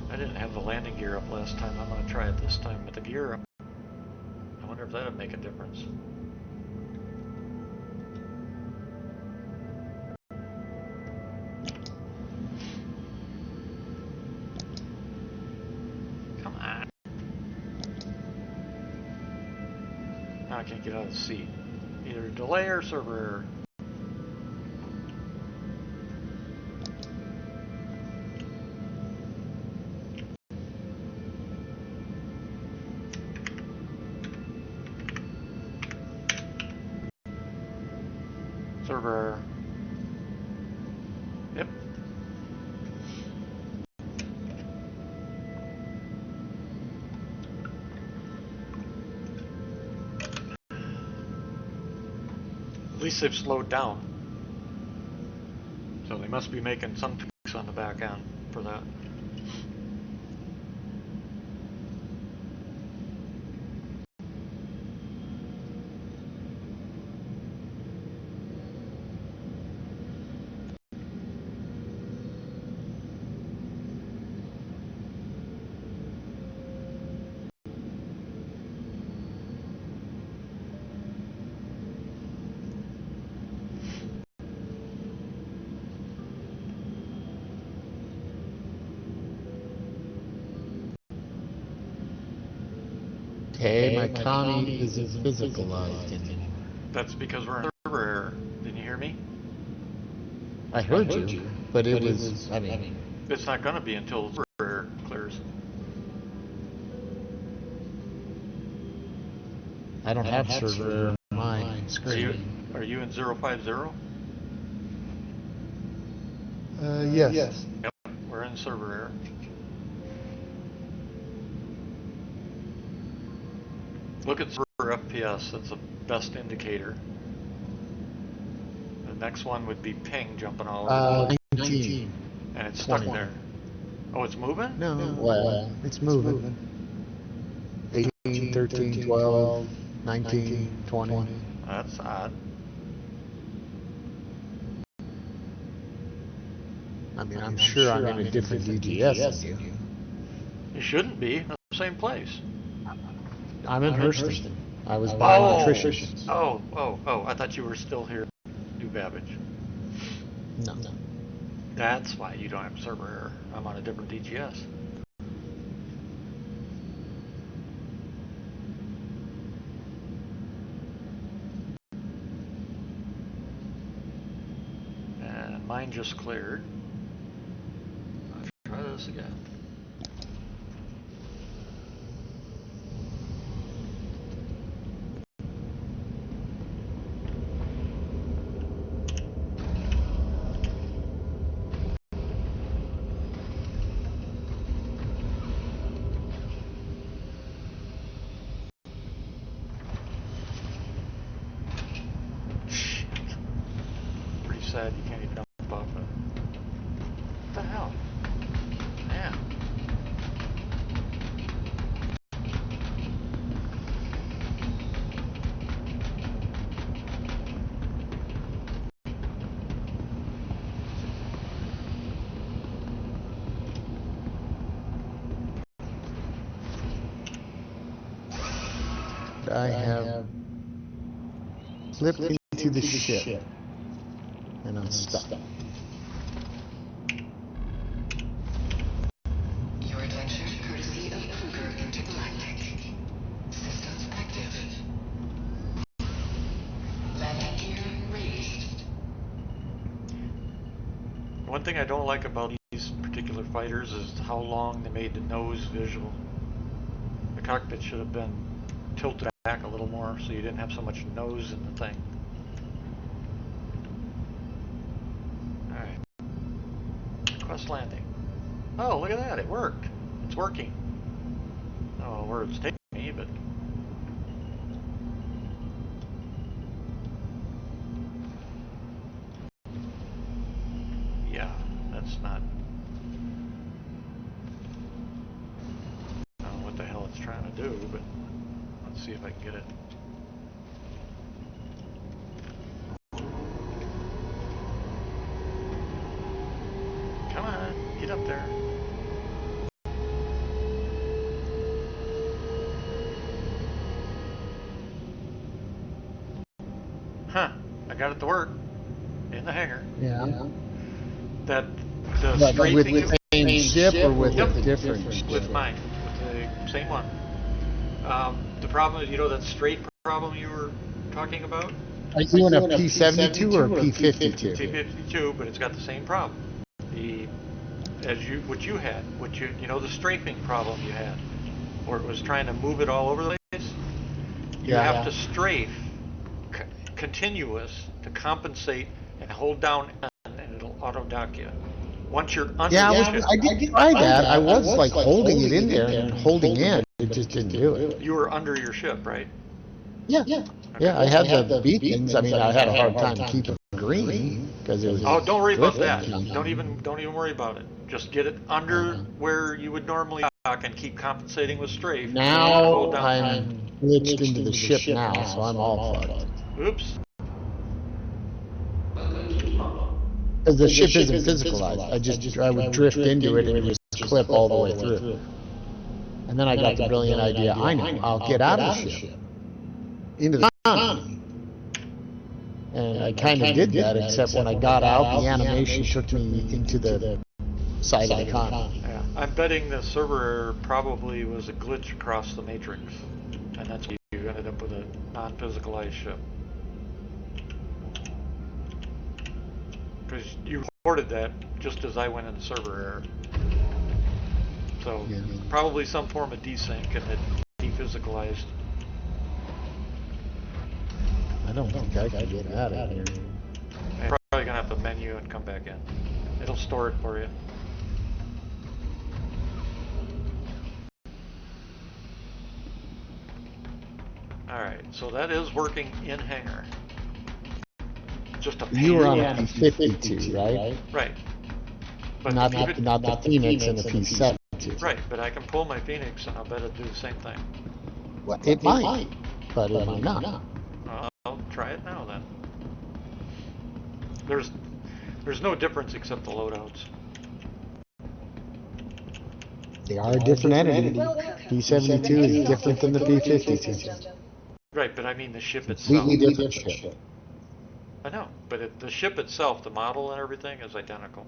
Speaker 1: I didn't have the landing gear up last time. I'm going to try it this time with the gear up. I wonder if that would make a difference. Come on. Now I can't get out of the seat. Either delay or server error. server error. Yep. At least they've slowed down. So they must be making some tweaks on the back end for that.
Speaker 2: Okay, my commie isn't physicalized anymore.
Speaker 1: That's because we're in server error. Didn't you hear me?
Speaker 2: I heard you, but it was, I mean,
Speaker 1: It's not going to be until the server error clears.
Speaker 2: I don't have server error on my screen.
Speaker 1: Are you in 050?
Speaker 2: Yes.
Speaker 1: Yep, we're in server error. Look at server FPS, that's the best indicator. The next one would be ping jumping all over the place.
Speaker 2: 19.
Speaker 1: And it's stuck
Speaker 2: 20.
Speaker 1: there. Oh, it's moving?
Speaker 2: No, well, it's moving. 18, 13, 12, 19, 20.
Speaker 1: That's odd.
Speaker 2: I mean, I'm sure I'm in a different DGS than you.
Speaker 1: You shouldn't be in the same place.
Speaker 2: I'm in Hurston. I was buying nutrition.
Speaker 1: Oh, I thought you were still here, New Babbage.
Speaker 2: No.
Speaker 1: That's why you don't have server error. I'm on a different DGS. And mine just cleared. Let's try this again. Pretty sad you can't even jump off it. What the hell? Man.
Speaker 2: I have flipped into the ship, and I'm stuck.
Speaker 6: Your attention, courtesy of Kruger Intergalactic. Systems active. Landing gear raised.
Speaker 1: One thing I don't like about these particular fighters is how long they made the nose visual. The cockpit should have been tilted back a little more so you didn't have so much nose in the thing. Alright. Request landing. Oh, look at that, it worked. It's working. I don't know where it's taking me, but... Yeah, that's not... I don't know what the hell it's trying to do, but... Let's see if I can get it. Come on, get up there. Huh, I got it to work. In the hangar.
Speaker 2: Yeah.
Speaker 1: That, the
Speaker 2: But with
Speaker 1: strafing...
Speaker 2: the same ship or with a different ship?
Speaker 1: With mine, with the same one. The problem is, you know that strafe problem you were talking about?
Speaker 2: Are you doing a P72 or a P52?
Speaker 1: P52, but it's got the same problem. What you had, you know the strafing problem you had, where it was trying to move it all over the place. You have to strafe continuous to compensate and hold down N and it'll auto dock you. Once you're under
Speaker 2: Yeah,
Speaker 1: the ship,
Speaker 2: I did try that. I was like holding it in there and holding in. It just didn't do it.
Speaker 1: you were under your ship, right?
Speaker 2: Yeah. Yeah, I had the beacons. I mean, I had a hard time keeping green because it was.
Speaker 1: Oh, don't worry about that.
Speaker 2: drifting.
Speaker 1: Don't even worry about it. Just get it under where you would normally dock and keep compensating with strafe.
Speaker 2: Now
Speaker 1: Hold down.
Speaker 2: I'm glitched into the ship now, so I'm all fucked.
Speaker 1: Oops.
Speaker 2: Because the ship isn't physicalized. I would drift into it and it would clip all the way through. And then I got the brilliant idea. I know. I'll get out of the ship into the economy. And I kind of did that, except when I got out, the animation took me into the side of the economy.
Speaker 1: Yeah. I'm betting the server error probably was a glitch across the matrix, and that's why you ended up with a non-physicalized ship. Because you reported that just as I went into server error. So
Speaker 2: Yeah.
Speaker 1: probably some form of desync and it dephysicalized.
Speaker 2: I don't think I can get out of here.
Speaker 1: You're probably gonna have to menu and come back in. It'll store it for you. Alright, so that is working in hangar. Just a pain.
Speaker 2: You were on a P-52, right?
Speaker 1: Right. But
Speaker 2: Not
Speaker 1: even-
Speaker 2: the Phoenix and the P-72.
Speaker 1: Right, but I can pull my Phoenix and I'll bet it'll do the same thing.
Speaker 2: Well, it might, but it might not.
Speaker 1: I'll try it now then. There's no difference except the loadouts.
Speaker 2: They are a different entity. P-72 is different than the P-52.
Speaker 1: Right, but I mean the ship itself.
Speaker 2: Completely different ship.
Speaker 1: I know, but the ship itself, the model and everything is identical.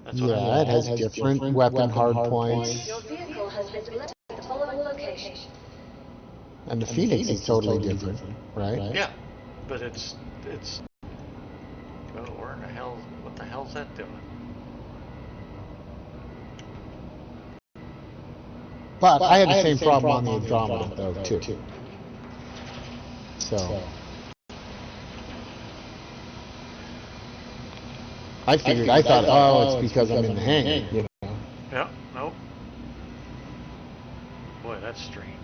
Speaker 1: That's what
Speaker 2: Yeah, it has different weapon hard points.
Speaker 4: Your vehicle has been delivered to the following location.
Speaker 2: And the Phoenix is totally different, right?
Speaker 1: Yeah, but it's. Oh, where in the hell? What the hell's that doing?
Speaker 2: But I had the same problem on the Andromeda, though, too. So I thought, oh, it's because I'm in the hangar, you know.
Speaker 1: Yeah, nope. Boy, that's strange.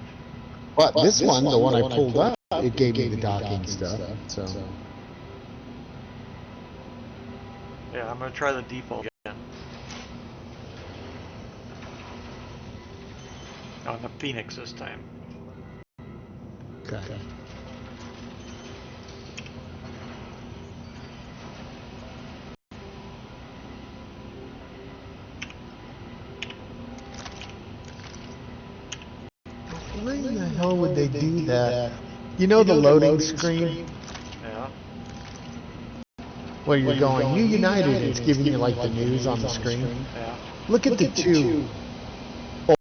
Speaker 2: But this one, the one I pulled up, it gave me the docking stuff. So
Speaker 1: Yeah, I'm gonna try the default again. On the Phoenix this time.
Speaker 2: okay. Why in the hell would they do that? You know the loading screen
Speaker 1: Yeah.
Speaker 2: where you're going, you United, it's giving you like the news on the screen.
Speaker 1: Yeah.
Speaker 2: Look at the two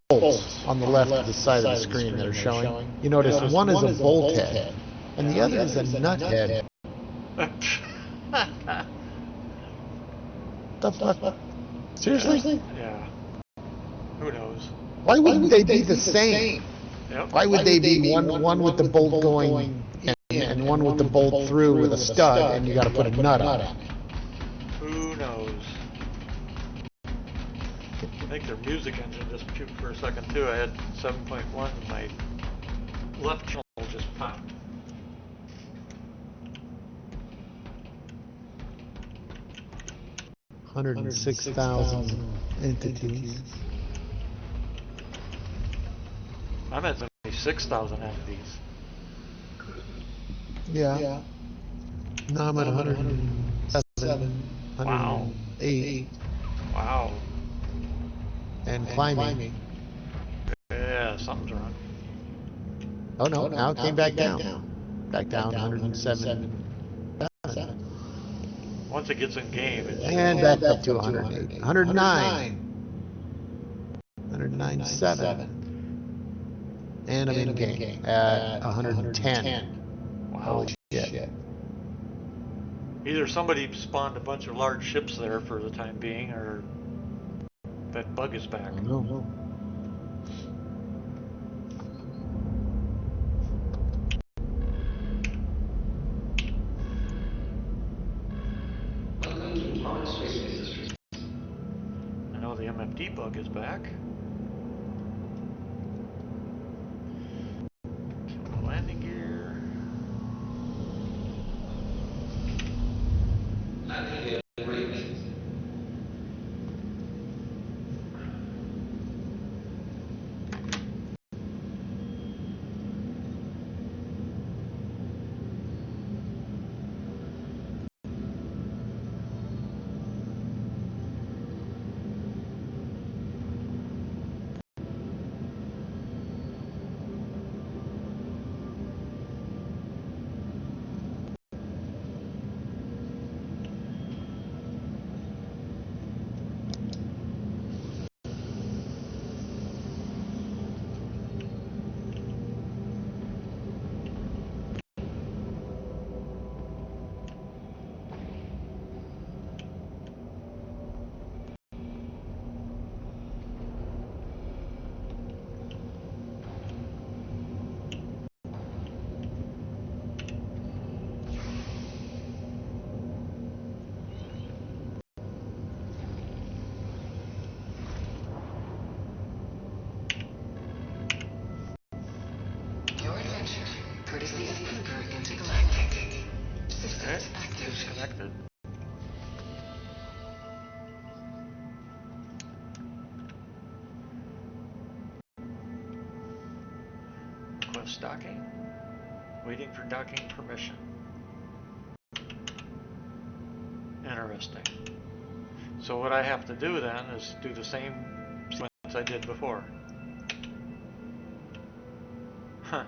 Speaker 2: bolts on the left of the side of the screen that are showing. You notice one is a bolt head and the other is a nut head. The fuck? Seriously?
Speaker 1: Yeah. Who knows?
Speaker 2: Why wouldn't they be the same?
Speaker 1: Yep.
Speaker 2: Why would they be one with the bolt going and one with the bolt through with a stud and you got to put a nut on it?
Speaker 1: Who knows? I think their music engine just puked for a second too. I had 7.1 and my left channel just popped.
Speaker 2: $106,000 entities.
Speaker 1: I'm at 6,000 entities.
Speaker 2: Yeah. No, I'm at 107,
Speaker 1: Wow.
Speaker 2: 108,
Speaker 1: Wow.
Speaker 2: and climbing.
Speaker 1: Yeah, something's wrong.
Speaker 2: Oh no, now it came back down. Back down 107.
Speaker 1: Once it gets in game, it
Speaker 2: And back up to 108. 109. 109.7. And I'm in game at 110.
Speaker 1: wow.
Speaker 2: Holy shit.
Speaker 1: Either somebody spawned a bunch of large ships there for the time being, or that bug is back.
Speaker 2: I know.
Speaker 1: dog is back. Landing gear.
Speaker 5: Landing gear ready.
Speaker 6: Your adventure, courtesy of Cougar Intergalactic.
Speaker 1: Okay,
Speaker 6: Systems active.
Speaker 1: disconnected. Request docking. Waiting for docking permission. Interesting. So what I have to do then is do the same sequence I did before. Huh.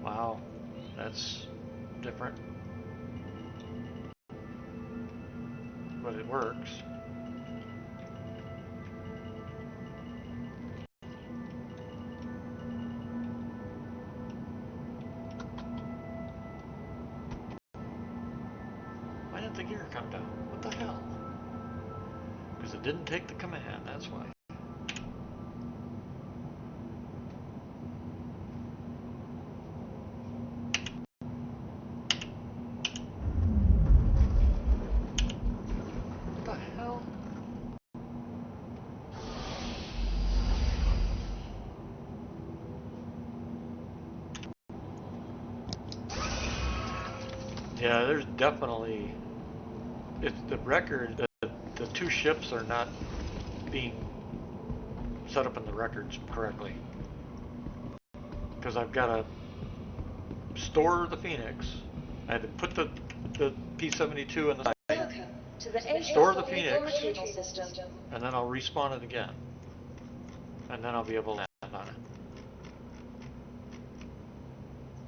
Speaker 1: Wow, that's different. But it works. Why didn't the gear come down? What the hell? Because it didn't take the command, that's why. What the hell? Yeah, there's definitely, it's the record, the two ships are not being set up in the records correctly. Because I've got to store the Phoenix. I had to put the P-72 in the side,
Speaker 4: Welcome to the
Speaker 1: store the
Speaker 4: ASOC
Speaker 1: Phoenix,
Speaker 4: retrieval system.
Speaker 1: and then I'll respawn it again. And then I'll be able to land on it.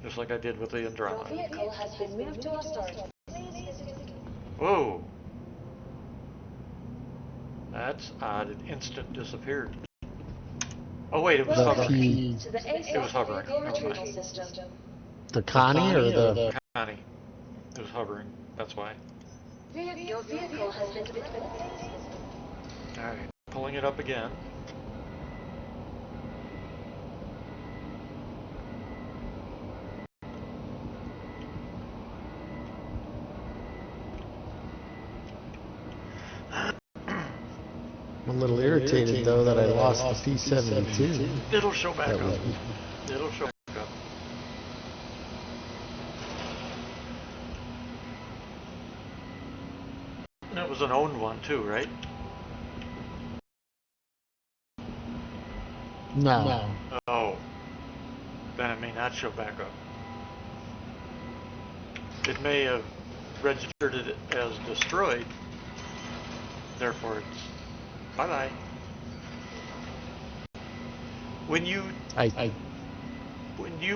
Speaker 1: Just like I did with the
Speaker 4: Your
Speaker 1: Andromeda.
Speaker 4: vehicle has been moved to our storage. Please visit.
Speaker 1: Whoa! That's odd, it instant disappeared. Oh wait, it was
Speaker 2: The
Speaker 1: hovering.
Speaker 2: P,
Speaker 4: To the
Speaker 1: It was
Speaker 4: ASOC
Speaker 1: hovering.
Speaker 4: vehicle
Speaker 1: Never
Speaker 4: retrieval
Speaker 1: mind.
Speaker 4: system.
Speaker 2: the Connie or the?
Speaker 1: Connie. It was hovering, that's why.
Speaker 4: Your vehicle has been delivered.
Speaker 1: Alright, pulling it up again.
Speaker 2: I'm a little irritated though that I lost the P-72.
Speaker 1: It'll show back
Speaker 2: That
Speaker 1: up.
Speaker 2: was
Speaker 1: It'll show back up. And it was an owned one too, right?
Speaker 2: no.
Speaker 1: Oh. Then it may not show back up. It may have registered it as destroyed. Therefore it's bye-bye. When you
Speaker 2: I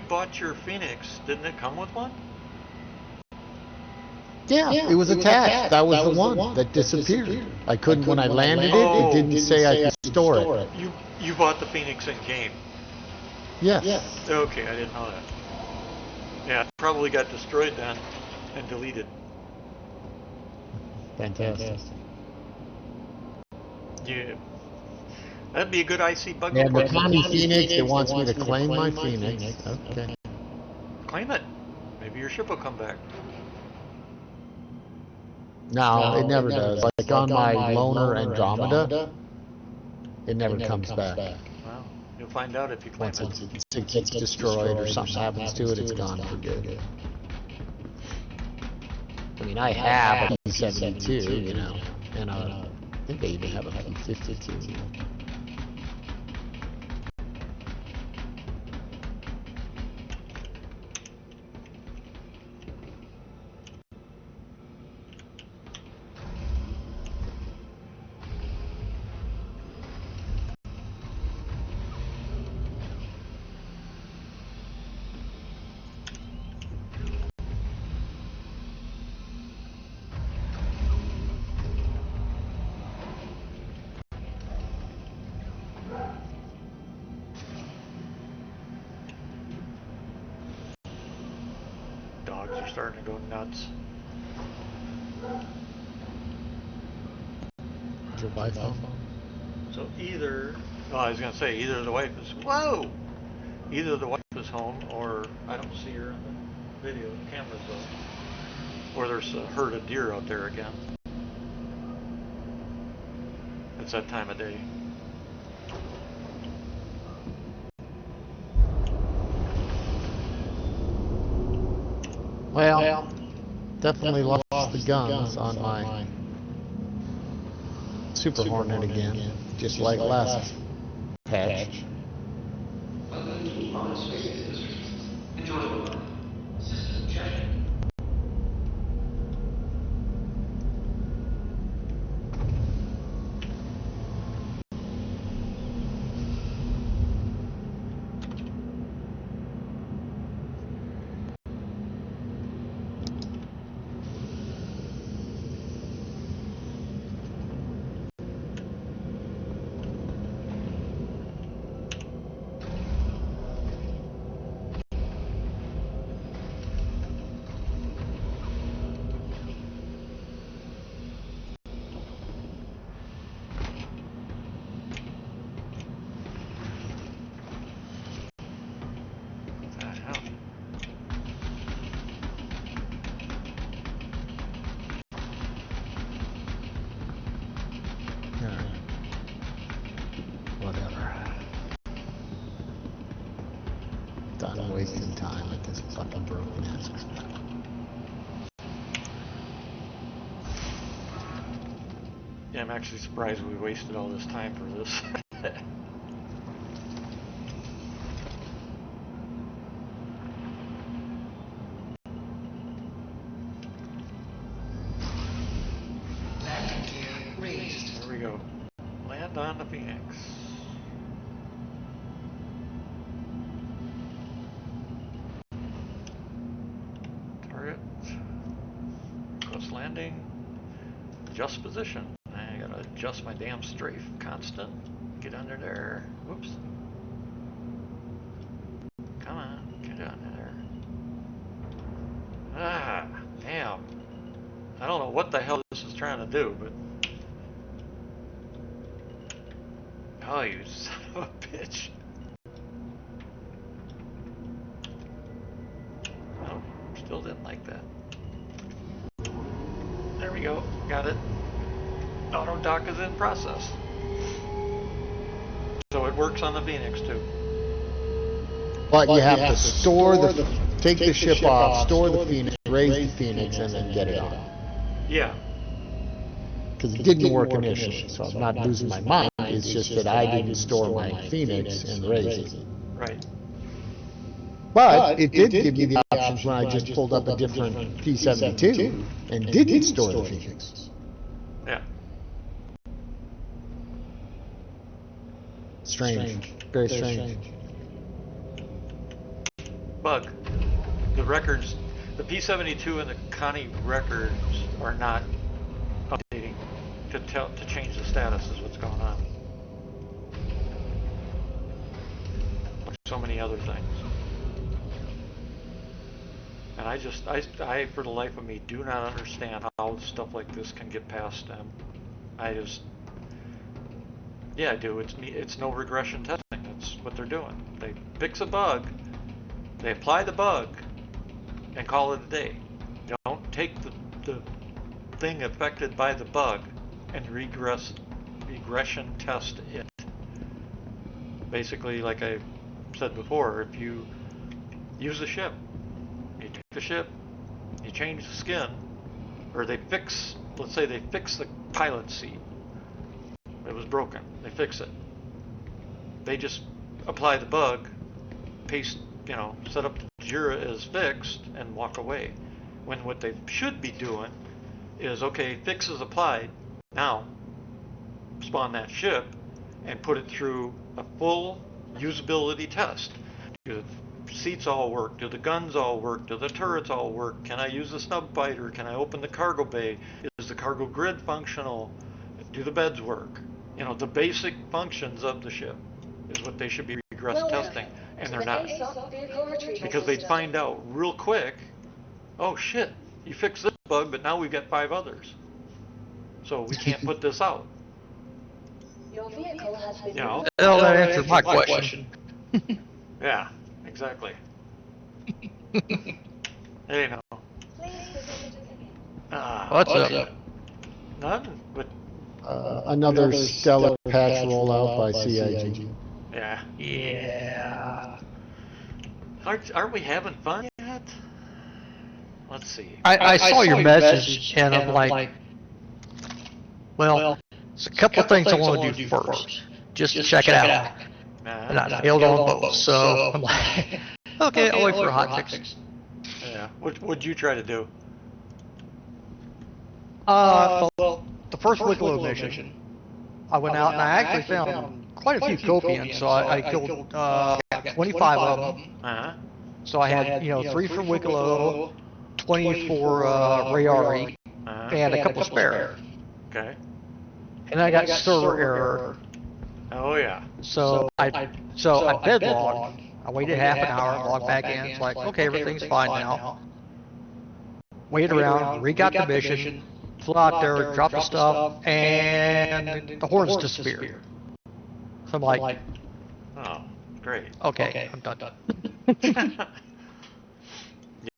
Speaker 1: bought your Phoenix, didn't it come with one?
Speaker 2: yeah, it was attached. That was the one that disappeared. I couldn't when I landed it. It didn't say I could store it.
Speaker 1: You bought the Phoenix in game.
Speaker 2: Yes.
Speaker 1: Okay, I didn't know that. Yeah, it probably got destroyed then and deleted.
Speaker 2: Fantastic.
Speaker 1: Yeah. That'd be a good IC bug
Speaker 2: Yeah, the
Speaker 1: report.
Speaker 2: Connie Phoenix, it wants me to claim my Phoenix. Okay.
Speaker 1: Claim it. Maybe your ship will come back.
Speaker 2: No, it never does. Like on my loner Andromeda, it never comes back.
Speaker 1: Well, you'll find out if you claim
Speaker 2: Once
Speaker 1: it.
Speaker 2: it gets destroyed or something happens to it, it's gone for good. I mean, I have a P-72, you know, and I think they even have a P-52.
Speaker 1: Dogs are starting to go nuts.
Speaker 2: Is your wife home?
Speaker 1: So either, well, I was going to say, either the wife is, whoa! Either the wife is home, or I don't see her in the video, the camera's up. Or there's a herd of deer out there again. It's that time of day.
Speaker 2: Well, definitely lost the guns on my Super Hornet again, just like last patch.
Speaker 5: Welcome to Mars Space Industries. Enjoy the ride. System check.
Speaker 1: What the hell?
Speaker 2: Whatever. Done wasting time with this fucking broken ass.
Speaker 1: Yeah, I'm actually surprised we wasted all this time for this.
Speaker 6: Landing gear raised.
Speaker 1: There we go. Land on the Phoenix. Target. Close landing. Adjust position. I gotta adjust my damn strafe constant. Get under there. Whoops. Come on, get under there. Ah, damn. I don't know what the hell this is trying to do, but... Oh, you son of a bitch. Nope, still didn't like that. There we go, got it. Auto dock is in process. So it works on the Phoenix too.
Speaker 2: But you have to store the, take the ship off, store the Phoenix, raise the Phoenix, and then get it on.
Speaker 1: Yeah.
Speaker 2: Because it didn't work initially, so I'm not losing my mind. It's just that I didn't store my Phoenix and raise it.
Speaker 1: Right.
Speaker 2: But it did give me the options when I just pulled up a different P-72 and didn't store the Phoenix.
Speaker 1: Yeah.
Speaker 2: Strange. Very strange.
Speaker 1: Bug. The records, the P-72 and the Connie records are not updating to change the status is what's going on. Like so many other things. And I for the life of me do not understand how stuff like this can get past them. Yeah, I do. It's no regression testing. That's what they're doing. They fix a bug, they apply the bug, and call it a day. Don't take the thing affected by the bug and regression test it. Basically, like I said before, if you use the ship, you take the ship, you change the skin, or let's say they fix the pilot seat. It was broken. They fix it. They just apply the bug, paste, set up the Jira as fixed, and walk away. When what they should be doing is, okay, fix is applied, now spawn that ship and put it through a full usability test. Do the seats all work? Do the guns all work? Do the turrets all work? Can I use the snub fighter? Can I open the cargo bay? Is the cargo grid functional? Do the beds work? The basic functions of the ship is what they should be regress testing, and they're not. Because they'd find out real quick, oh shit, you fixed this bug, but now we've got 5 others. So we can't put this out.
Speaker 4: Your vehicle has been
Speaker 7: Well, that answers my question.
Speaker 1: Yeah, exactly. Hey, no.
Speaker 7: What's up?
Speaker 1: None, but
Speaker 2: Another stellar patch rollout by CIG.
Speaker 1: yeah.
Speaker 7: Yeah.
Speaker 1: Aren't we having fun yet? Let's see.
Speaker 7: I saw your message, and I'm like, well, there's a couple things I want to do first. Just check it out. And I failed on both, so I'm like, okay, I'll wait for a hot fix.
Speaker 1: Yeah. What'd you try to do?
Speaker 7: Well, the first Wicklow mission, I went out and I actually found quite a few Copians, so I killed 25 of them.
Speaker 1: Uh-huh.
Speaker 7: So I had, 3 for Wicklow, 20 for Rayari, and a couple spare.
Speaker 1: Okay.
Speaker 7: And I got server error.
Speaker 1: Oh yeah.
Speaker 7: So I bedlogged. I waited half an hour, logged back in. It's like, okay, everything's fine now. Waited around, re-got the mission, flew out there, dropped the stuff, and the horns disappeared. So I'm like,
Speaker 1: Oh, great.
Speaker 7: okay, I'm done.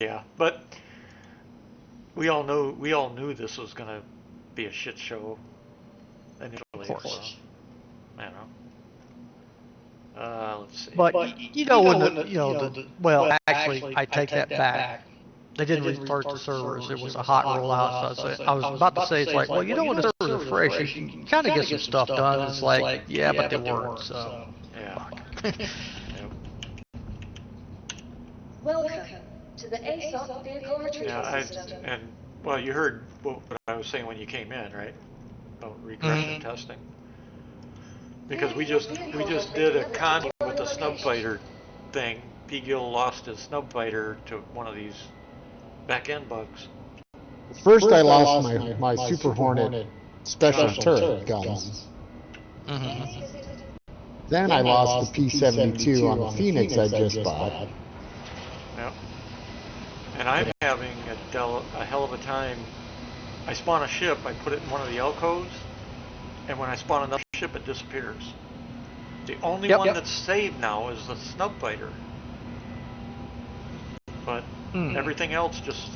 Speaker 1: Yeah, but we all knew this was gonna be a shit show initially.
Speaker 7: Of course.
Speaker 1: So, I don't know. Let's see.
Speaker 7: But actually, I take that back. They didn't restart the servers. It was a hot rollout. So I was about to say, it's like, well, when the servers are fresh, you can kind of get some stuff done. It's like, yeah, but they weren't. So
Speaker 1: Yeah.
Speaker 7: fuck.
Speaker 1: Yep.
Speaker 4: Welcome to the ASOP vehicle retrieval
Speaker 1: Yeah,
Speaker 4: system.
Speaker 1: well, you heard what I was saying when you came in, right? About regression testing. Because we just did a con with the snub fighter thing. P. Gill lost his snub fighter to one of these back end bugs.
Speaker 2: First, I lost my Super Hornet special turret guns. Then I lost the P-72 on the Phoenix I just bought.
Speaker 1: Yep. And I'm having a hell of a time. I spawn a ship, I put it in one of the alcoves, and when I spawn another ship, it disappears. The only one that's saved now is the snub fighter. But everything else just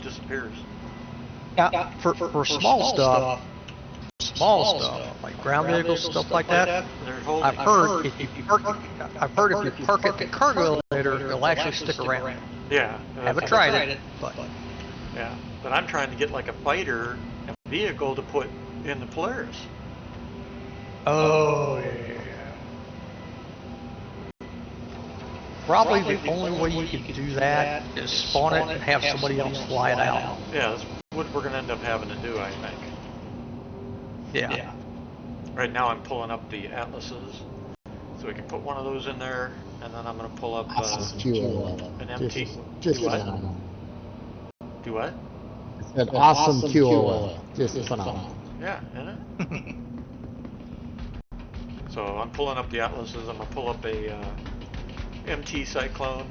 Speaker 1: disappears.
Speaker 7: Yeah, for small stuff, like ground vehicles, stuff like that. I've heard if you park at the cargo elevator, it'll actually stick around.
Speaker 1: Yeah.
Speaker 7: Haven't tried it, but
Speaker 1: yeah. But I'm trying to get like a fighter and vehicle to put in the Polaris.
Speaker 7: oh yeah. Probably the only way you can do that is spawn it and have somebody else fly it out.
Speaker 1: Yeah, that's what we're gonna end up having to do, I think.
Speaker 7: Yeah.
Speaker 1: Right now I'm pulling up the Atlases, so we can put one of those in there, and then I'm gonna pull up an MT.
Speaker 2: Just
Speaker 1: Do what?
Speaker 2: phenomenal.
Speaker 1: Do what?
Speaker 2: An awesome QOL. Just phenomenal.
Speaker 1: Yeah, isn't it? So I'm pulling up the Atlases. I'm gonna pull up a MT Cyclone,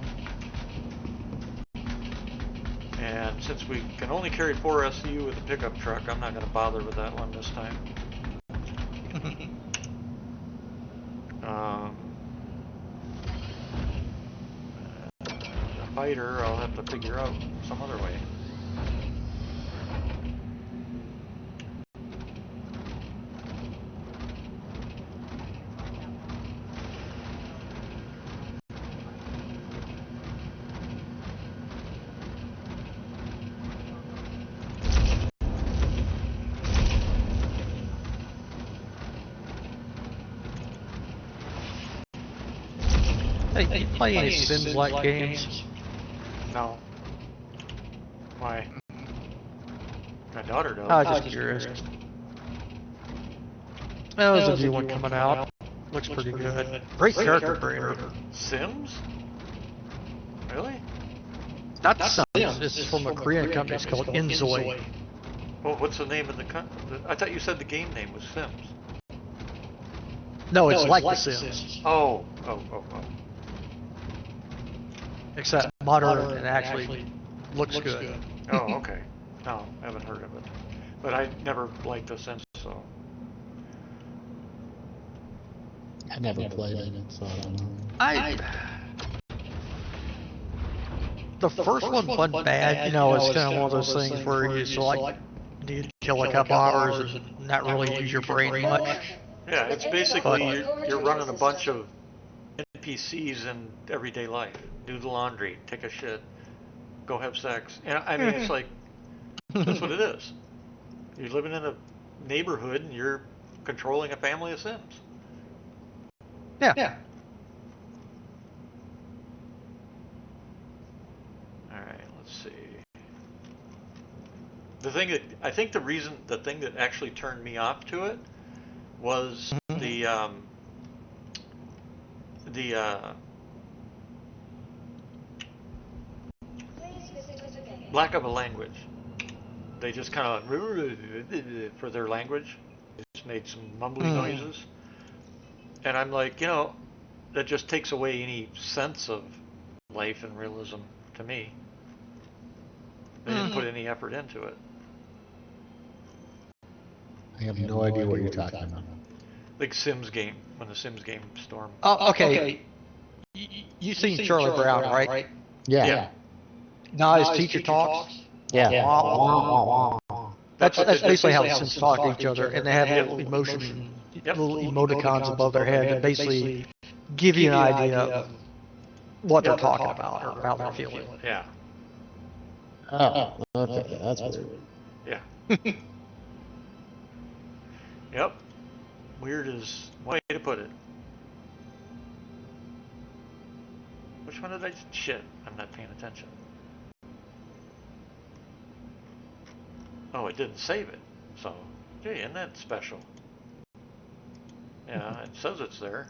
Speaker 1: and since we can only carry 4 SU with a pickup truck, I'm not gonna bother with that one this time. The fighter, I'll have to figure out some other way.
Speaker 7: Hey, you play any Sims-like games?
Speaker 1: No. Why? My daughter does.
Speaker 7: I was just curious. Well, there's a new one coming out. Looks pretty good. Great character creator.
Speaker 1: Sims? Really?
Speaker 7: Not Sims, it's from a Korean company. It's called Inzoi.
Speaker 1: Well, what's the name of the I thought you said the game name was Sims.
Speaker 7: No, it's like The Sims,
Speaker 1: Oh.
Speaker 7: except modern and actually looks good.
Speaker 1: Oh, okay. No, I haven't heard of it. But I never liked The Sims, so.
Speaker 2: I never played it, so I don't know.
Speaker 7: The first one wasn't bad, you know, it's kind of one of those things where you just like need to kill a couple hours and not really use your brain much.
Speaker 1: Yeah, it's basically you're running a bunch of NPCs in everyday life. Do the laundry, take a shit, go have sex. And I mean, it's like, that's what it is. You're living in a neighborhood and you're controlling a family of Sims.
Speaker 7: Yeah.
Speaker 1: Alright, let's see. The thing that actually turned me off to it was the lack of a language. They just kind of for their language, just made some mumbling noises, and I'm like, that just takes away any sense of life and realism to me. They didn't put any effort into it.
Speaker 2: I have no idea what you're talking about.
Speaker 1: Like Sims game, when the Sims game stormed.
Speaker 7: Oh, okay. You seen Charlie Brown, right?
Speaker 2: Yeah.
Speaker 7: Now his teacher talks.
Speaker 2: Yeah.
Speaker 7: That's basically how the Sims talk to each other, and they have little little emoticons above their head that basically give you an idea of what they're talking about or how they're feeling.
Speaker 1: Yeah.
Speaker 2: Oh, okay, that's weird.
Speaker 1: Yeah. Yep. Weird is one way to put it. Which one did I... Shit, I'm not paying attention. Oh, it didn't save it. So, gee, isn't that special? Yeah, it says it's there.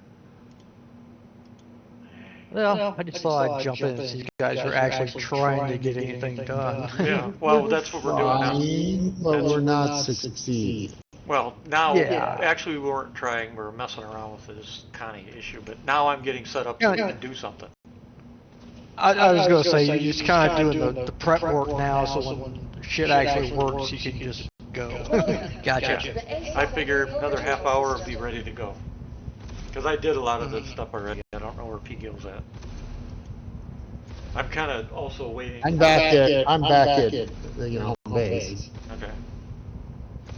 Speaker 7: Well, I just thought I'd jump in and see if you guys are actually trying to get anything done.
Speaker 1: Yeah, well, that's what we're doing now.
Speaker 2: But we're not succeeding.
Speaker 1: Well, now,
Speaker 7: Yeah.
Speaker 1: actually we weren't trying, we were messing around with this Connie issue, but now I'm getting set up so we can do something.
Speaker 7: I was going to say, you're just kind of doing the prep work now, so when shit actually works, you can just go. Gotcha.
Speaker 1: Yeah. I figure another half hour will be ready to go. Because I did a lot of this stuff already. I don't know where P-Gill's at. I'm kind of also waiting.
Speaker 2: I'm back at home base.
Speaker 1: Okay.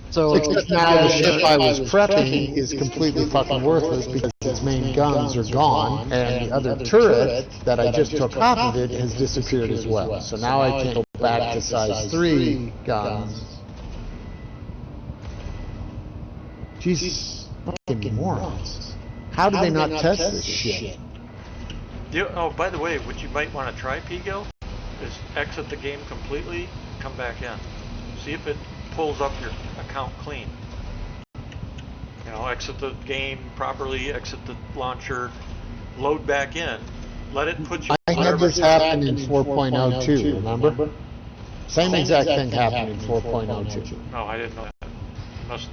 Speaker 7: So
Speaker 2: Except now the ship I was prepping is completely fucking worthless because its main guns are gone, and the other turret that I just took off of it has disappeared as well. So now I can't go back to size 3 guns. Jesus fucking morons. How do they not test this shit?
Speaker 1: Oh, by the way, what you might want to try, P-Gill, is exit the game completely, come back in. See if it pulls up your account clean. Exit the game properly, exit the launcher, load back in, let it put you...
Speaker 2: I had this happen in 4.0 too, remember? Same exact thing happened in 4.02.
Speaker 1: Oh, I didn't know that.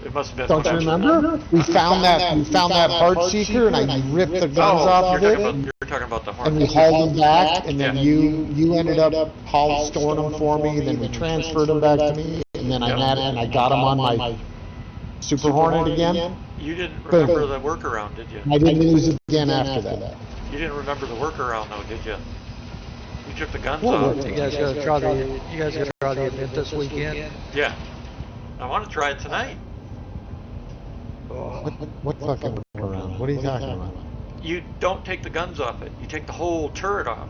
Speaker 1: It must have been...
Speaker 2: Don't you remember? We found that heart seeker and I ripped the guns off of it.
Speaker 1: You're talking about the heart.
Speaker 2: And we hauled them back, and then you ended up storing them for me, and then we transferred them back to me, and then I got them on my Super Hornet again.
Speaker 1: You didn't remember the workaround, did you?
Speaker 2: I didn't lose it again after that.
Speaker 1: You didn't remember the workaround, though, did you? You took the guns off.
Speaker 7: you guys gotta try the event this weekend?
Speaker 1: Yeah. I want to try it tonight.
Speaker 2: What fucking workaround? What are you talking about?
Speaker 1: You don't take the guns off it. You take the whole turret off.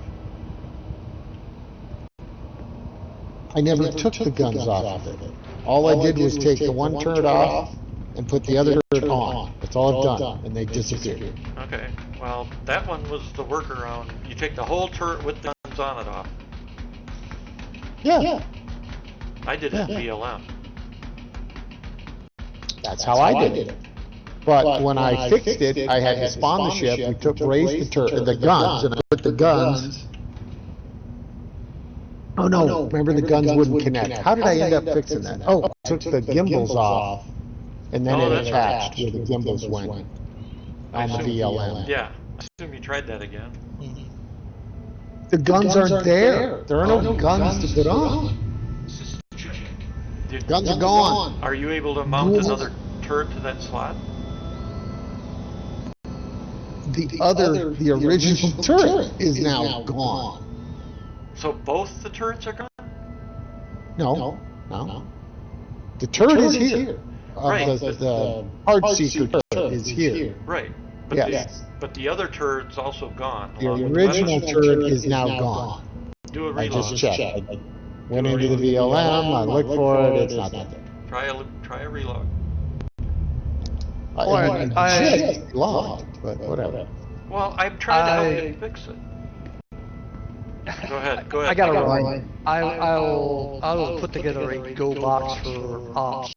Speaker 2: I never took the guns off of it. All I did was take the one turret off and put the other turret on. That's all I've done, and they disappear.
Speaker 1: Okay. Well, that one was the workaround. You take the whole turret with the guns on it off.
Speaker 2: Yeah,
Speaker 1: I did it in VLM.
Speaker 2: that's how I did it. But when I fixed it, I had to spawn the ship. We took raised the guns, and I put the guns. Oh no! Remember the guns wouldn't connect. How did I end up fixing that? Oh, I took the gimbals off, and then
Speaker 1: Oh,
Speaker 2: it
Speaker 1: that's
Speaker 2: attached where the gimbals went on the VLM.
Speaker 1: Yeah. I assume you tried that again.
Speaker 2: The guns aren't there. There are no guns to put on.
Speaker 1: Did,
Speaker 2: Guns are gone.
Speaker 1: Are you able to mount another turret to that slot?
Speaker 2: The original turret is now gone.
Speaker 1: So both the turrets are gone?
Speaker 2: No. The turret is here.
Speaker 1: Right,
Speaker 2: The hard seeker turret is here.
Speaker 1: Right. But,
Speaker 2: Yes.
Speaker 1: but the other turret's also gone.
Speaker 2: The
Speaker 1: along with
Speaker 2: original
Speaker 1: weapons.
Speaker 2: turret is now gone.
Speaker 1: Do a
Speaker 2: I
Speaker 1: reload.
Speaker 2: just checked. I went into the VLM, I looked for it, it's not there.
Speaker 1: Try a reload.
Speaker 2: I just logged, but whatever.
Speaker 1: Well, I'm trying to help you fix it. Go ahead.
Speaker 7: I got to run. I'll put together a go box for ops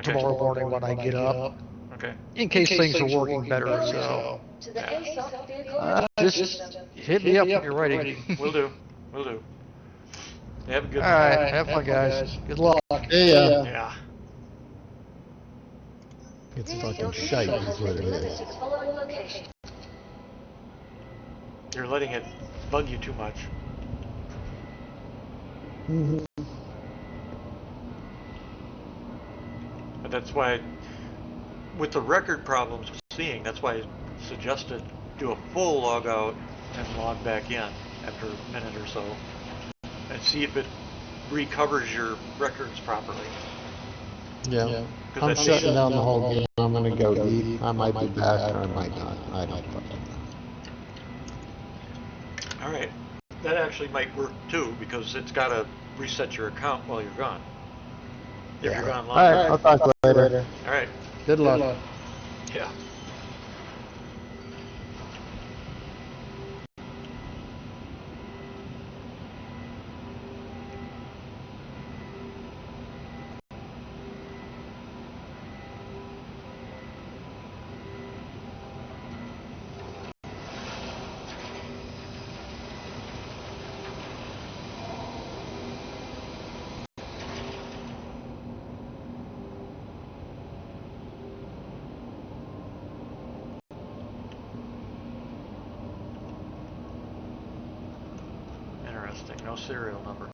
Speaker 7: tomorrow morning when I get up,
Speaker 1: Okay.
Speaker 7: in case things are working better. So
Speaker 4: To the ASOC vehicle
Speaker 7: just
Speaker 4: system.
Speaker 7: hit me up when you're ready.
Speaker 1: Will do. Have a good
Speaker 7: All
Speaker 1: one.
Speaker 7: right, have fun, guys. Good luck.
Speaker 1: Yeah.
Speaker 2: It's fucking shite is what it
Speaker 4: Limited
Speaker 2: is.
Speaker 4: to the following location.
Speaker 1: You're letting it bug you too much. But that's why, with the record problems we're seeing, that's why I suggested do a full log out and log back in after a minute or so and see if it recovers your records properly.
Speaker 2: Yeah.
Speaker 1: Because
Speaker 2: I'm shutting down the whole game. I'm gonna go eat. I might be back or I might not. I don't fucking know.
Speaker 1: Alright. That actually might work too, because it's got to reset your account while you're gone. If you're gone long.
Speaker 2: Alright, I'll talk later.
Speaker 1: Alright.
Speaker 2: Good luck.
Speaker 1: Yeah. Interesting. No serial number.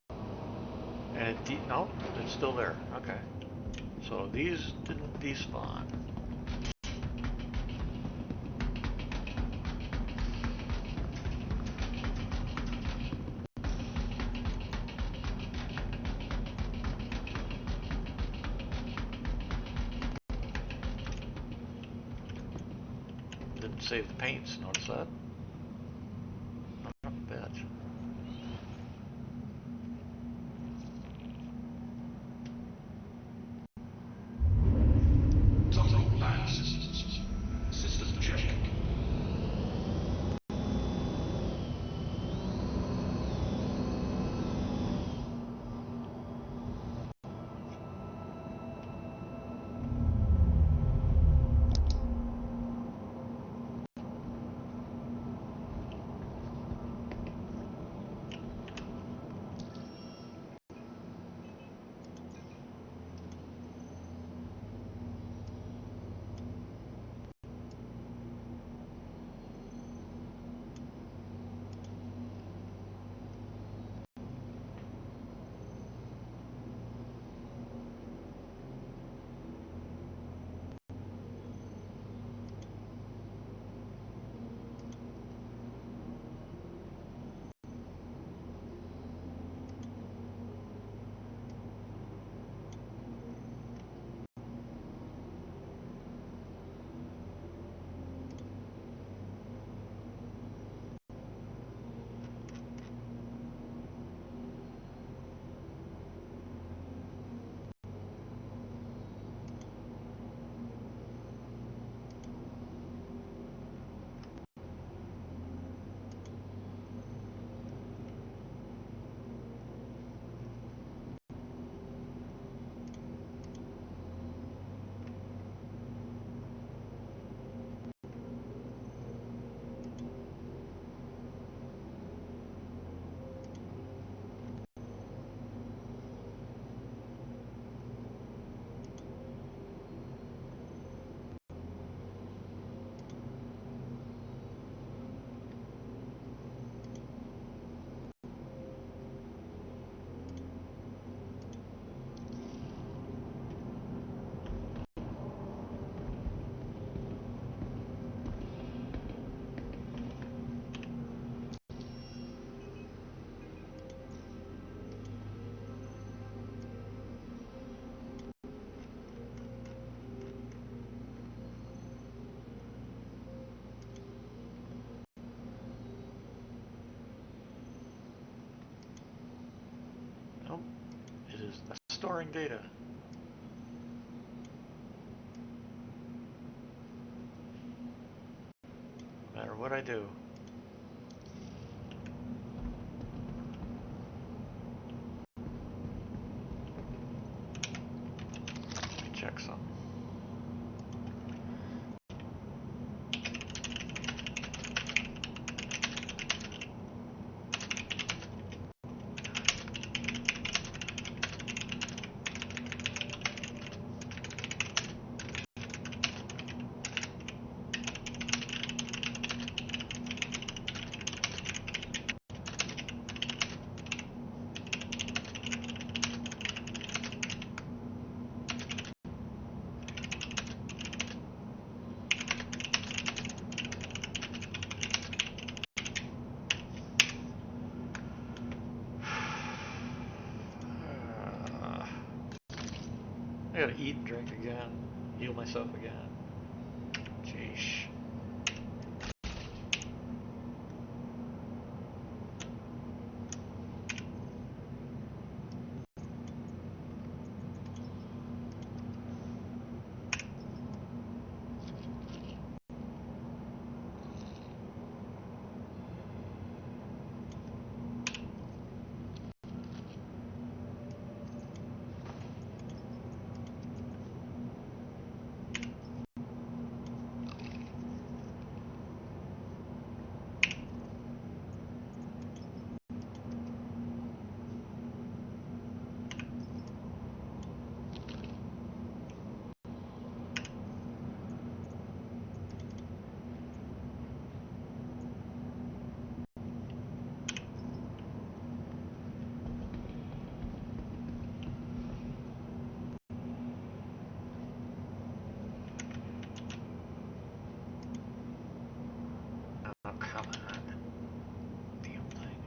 Speaker 1: And it no, it's still there. Okay. So these didn't despawn. Didn't save the paints. Notice that? Oh, bitch.
Speaker 5: Total land systems. System check.
Speaker 1: storing data. No matter what I do. Let me check some. I gotta eat and drink again, heal myself again. Jeesh. Oh, come on. Damn thing.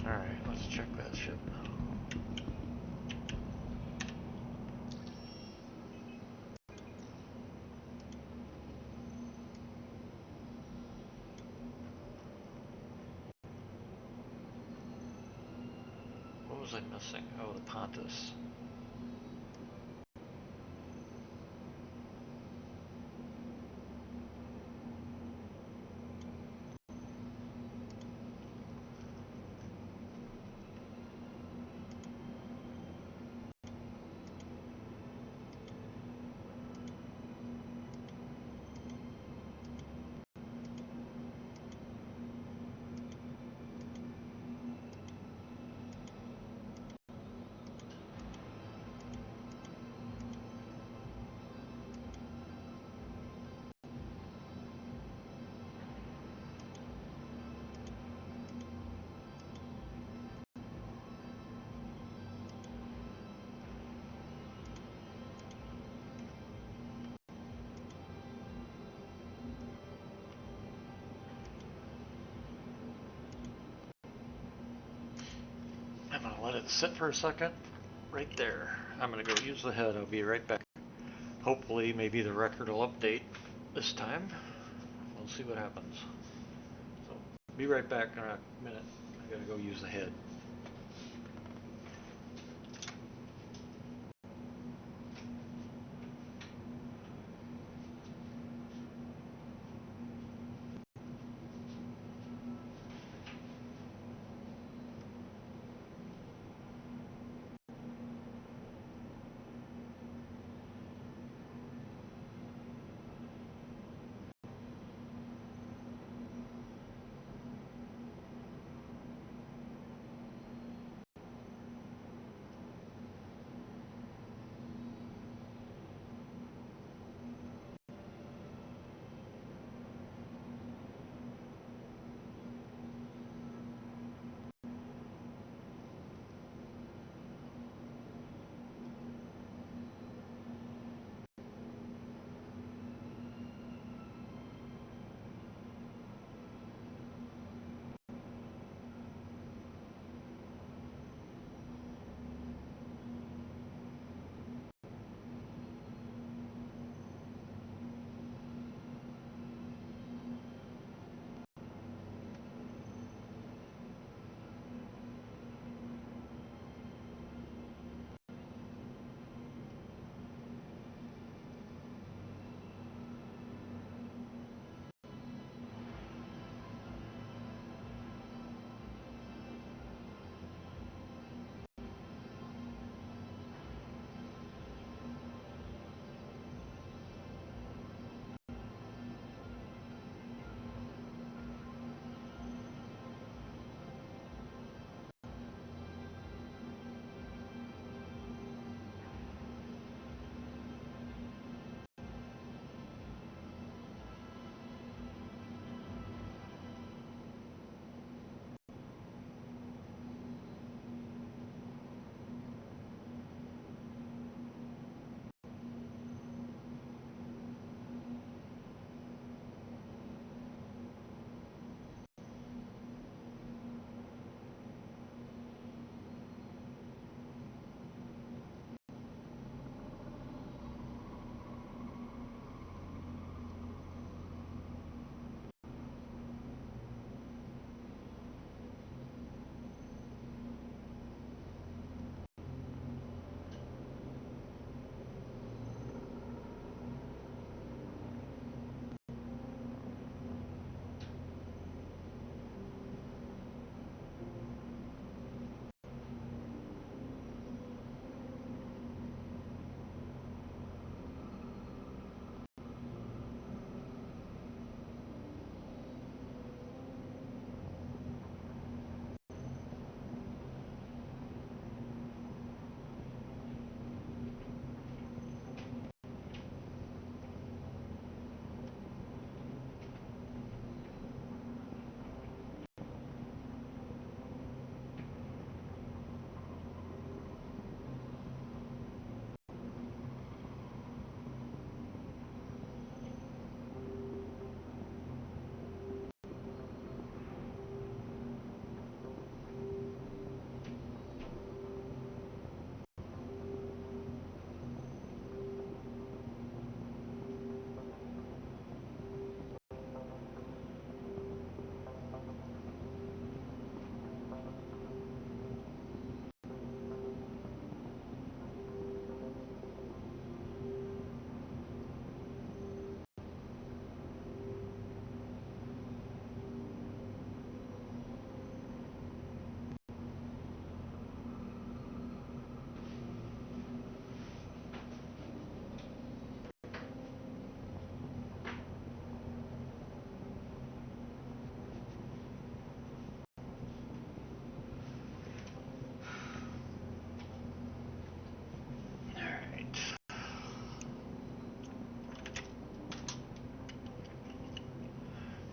Speaker 1: Alright, let's check that shit now. What was I missing? Oh, the Pontus. I'm gonna let it sit for a second. Right there. I'm gonna go use the head. I'll be right back. Hopefully, maybe the record will update this time. We'll see what happens. So, be right back in a minute. I gotta go use the head.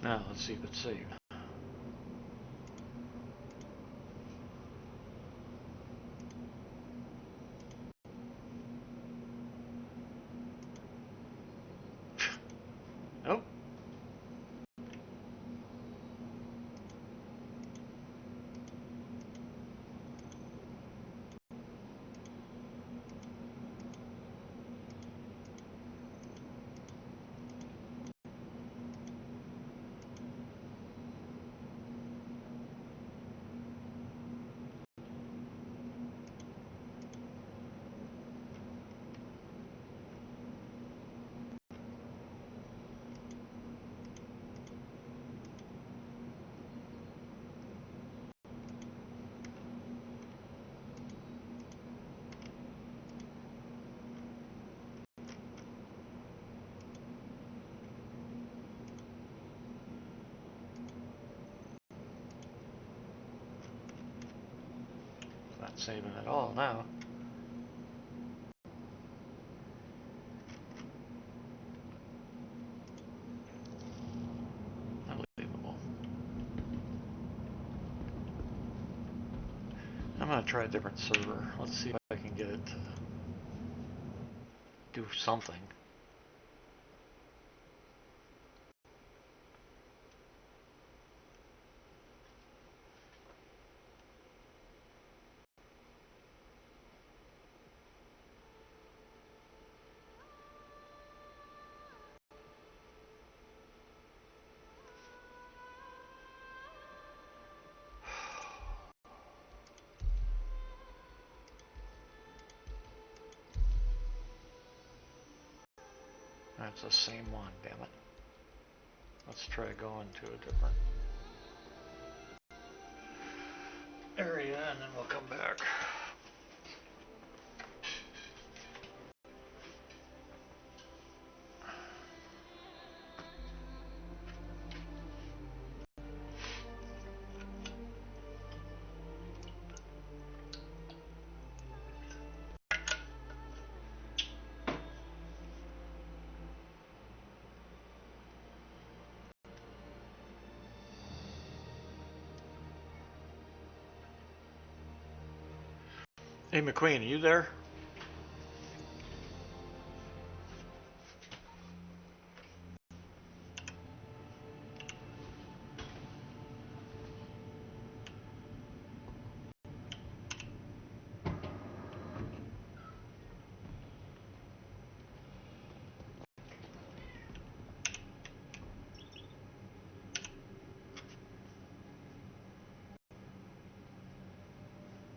Speaker 1: Now let's see if it's saved. Nope. Not saving at all now. Unbelievable. I'm gonna try a different server. Let's see if I can get it to do something. That's the same one, damn it. Let's try going to a different area and then we'll come back. Hey McQueen, are you there?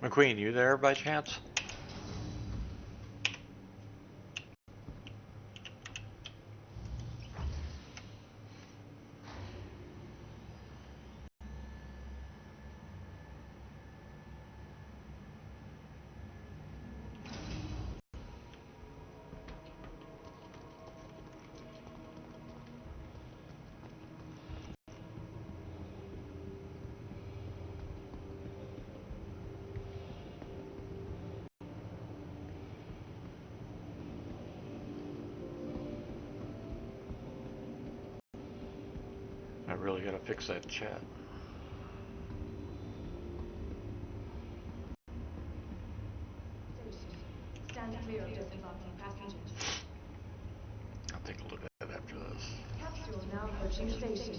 Speaker 1: McQueen, you there by chance? I really gotta fix that chat.
Speaker 4: Stand clear of disembarking passengers.
Speaker 1: I'll take a look at it after this.
Speaker 4: Capsule now approaching station.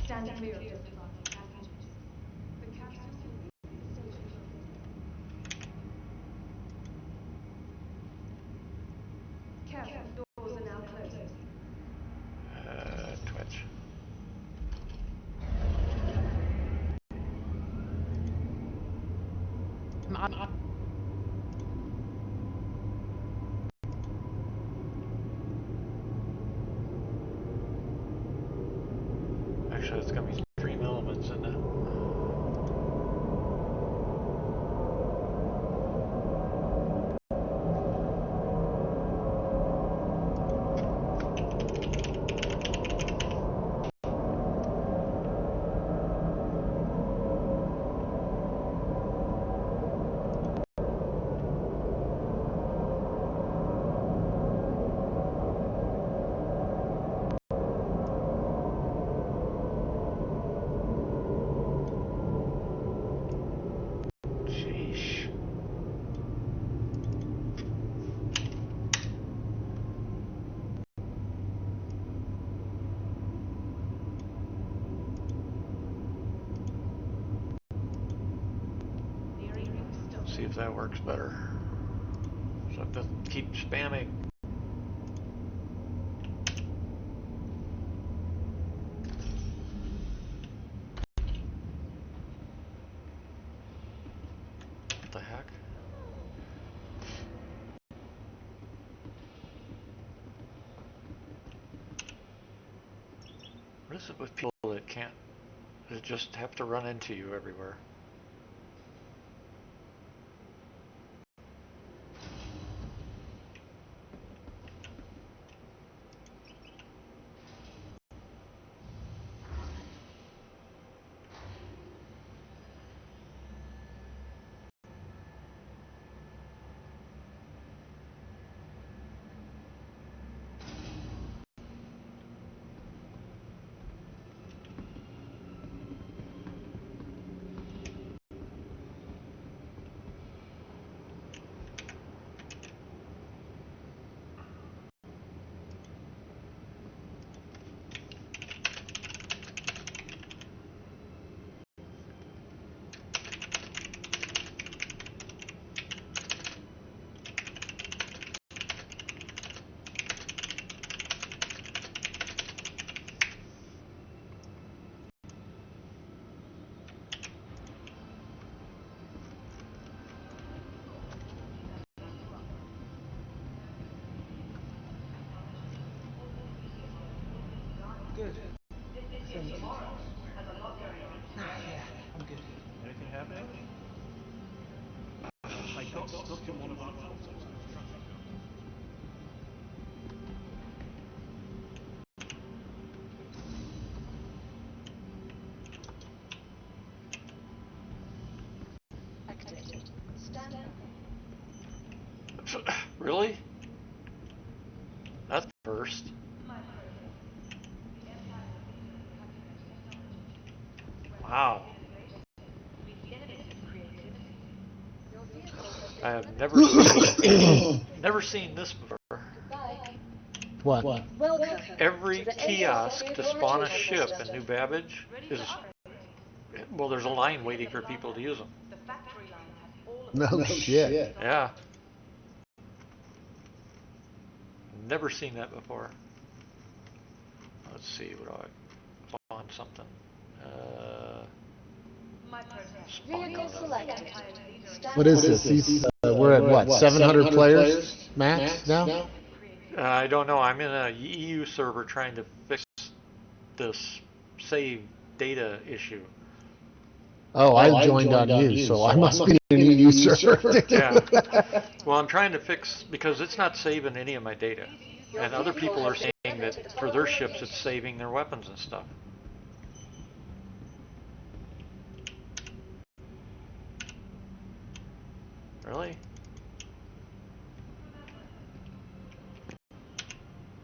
Speaker 4: Stand clear of disembarking passengers. The capsule will leave the station shortly. Careful, doors are now closing.
Speaker 1: Twitch. Actually, it's gonna be Dream Elements, isn't it? if that works better. So I have to keep spamming. What the heck? What is it with people that can't, that just have to run into you everywhere?
Speaker 3: Good. Yeah, I'm good. Anything happening? I got stuck in one of our tunnels.
Speaker 4: Activated. Stand by.
Speaker 1: Really? That's first. Wow. I have never seen this before.
Speaker 4: Goodbye.
Speaker 2: What?
Speaker 4: Welcome.
Speaker 1: Every
Speaker 4: to the
Speaker 1: kiosk
Speaker 4: ASOS
Speaker 1: to spawn a
Speaker 4: retrieval
Speaker 1: ship
Speaker 4: system.
Speaker 1: in New Babbage is, well, there's a line waiting for people to use them.
Speaker 2: No shit.
Speaker 1: Yeah. Never seen that before. Let's see, what do I spawn something? Spawn
Speaker 4: Vehicle
Speaker 1: out of.
Speaker 4: selected. Stand
Speaker 2: What is this? These, we're at what? 700 players max now?
Speaker 1: I don't know. I'm in a EU server trying to fix this save data issue.
Speaker 2: Oh, I joined on you, so I must be in an EU server.
Speaker 1: Yeah. Well, I'm trying to fix, because it's not saving any of my data. And other people are saying that for their ships it's saving their weapons and stuff. Really?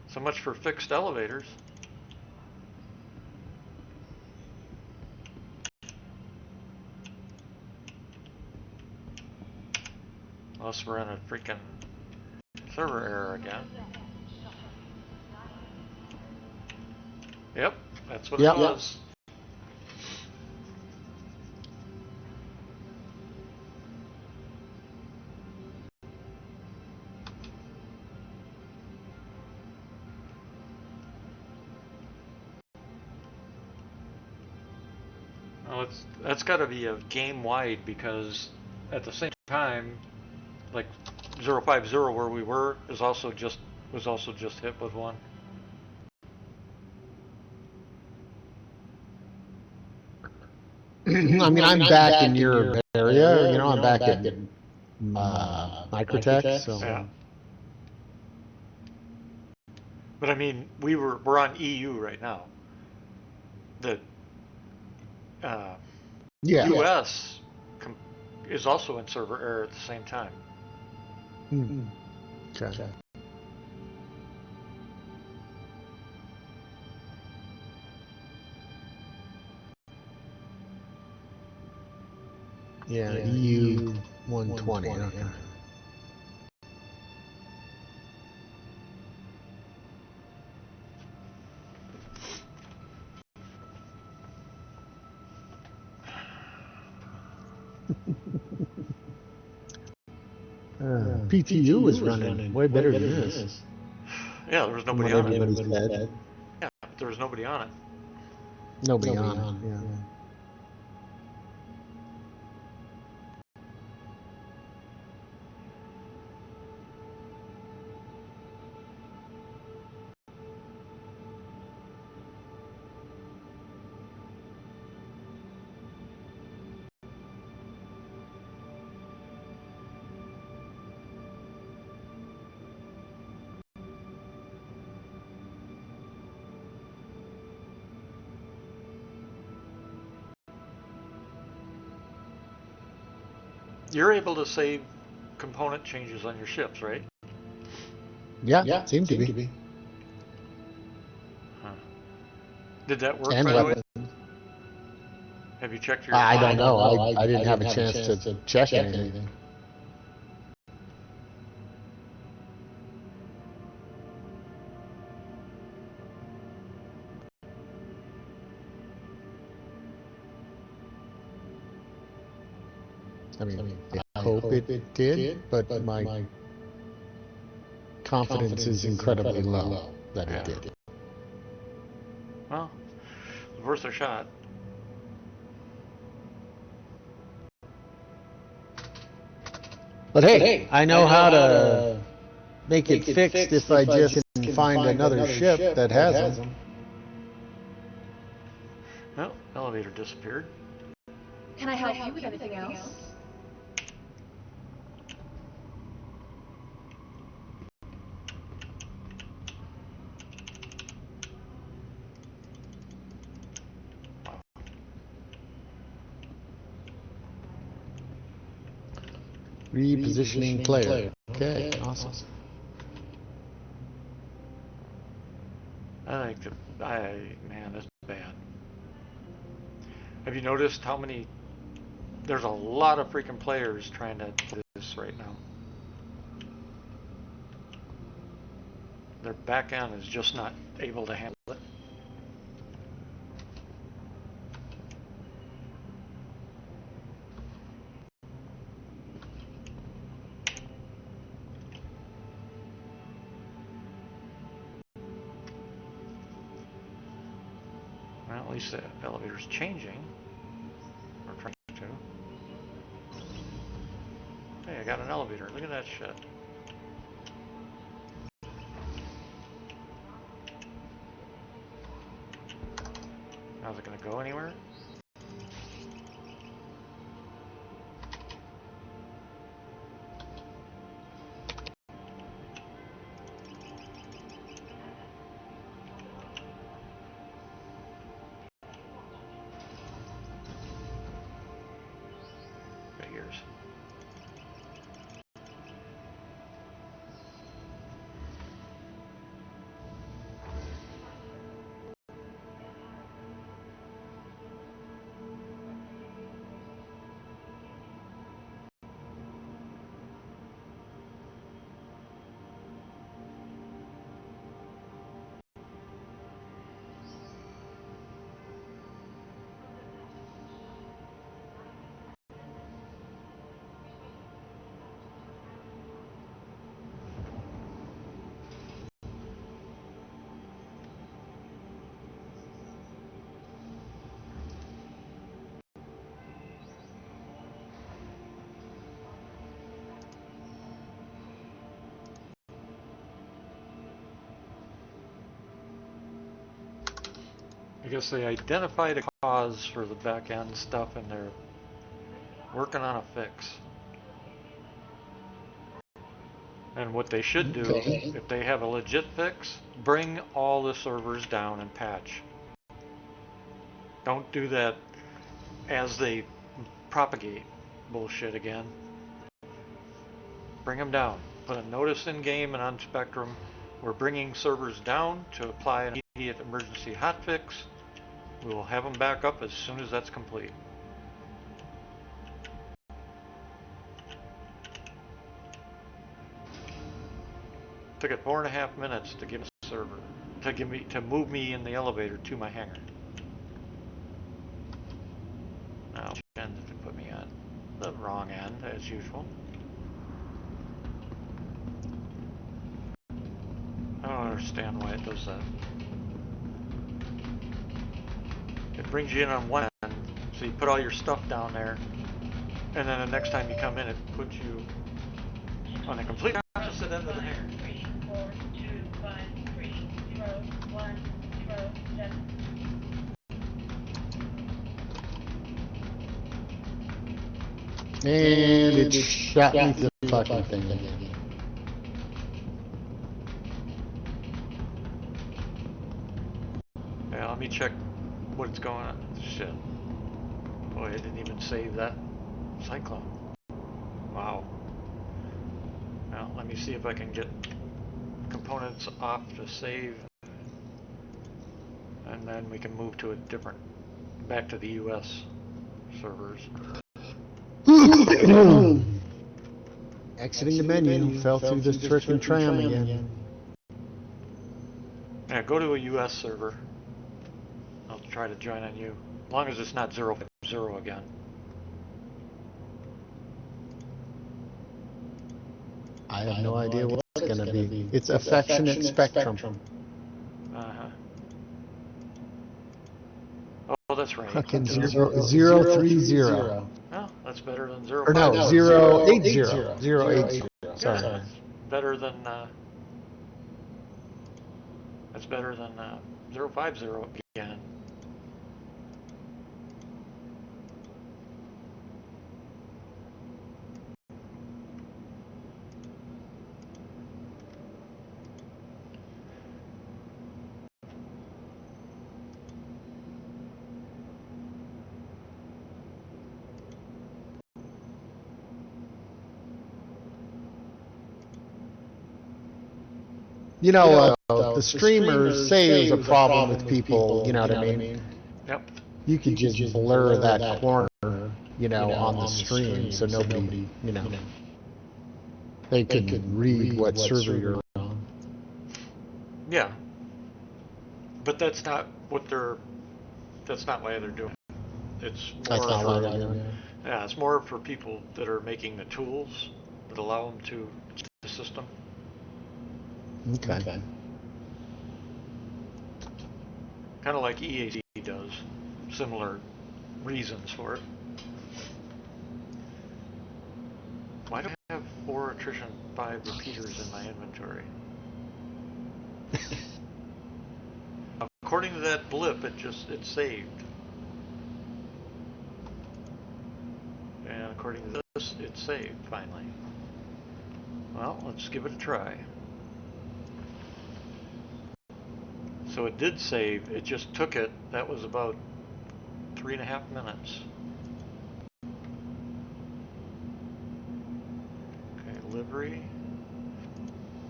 Speaker 1: So much for fixed elevators. Unless we're in a freaking server error again. Yep, that's what it was. Well, that's got to be a game wide, because at the same time, like 050 where we were was also just hit with one.
Speaker 2: I mean, I'm back in your area. You know, I'm back in Microtech. So.
Speaker 1: Yeah. But I mean, we're on EU right now. The US is also in server error at the same time.
Speaker 2: Okay. Yeah, EU 120. Okay. PTU was running way better than this.
Speaker 1: Yeah, there was
Speaker 2: From
Speaker 1: nobody
Speaker 2: what
Speaker 1: on it.
Speaker 2: everybody said.
Speaker 1: Yeah, but there was nobody on it.
Speaker 2: Nobody on it. Yeah.
Speaker 1: You're able to save component changes on your ships, right?
Speaker 2: Yeah, seemed to be.
Speaker 1: Huh. Did that work,
Speaker 2: And
Speaker 1: by the way?
Speaker 2: weapons.
Speaker 1: Have you checked your...
Speaker 2: I don't know. I didn't have a chance to check anything. I mean, I hope it did, but my confidence is incredibly low that it did.
Speaker 1: Well, it's worth a shot.
Speaker 2: But hey, I know how to make it fixed if I just can find another ship that has them.
Speaker 1: Well, elevator disappeared.
Speaker 4: Can I help you with anything else?
Speaker 2: Repositioning player. Okay, awesome.
Speaker 1: I think man, that's bad. Have you noticed how many... There's a lot of freaking players trying to do this right now. Their back end is just not able to handle it. Well, at least the elevator's changing. Or trying to. Hey, I got an elevator. Look at that shit. How's it gonna go anywhere? Figures. I guess they identified a cause for the back end stuff and they're working on a fix. And what they should do, if they have a legit fix, bring all the servers down and patch. Don't do that as they propagate bullshit again. Bring them down. Put a notice in game and on Spectrum. We're bringing servers down to apply an immediate emergency hotfix. We will have them back up as soon as that's complete. Took it 4.5 minutes to get a server, to move me in the elevator to my hangar. Now, which end did it put me on? The wrong end, as usual. understand why it does that. It brings you in on one end, so you put all your stuff down there, and then the next time you come in, it puts you on the complete opposite end of the hangar.
Speaker 8: 342530107.
Speaker 2: And it shot me through the fucking thing again.
Speaker 1: Yeah, let me check what's going on. Shit. Boy, I didn't even save that cyclone. Wow. Well, let me see if I can get components off to save. And then we can move to a different, back to the US servers.
Speaker 2: Exiting the menu, fell through this frickin' tram again.
Speaker 1: Yeah, go to a US server. I'll try to join on you. As long as it's not 050 again.
Speaker 2: I have no idea what it's gonna be. It's affectionate spectrum.
Speaker 1: Uh-huh. Oh, that's right.
Speaker 2: Fucking
Speaker 1: It does.
Speaker 2: 030.
Speaker 1: Well, that's better than 050.
Speaker 2: Or no, 080. 080.
Speaker 1: Yeah,
Speaker 2: Sorry.
Speaker 1: that's better than that's better than 050 again.
Speaker 2: You know, the streamers say there's a problem with people, you know what I mean?
Speaker 1: Yep.
Speaker 2: You could just blur that corner, you know, on the stream so nobody, you know, they can read what server you're on.
Speaker 1: Yeah. But that's not what that's not why they're doing it. It's more
Speaker 2: That's not
Speaker 1: for,
Speaker 2: why they're doing it.
Speaker 1: yeah, it's more for people that are making the tools that allow them to the system.
Speaker 2: Okay.
Speaker 1: Kind of like EAC does. Similar reasons for it. Why do I have 4 attrition 5 repeaters in my inventory? According to that blip, it saved. And according to this, it saved finally. Well, let's give it a try. So it did save, it just took it, that was about 3.5 minutes. Okay, livery,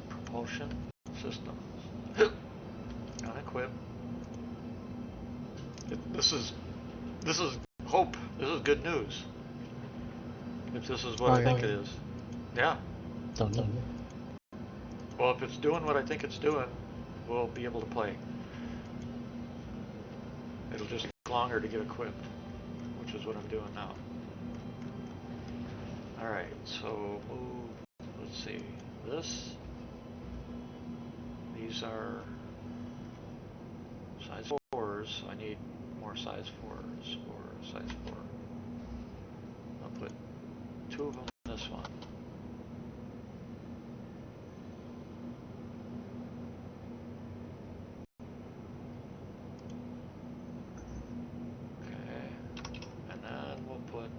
Speaker 1: propulsion systems, unequip. This is hope, this is good news. If this is what I think it is. Yeah.
Speaker 2: Don't know.
Speaker 1: Well, if it's doing what I think it's doing, we'll be able to play. It'll just take longer to get equipped, which is what I'm doing now. Alright, so move, let's see, these are size 4s, so I need more size 4s, or size 4. I'll put 2 of them in this one. And then we'll put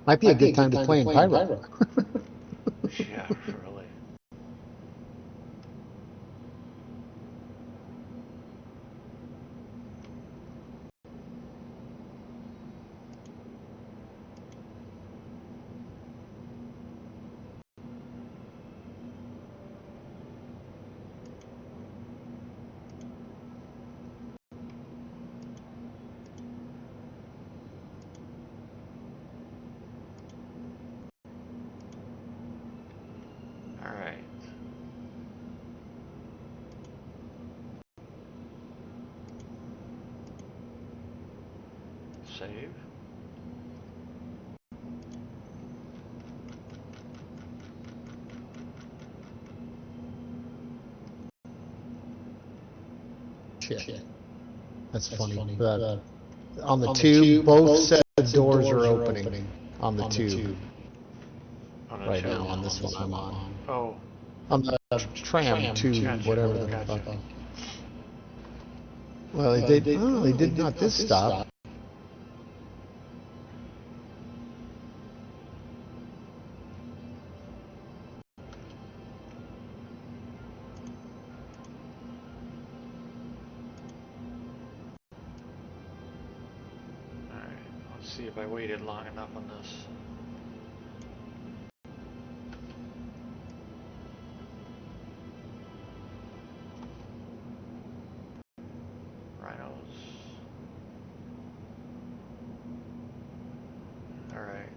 Speaker 2: Might be a good time to play in Pyro.
Speaker 1: yeah, really. Alright. Save.
Speaker 2: shit. That's funny. But on the tube, both sets of doors are opening on the tube
Speaker 1: On a
Speaker 2: right
Speaker 1: tube.
Speaker 2: now on this one I'm on.
Speaker 1: Oh,
Speaker 2: On the tram tube,
Speaker 1: Gotcha,
Speaker 2: whatever the
Speaker 1: gotcha.
Speaker 2: fuck. Well, they did not this stop.
Speaker 1: alright. Let's see if I waited long enough on this. Rhinos. Alright.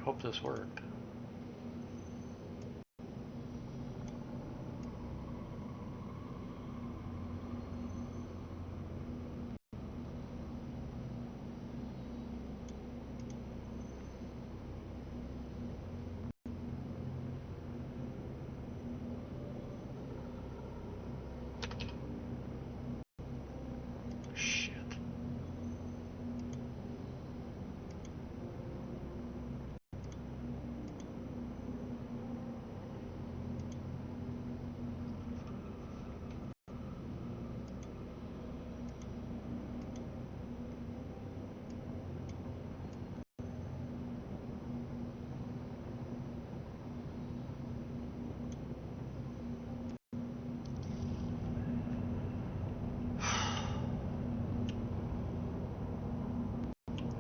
Speaker 1: Hope this worked. Shit.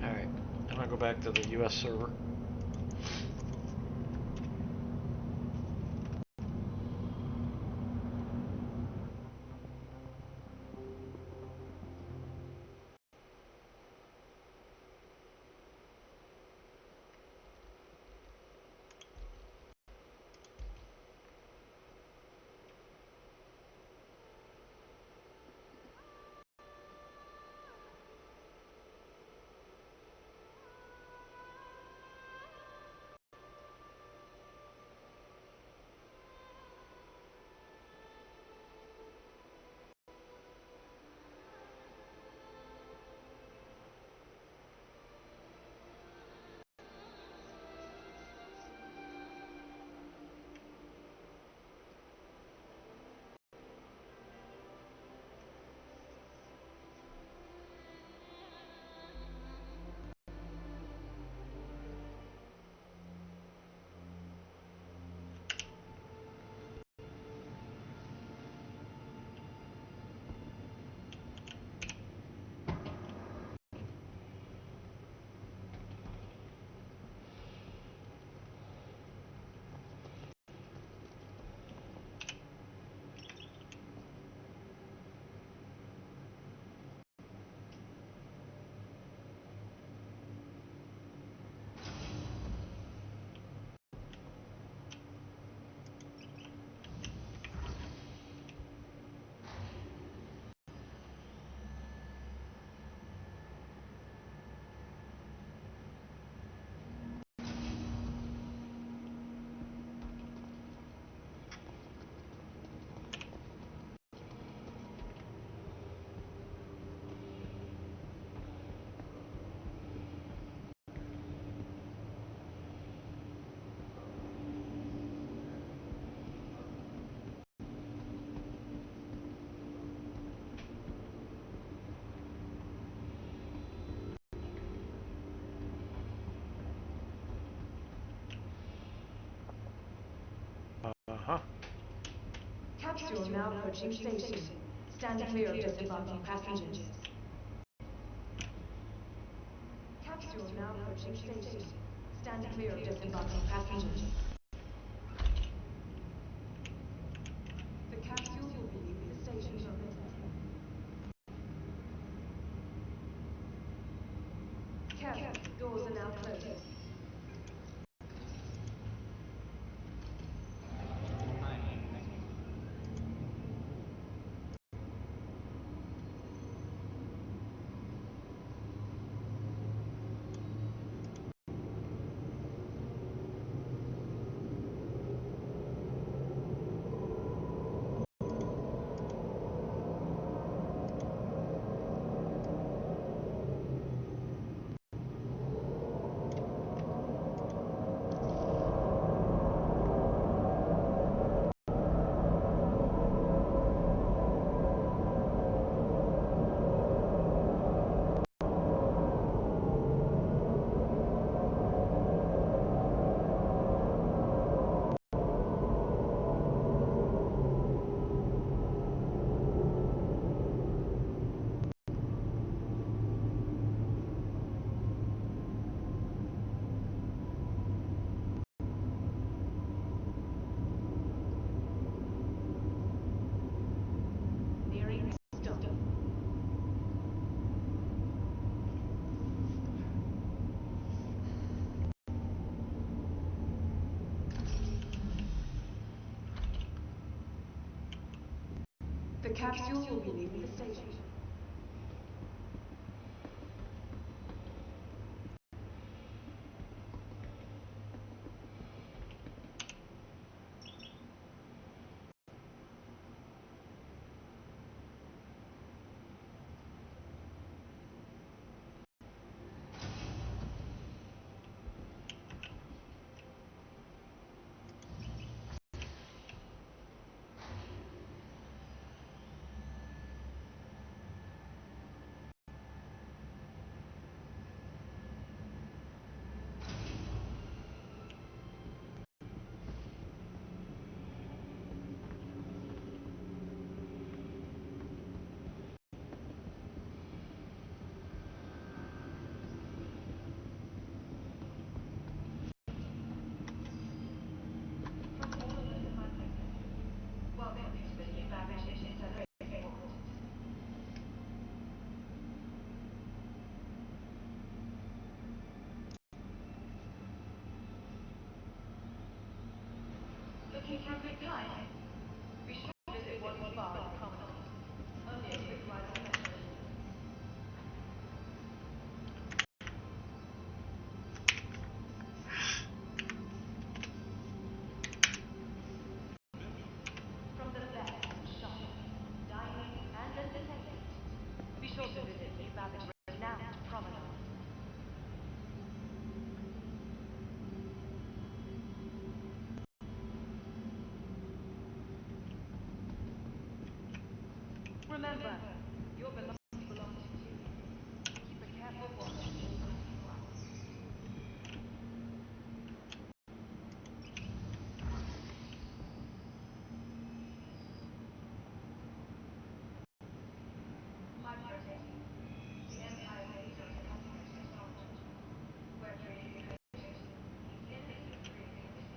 Speaker 1: Alright. I'm gonna go back to the US server. Uh-huh.
Speaker 8: Capsule now approaching station. Stand clear of disembarking passengers. Capsule now approaching station. Stand clear of disembarking passengers. The capsule will be leaving the station momentarily. Careful, doors are now closing. capsule will be leaving the station.
Speaker 9: Looking for a good time? Be sure to visit Wally's Bar at the Promenade. Only a quick ride on the metro. From the best in shopping, dining, and entertainment, be sure to visit New Babbitt's renowned Promenade. Remember, your belongings belong to you. Keep a careful watch on your personal life. My present. The Empire pays us customers technology. We're creating creators. Innocent creativity.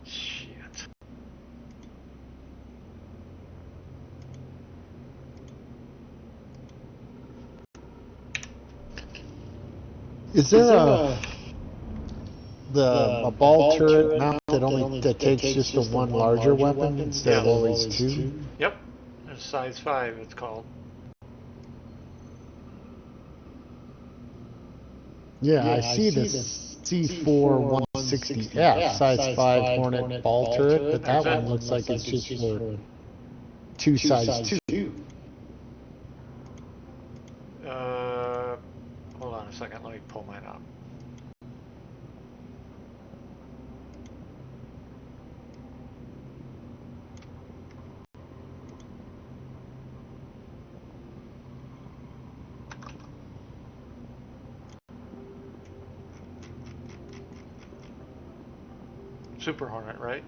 Speaker 1: Shit.
Speaker 2: Is there a ball turret mount that takes just the one larger weapon instead of always two?
Speaker 1: Yep. It's size 5, it's called.
Speaker 2: Yeah, I see the C4 160F size 5 Hornet ball turret, but that one looks like it's just for two size 2.
Speaker 1: me pull mine out. Super Hornet, right?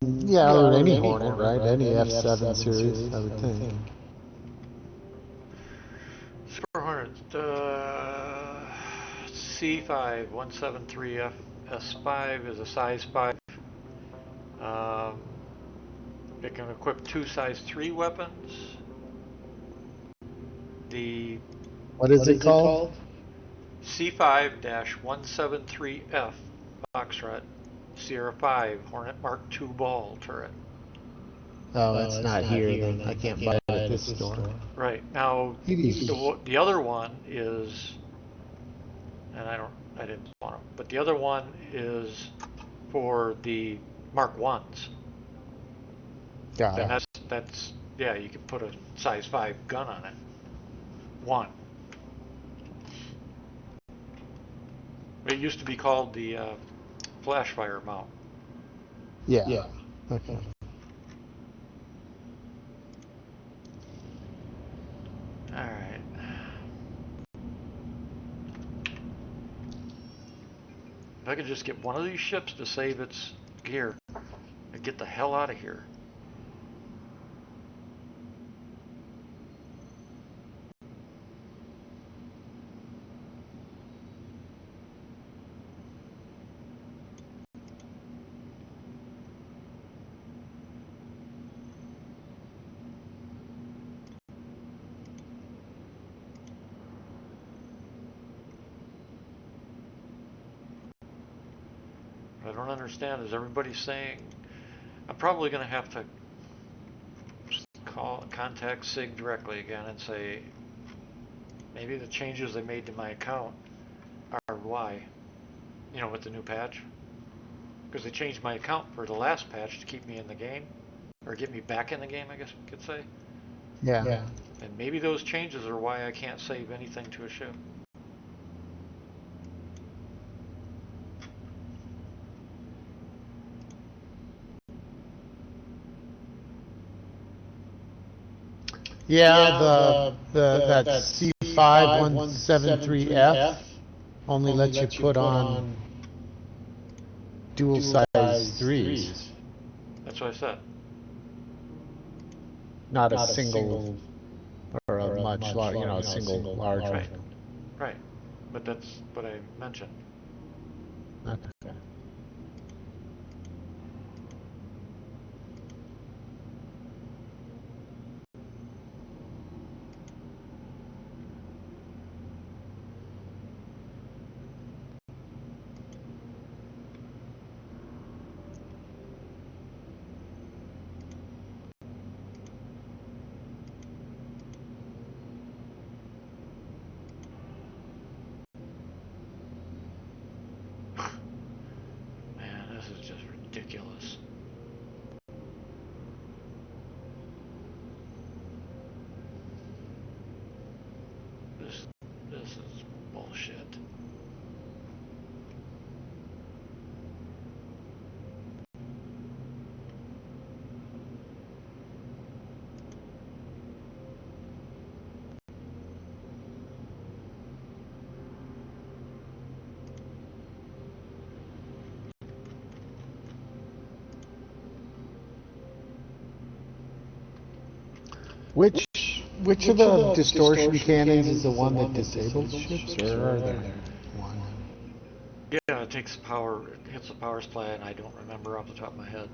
Speaker 2: Yeah, or any Hornet, right? Any F7 series, I would think.
Speaker 1: Super Hornet, C5 173F S5 is a size 5. It can equip 2 size 3 weapons. The
Speaker 2: What is it called?
Speaker 1: C5-173F Foxtrot Sierra 5 Hornet Mark II ball turret.
Speaker 2: Oh, it's not here then. I can't buy it at this store.
Speaker 1: Right. Now, the other one is, and I didn't want them, but the other one is for the Mark 1s.
Speaker 2: Got
Speaker 1: And
Speaker 2: it.
Speaker 1: that's, yeah, you can put a size 5 gun on it. One. It used to be called the flash fire mount.
Speaker 2: Yeah. Okay.
Speaker 1: Alright. If I could just get one of these ships to save its gear and get the hell out of here. What I don't understand is everybody's saying I'm probably going to have to contact SIG directly again and say maybe the changes they made to my account are why, you know, with the new patch, because they changed my account for the last patch to keep me in the game, or get me back in the game, I guess we could say.
Speaker 2: Yeah.
Speaker 1: And maybe those changes are why I can't save anything to a ship.
Speaker 2: Yeah, that C5173F only lets you put on dual size 3s,
Speaker 1: That's what I said.
Speaker 2: not a single or a much large, a single large one.
Speaker 1: Right. But that's what I mentioned.
Speaker 2: Okay.
Speaker 1: Man, this is just ridiculous. This is bullshit.
Speaker 2: Which of the distortion cannons is the one that disables ships, or are there one?
Speaker 1: Yeah, it takes power, it hits the power supply, and I don't remember off the top of my head.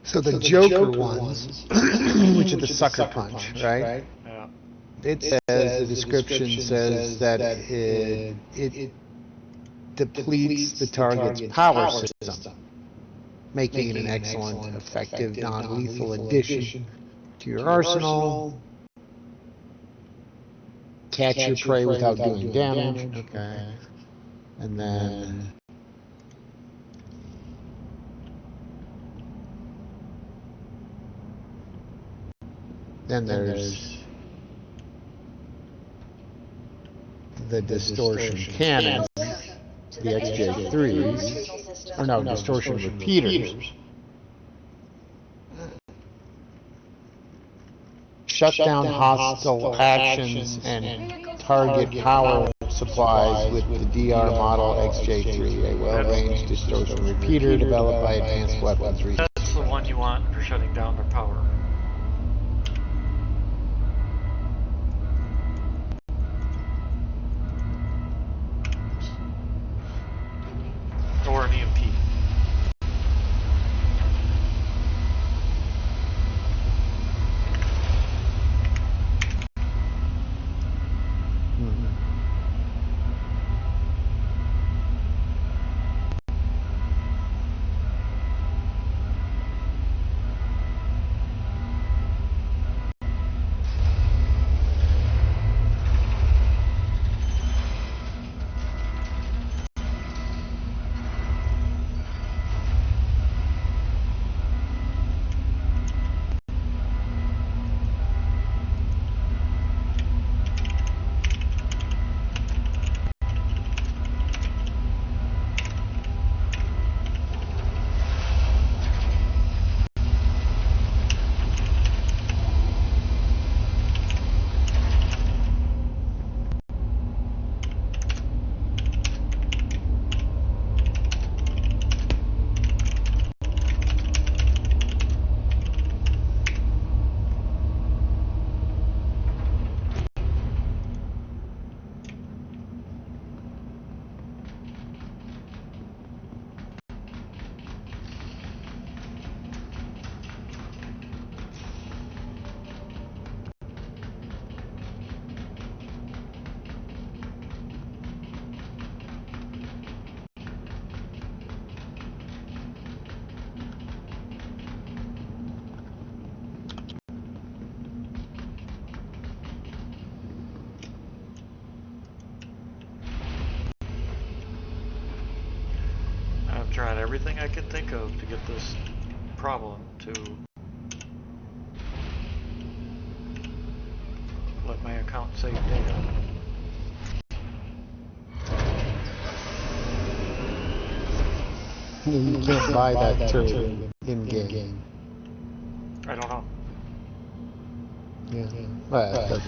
Speaker 2: So the Joker ones, which are the sucker punch, right?
Speaker 1: Yeah.
Speaker 2: It says, the description says that it depletes the target's power system, making it an excellent, effective, non-lethal addition to your arsenal. catch your prey without doing damage. Okay. And then there's the distortion cannons, the XJ3s, or no, distortion repeaters. Shut down hostile actions and target power supplies with the DR model XJ3, a well-ranged distortion repeater developed by Advanced Weapons Research.
Speaker 1: That's the one you want for shutting down their power. Or an EMP. I've tried everything I could think of to get this problem to let my account save data.
Speaker 2: You can't buy that turret in-game.
Speaker 1: I don't know.
Speaker 2: Yeah. Well, that's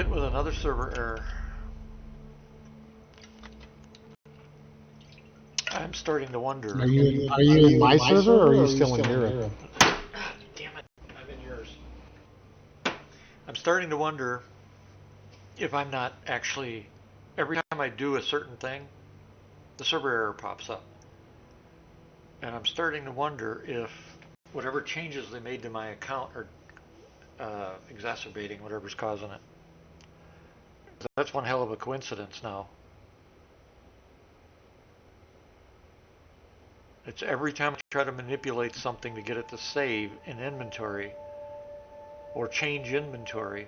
Speaker 1: hit with another server error. I'm starting to wonder.
Speaker 2: Are you in my server or are you still in Europe?
Speaker 1: God damn it, I'm in yours. I'm starting to wonder if I'm not actually, every time I do a certain thing, the server error pops up. And I'm starting to wonder if whatever changes they made to my account are exacerbating whatever's causing it. That's one hell of a coincidence now. It's every time I try to manipulate something to get it to save in inventory or change inventory,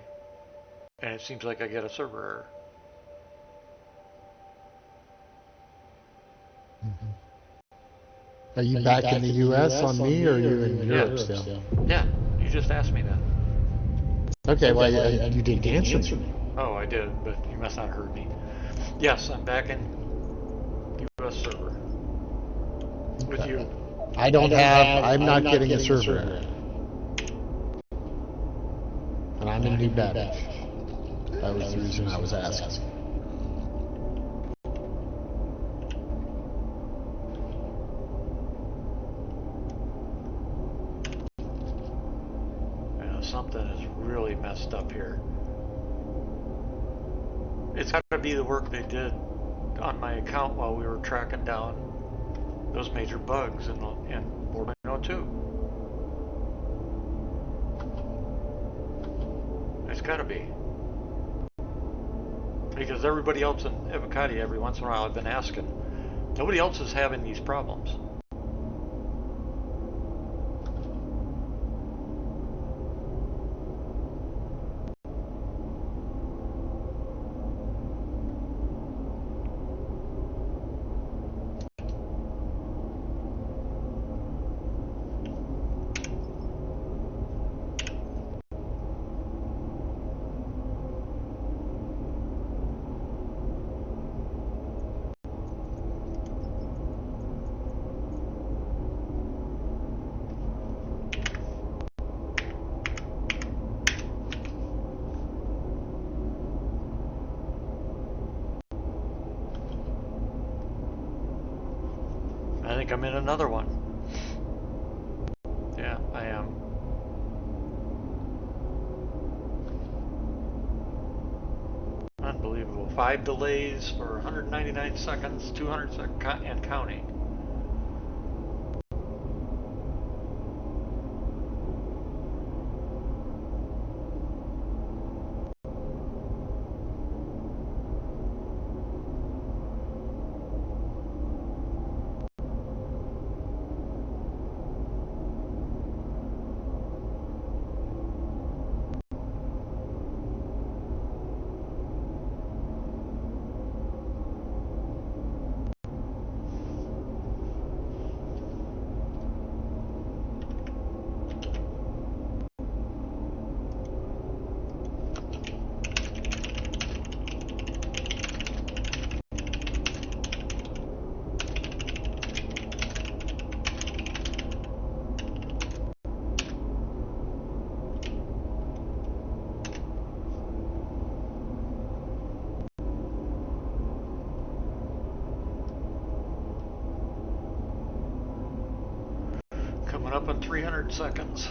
Speaker 1: and it seems like I get a server error.
Speaker 2: Are you back in the US on me, or are you in Europe still?
Speaker 1: Yeah, you just asked me that.
Speaker 2: Okay, well, you didn't answer me.
Speaker 1: Oh, I did, but you must not have heard me. Yes, I'm back in US server with you.
Speaker 2: I'm not getting a server error. And I'm in New Babbage. That was the reason I was asking.
Speaker 1: Something is really messed up here. It's got to be the work they did on my account while we were tracking down those major bugs in 4.02. It's got to be. Because everybody else in Evocati, every once in a while I've been asking, nobody else is having these problems. I think I'm in another one. Yeah, I am. Unbelievable. 5 delays for 199 seconds, 200 seconds and counting. Coming up on 300 seconds.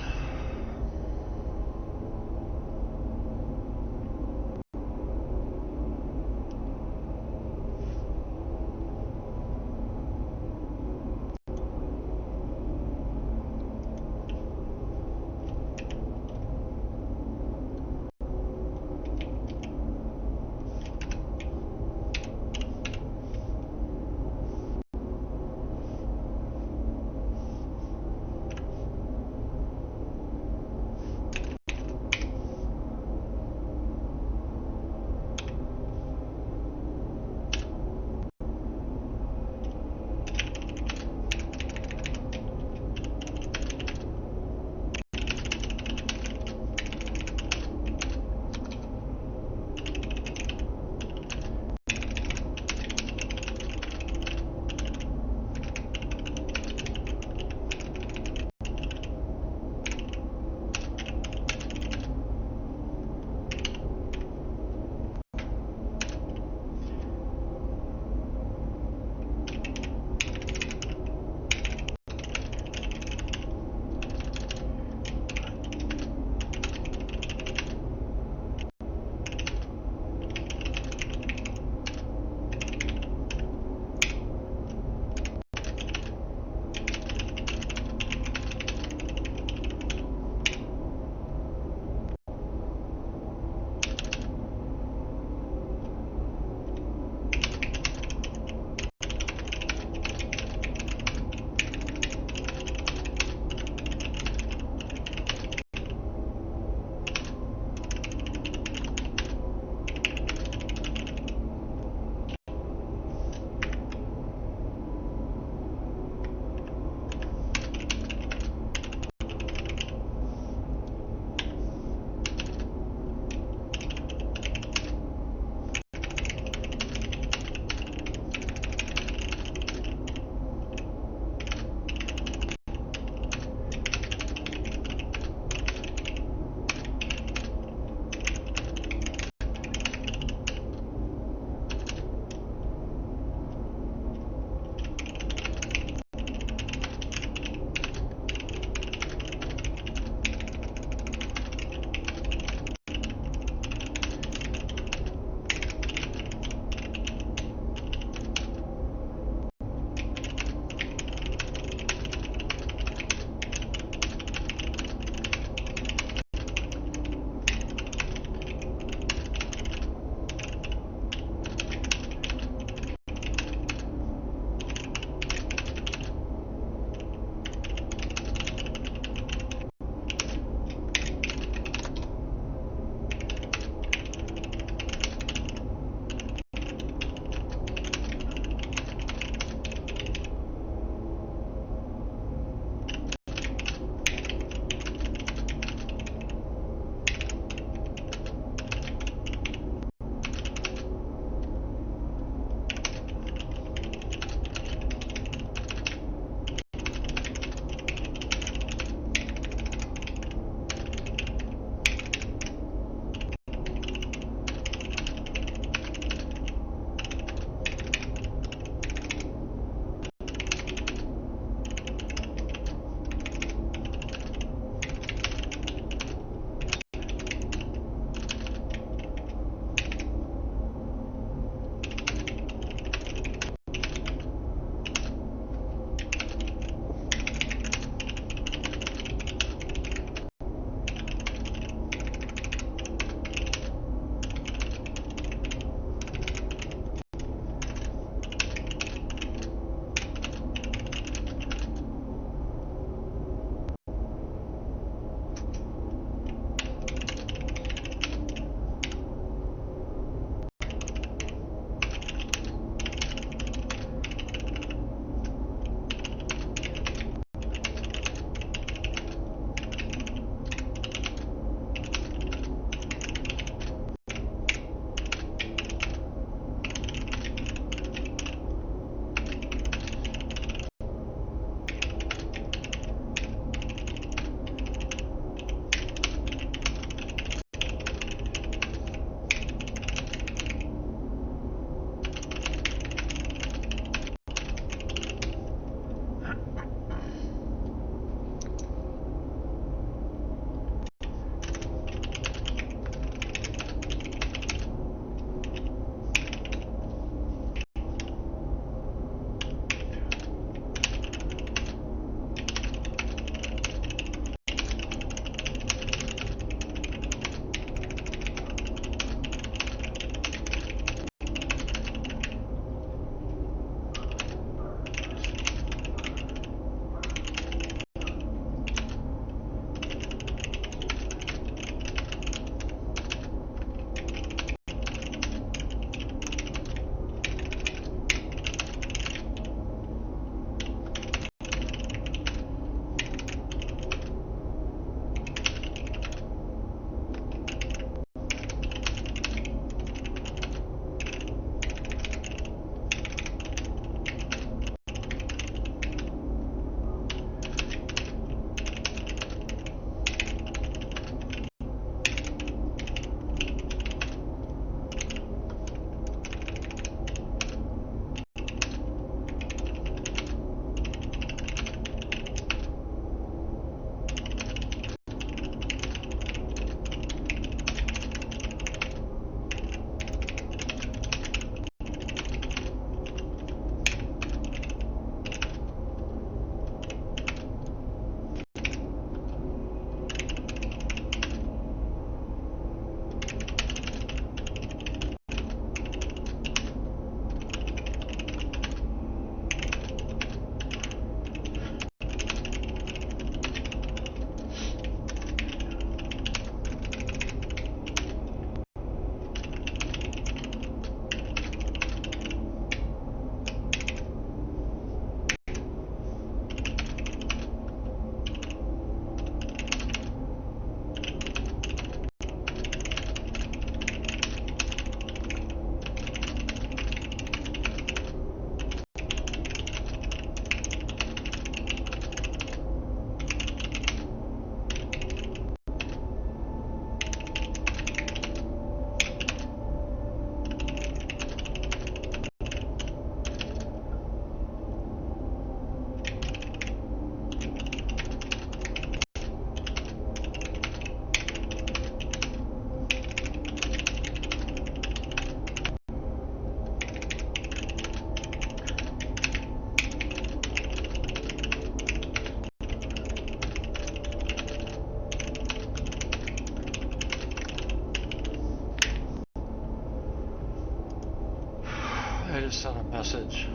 Speaker 1: sent a message.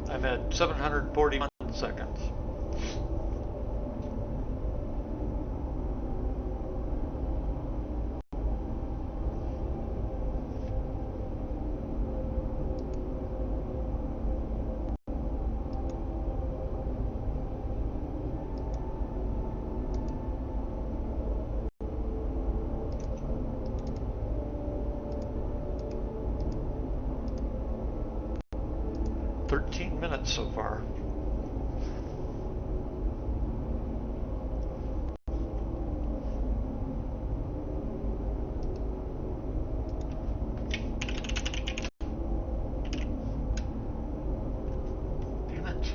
Speaker 1: I've had 741 seconds. Minutes so far. Damn it.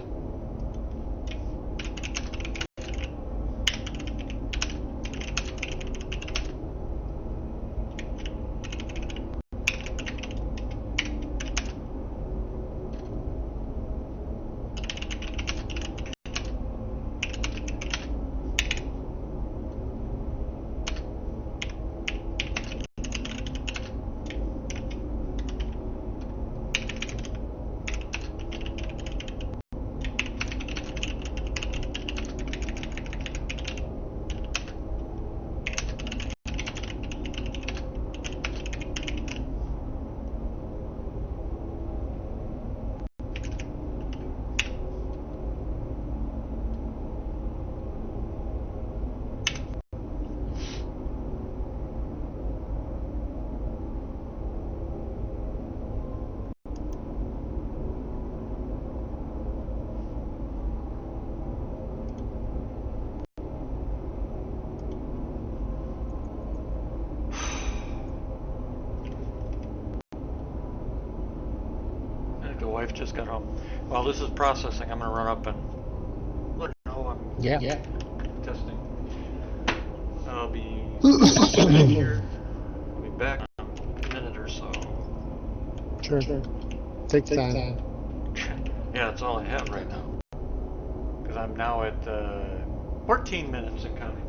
Speaker 1: The wife just got home. While this is processing, I'm going to run up and let her know I'm testing. I'll be here. I'll be back in a minute or so.
Speaker 2: Sure. Take time.
Speaker 1: Yeah, that's all I have right now. Because I'm now at 14 minutes and counting.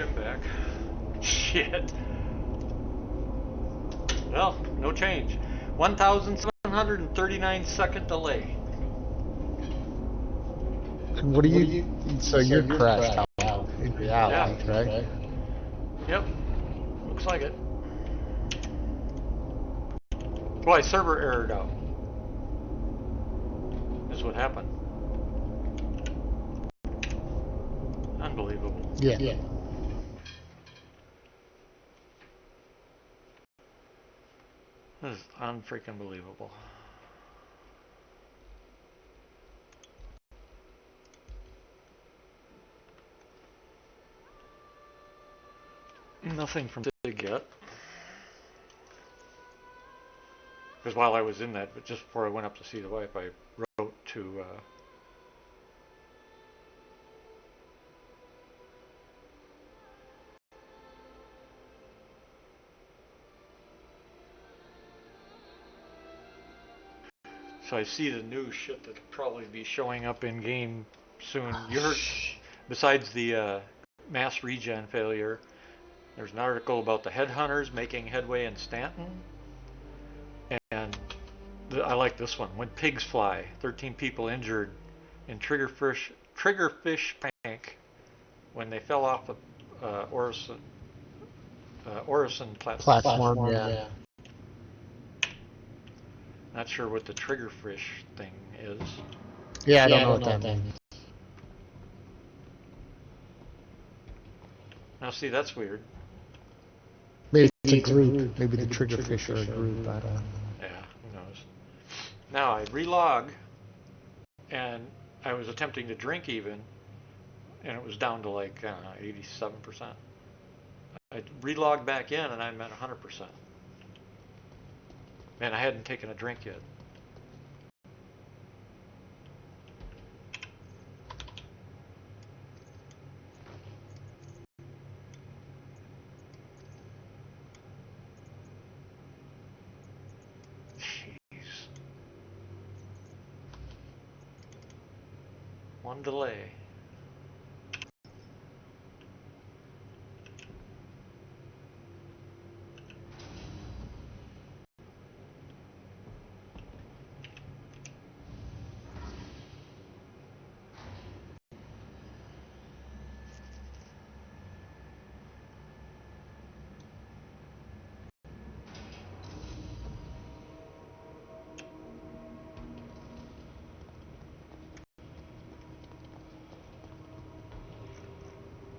Speaker 1: ship back. Shit. Well, no change. 1,739 second delay.
Speaker 2: What do you? So you're crashed out in reality,
Speaker 1: Yeah.
Speaker 2: right?
Speaker 1: Yep. Looks like it. Boy, server errored out. Is what happened. Unbelievable.
Speaker 2: Yeah.
Speaker 1: This is unfreaking believable. Nothing from Sig yet. Because while I was in that, but just before I went up to see the wife, I wrote to so I see the new shit that'll probably be showing up in game soon. You heard, besides the mass regen failure, there's an article about the headhunters making headway in Stanton. And I like this one. When pigs fly, 13 people injured in triggerfish panic when they fell off the Orison
Speaker 2: Platform, yeah.
Speaker 1: Not sure what the triggerfish thing is.
Speaker 2: Yeah, I don't know what that means.
Speaker 1: Now see, that's weird.
Speaker 2: Maybe it's a group. Maybe the triggerfish are a group. I don't know.
Speaker 1: Yeah, who knows. Now I relog, and I was attempting to drink even, and it was down to like 87%. I relogged back in, and I'm at 100%. And I hadn't taken a drink yet. Jeez. One delay.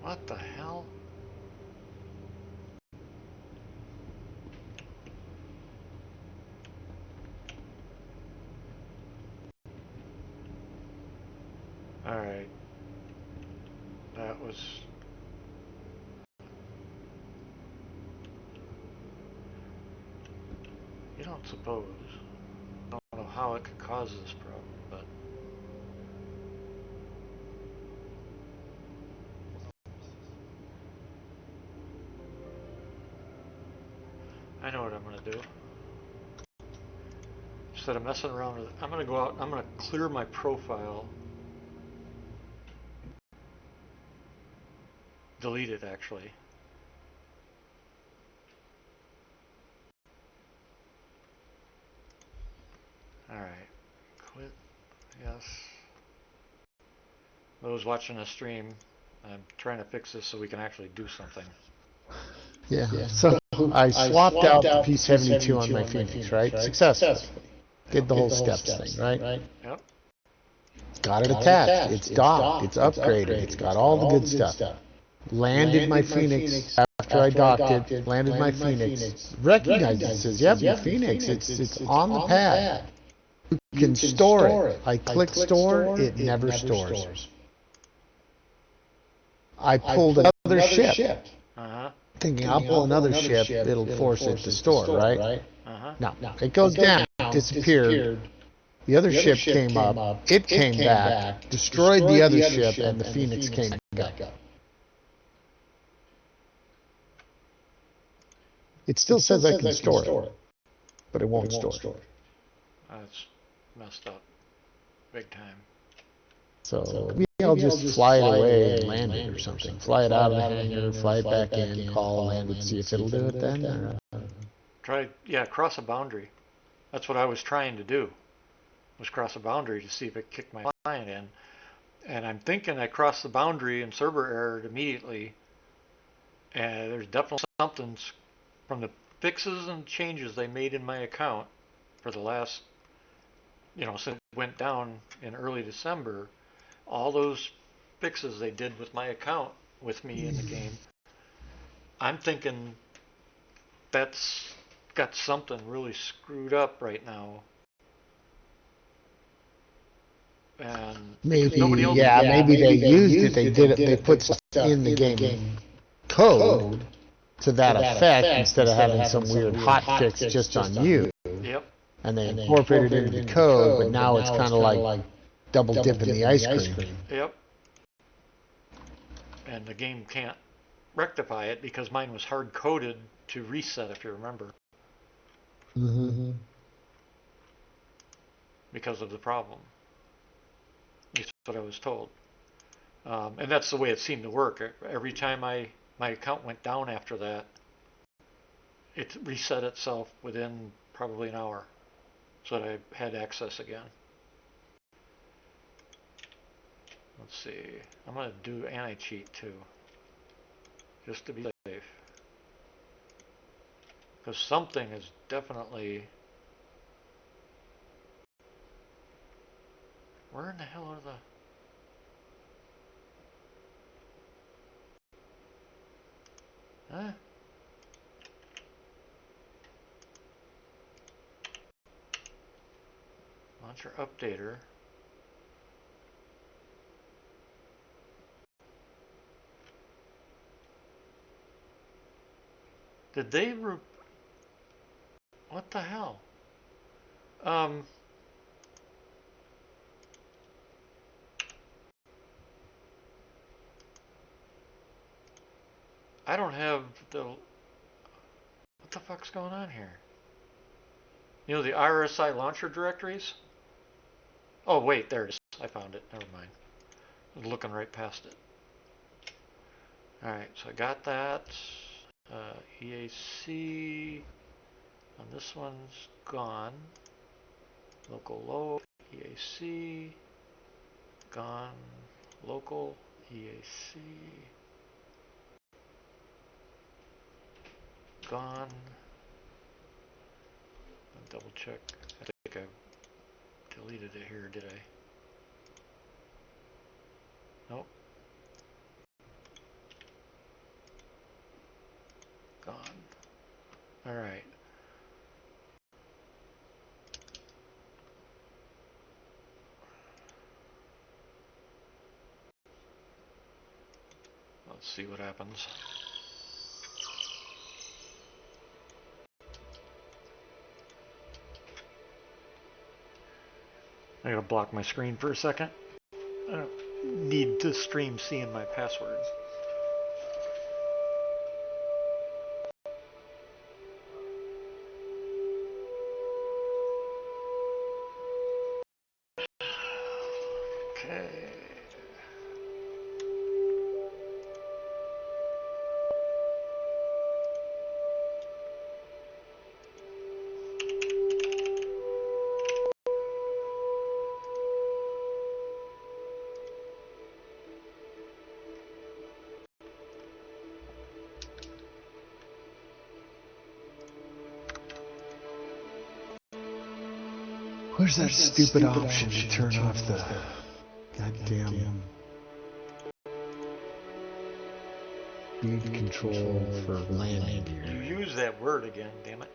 Speaker 1: What the hell? Alright. That was... You don't suppose. I don't know how it could cause this problem, but... I know what I'm going to do. Instead of messing around with it, I'm going to go out and I'm going to clear my profile. Delete it, actually. Alright. Quit. Yes. Those watching the stream, I'm trying to fix this so we can actually do something.
Speaker 2: Yeah. So I swapped out the P72 on my Phoenix, right? Successfully. Did the whole steps thing, right?
Speaker 1: Yep.
Speaker 2: Got it attached. It's docked. It's upgraded. It's got all the good stuff. Landed my Phoenix after I docked it. Landed my Phoenix. Recognized it. Says, yep, your Phoenix. It's on the pad. You can store it. I click store. It never stores. I pulled another ship.
Speaker 1: Uh-huh.
Speaker 2: Thinking I'll pull another ship. It'll force it to store, right?
Speaker 1: Uh-huh.
Speaker 2: No. It goes down. Disappeared. The other ship came up. It came back. Destroyed the other ship, and the Phoenix came back up. It still says I can store it, but it won't store.
Speaker 1: That's messed up. Big time.
Speaker 2: So maybe I'll just fly it away and land it or something. Fly it out of the hangar, fly it back in, call, land it, see if it'll do it then. Or,
Speaker 1: Try, yeah, cross a boundary. That's what I was trying to do, was cross a boundary to see if it kicked my client in. And I'm thinking I crossed the boundary and server errored immediately. And there's definitely something from the fixes and changes they made in my account for the last, since it went down in early December. All those fixes they did with my account with me in the game, I'm thinking that's got something really screwed up right now. And
Speaker 2: maybe,
Speaker 1: nobody else,
Speaker 2: maybe they used it. They did it. They put stuff in the game code to that effect instead of having some weird hot fix just on you.
Speaker 1: Yep.
Speaker 2: And they incorporated it into the code, but now it's kind of like double dipping the ice cream.
Speaker 1: Yep. And the game can't rectify it because mine was hard coded to reset, if you remember.
Speaker 2: Mm-hmm.
Speaker 1: Because of the problem. That's what I was told. And that's the way it seemed to work. Every time my account went down after that, it reset itself within probably an hour so that I had access again. Let's see. I'm going to do anti-cheat too, just to be safe. Because something is definitely... Where in the hell are the... Huh? Launcher updater. Did they what the hell? I don't have the... What the fuck's going on here? The RSI launcher directories? Oh, wait, there it is. I found it. Never mind. I was looking right past it. Alright, so I got that. EAC. And this one's gone. Local low. EAC. Gone. Local. EAC. Gone. I'll double check. I think I deleted it here, did I? Nope. Gone. Alright. Let's see what happens. I gotta block my screen for a second. I don't need to stream seeing my passwords. Okay.
Speaker 2: Where's that stupid option to turn off the goddamn speed control for landing
Speaker 1: You
Speaker 2: gear?
Speaker 1: use that word again, damn it.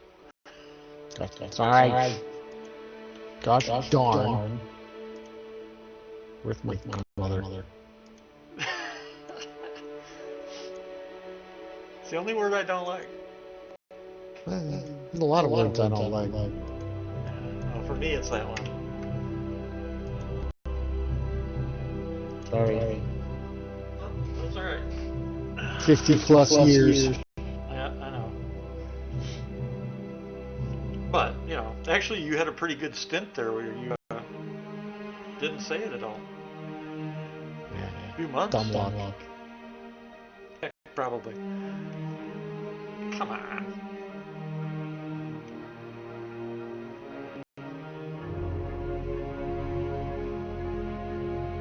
Speaker 2: That's alright. Gosh darn. With my mother.
Speaker 1: It's the only word I don't like.
Speaker 2: There's a lot of words I don't like.
Speaker 1: Well, for me, it's that one.
Speaker 2: Sorry.
Speaker 1: Oh, that's alright.
Speaker 2: 50 plus years.
Speaker 1: Yeah, I know. But, actually you had a pretty good stint there where you didn't say it at all. few months?
Speaker 2: Dumb luck.
Speaker 1: Heck, probably. Come on.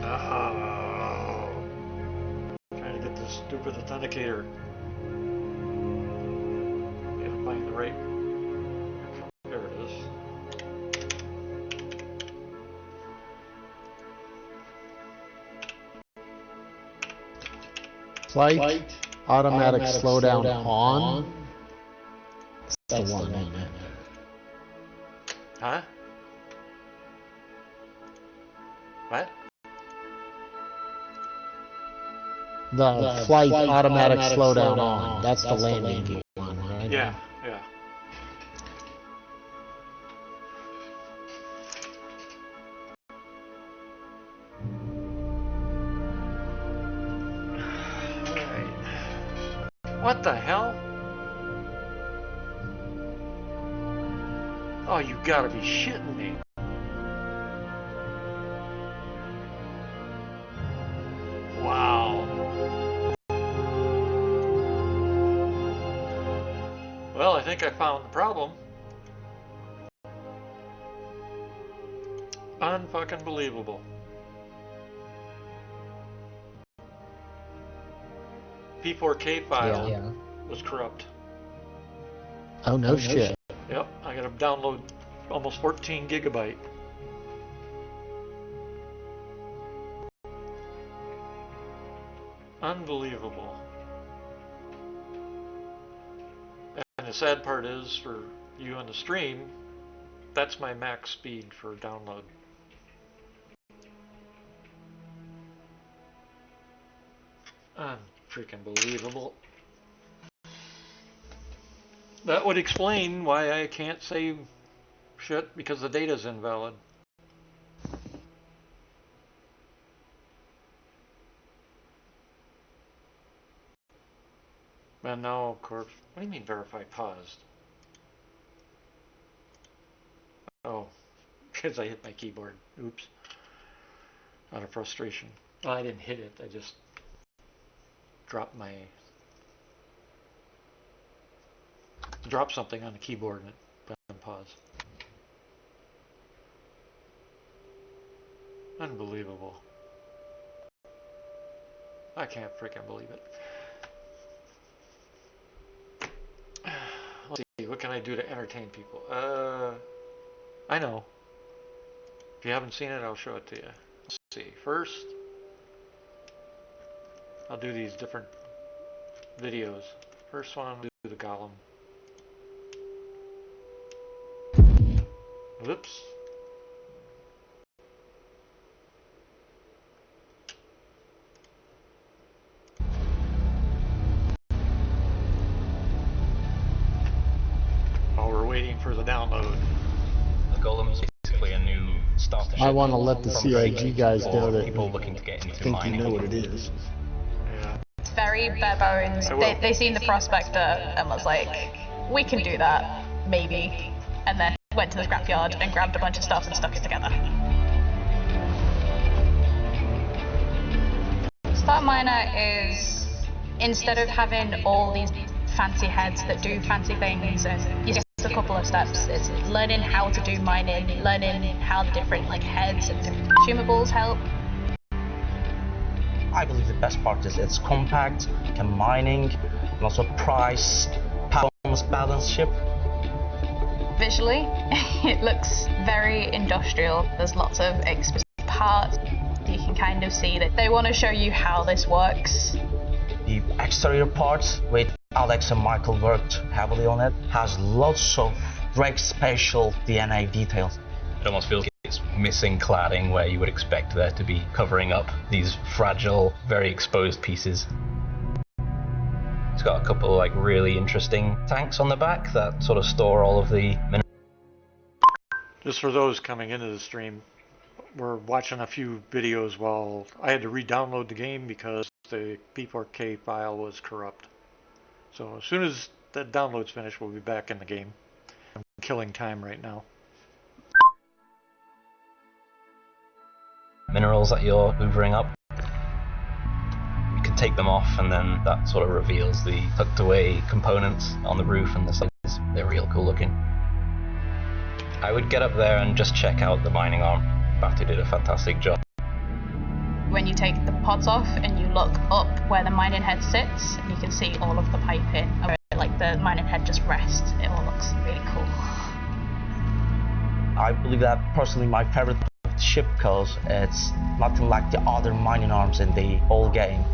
Speaker 1: Oh. Trying to get this stupid authenticator. Gotta find the right. There it is.
Speaker 2: Flight, automatic slowdown on. That's the one, ain't it?
Speaker 1: Huh? What?
Speaker 2: The flight automatic slowdown on. That's the landing gear one, right?
Speaker 1: Yeah, yeah. Alright. What the hell? Oh, you gotta be shitting me. Wow. Well, I think I found the problem. Unfucking believable. P4K file was corrupt.
Speaker 2: Oh, no shit.
Speaker 1: Yep, I gotta download almost 14 gigabyte. Unbelievable. And the sad part is, for you on the stream, that's my max speed for download. Unfreaking believable. That would explain why I can't save shit, because the data's invalid. And now, of course, what do you mean verify paused? Oh, because I hit my keyboard. Oops. Out of frustration. Well, I didn't hit it, I just dropped something on the keyboard and it put on pause. Unbelievable. I can't freaking believe it. Let's see, what can I do to entertain people? I know. If you haven't seen it, I'll show it to you. Let's see. First, I'll do these different videos. First one, I'll do the golem. Whoops. While we're waiting for the download.
Speaker 10: The golem's basically a new starter ship.
Speaker 2: I want to let the CIG guys know that
Speaker 10: people looking to get into
Speaker 2: think
Speaker 10: mining.
Speaker 2: you know what it is.
Speaker 1: Yeah.
Speaker 11: It's very bare bones. They seen the prospector and was like, we can do that, maybe. And then went to the scrapyard and grabbed a bunch of stuff and stuck it together. Star Miner is, instead of having all these fancy heads that do fancy things, and you just a couple of steps. It's learning how to do mining, learning how the different heads and different consumables help.
Speaker 12: I believe the best part is it's compact, can mining, and also price, performance balance ship.
Speaker 11: Visually, it looks very industrial. There's lots of expensive parts. You can kind of see that they want to show you how this works.
Speaker 12: The exterior parts, with Alex and Michael worked heavily on it, has lots of great spatial DNA details.
Speaker 10: It almost feels like it's missing cladding where you would expect there to be covering up these fragile, very exposed pieces. It's got a couple of really interesting tanks on the back that sort of store all of the minerals.
Speaker 1: Just for those coming into the stream, we're watching a few videos while I had to re-download the game because the P4K file was corrupt. So as soon as that download's finished, we'll be back in the game. I'm killing time right now.
Speaker 10: Minerals that you're hoovering up. take them off, and then that sort of reveals the tucked away components on the roof and the sides. They're real cool looking. I would get up there and just check out the mining arm. Batu did a fantastic job.
Speaker 11: When you take the pods off and you look up where the mining head sits, you can see all of the piping, where, like, the mining head just rests. It all looks really cool.
Speaker 12: I believe that personally my favorite ship, because it's nothing like the other mining arms in the whole game.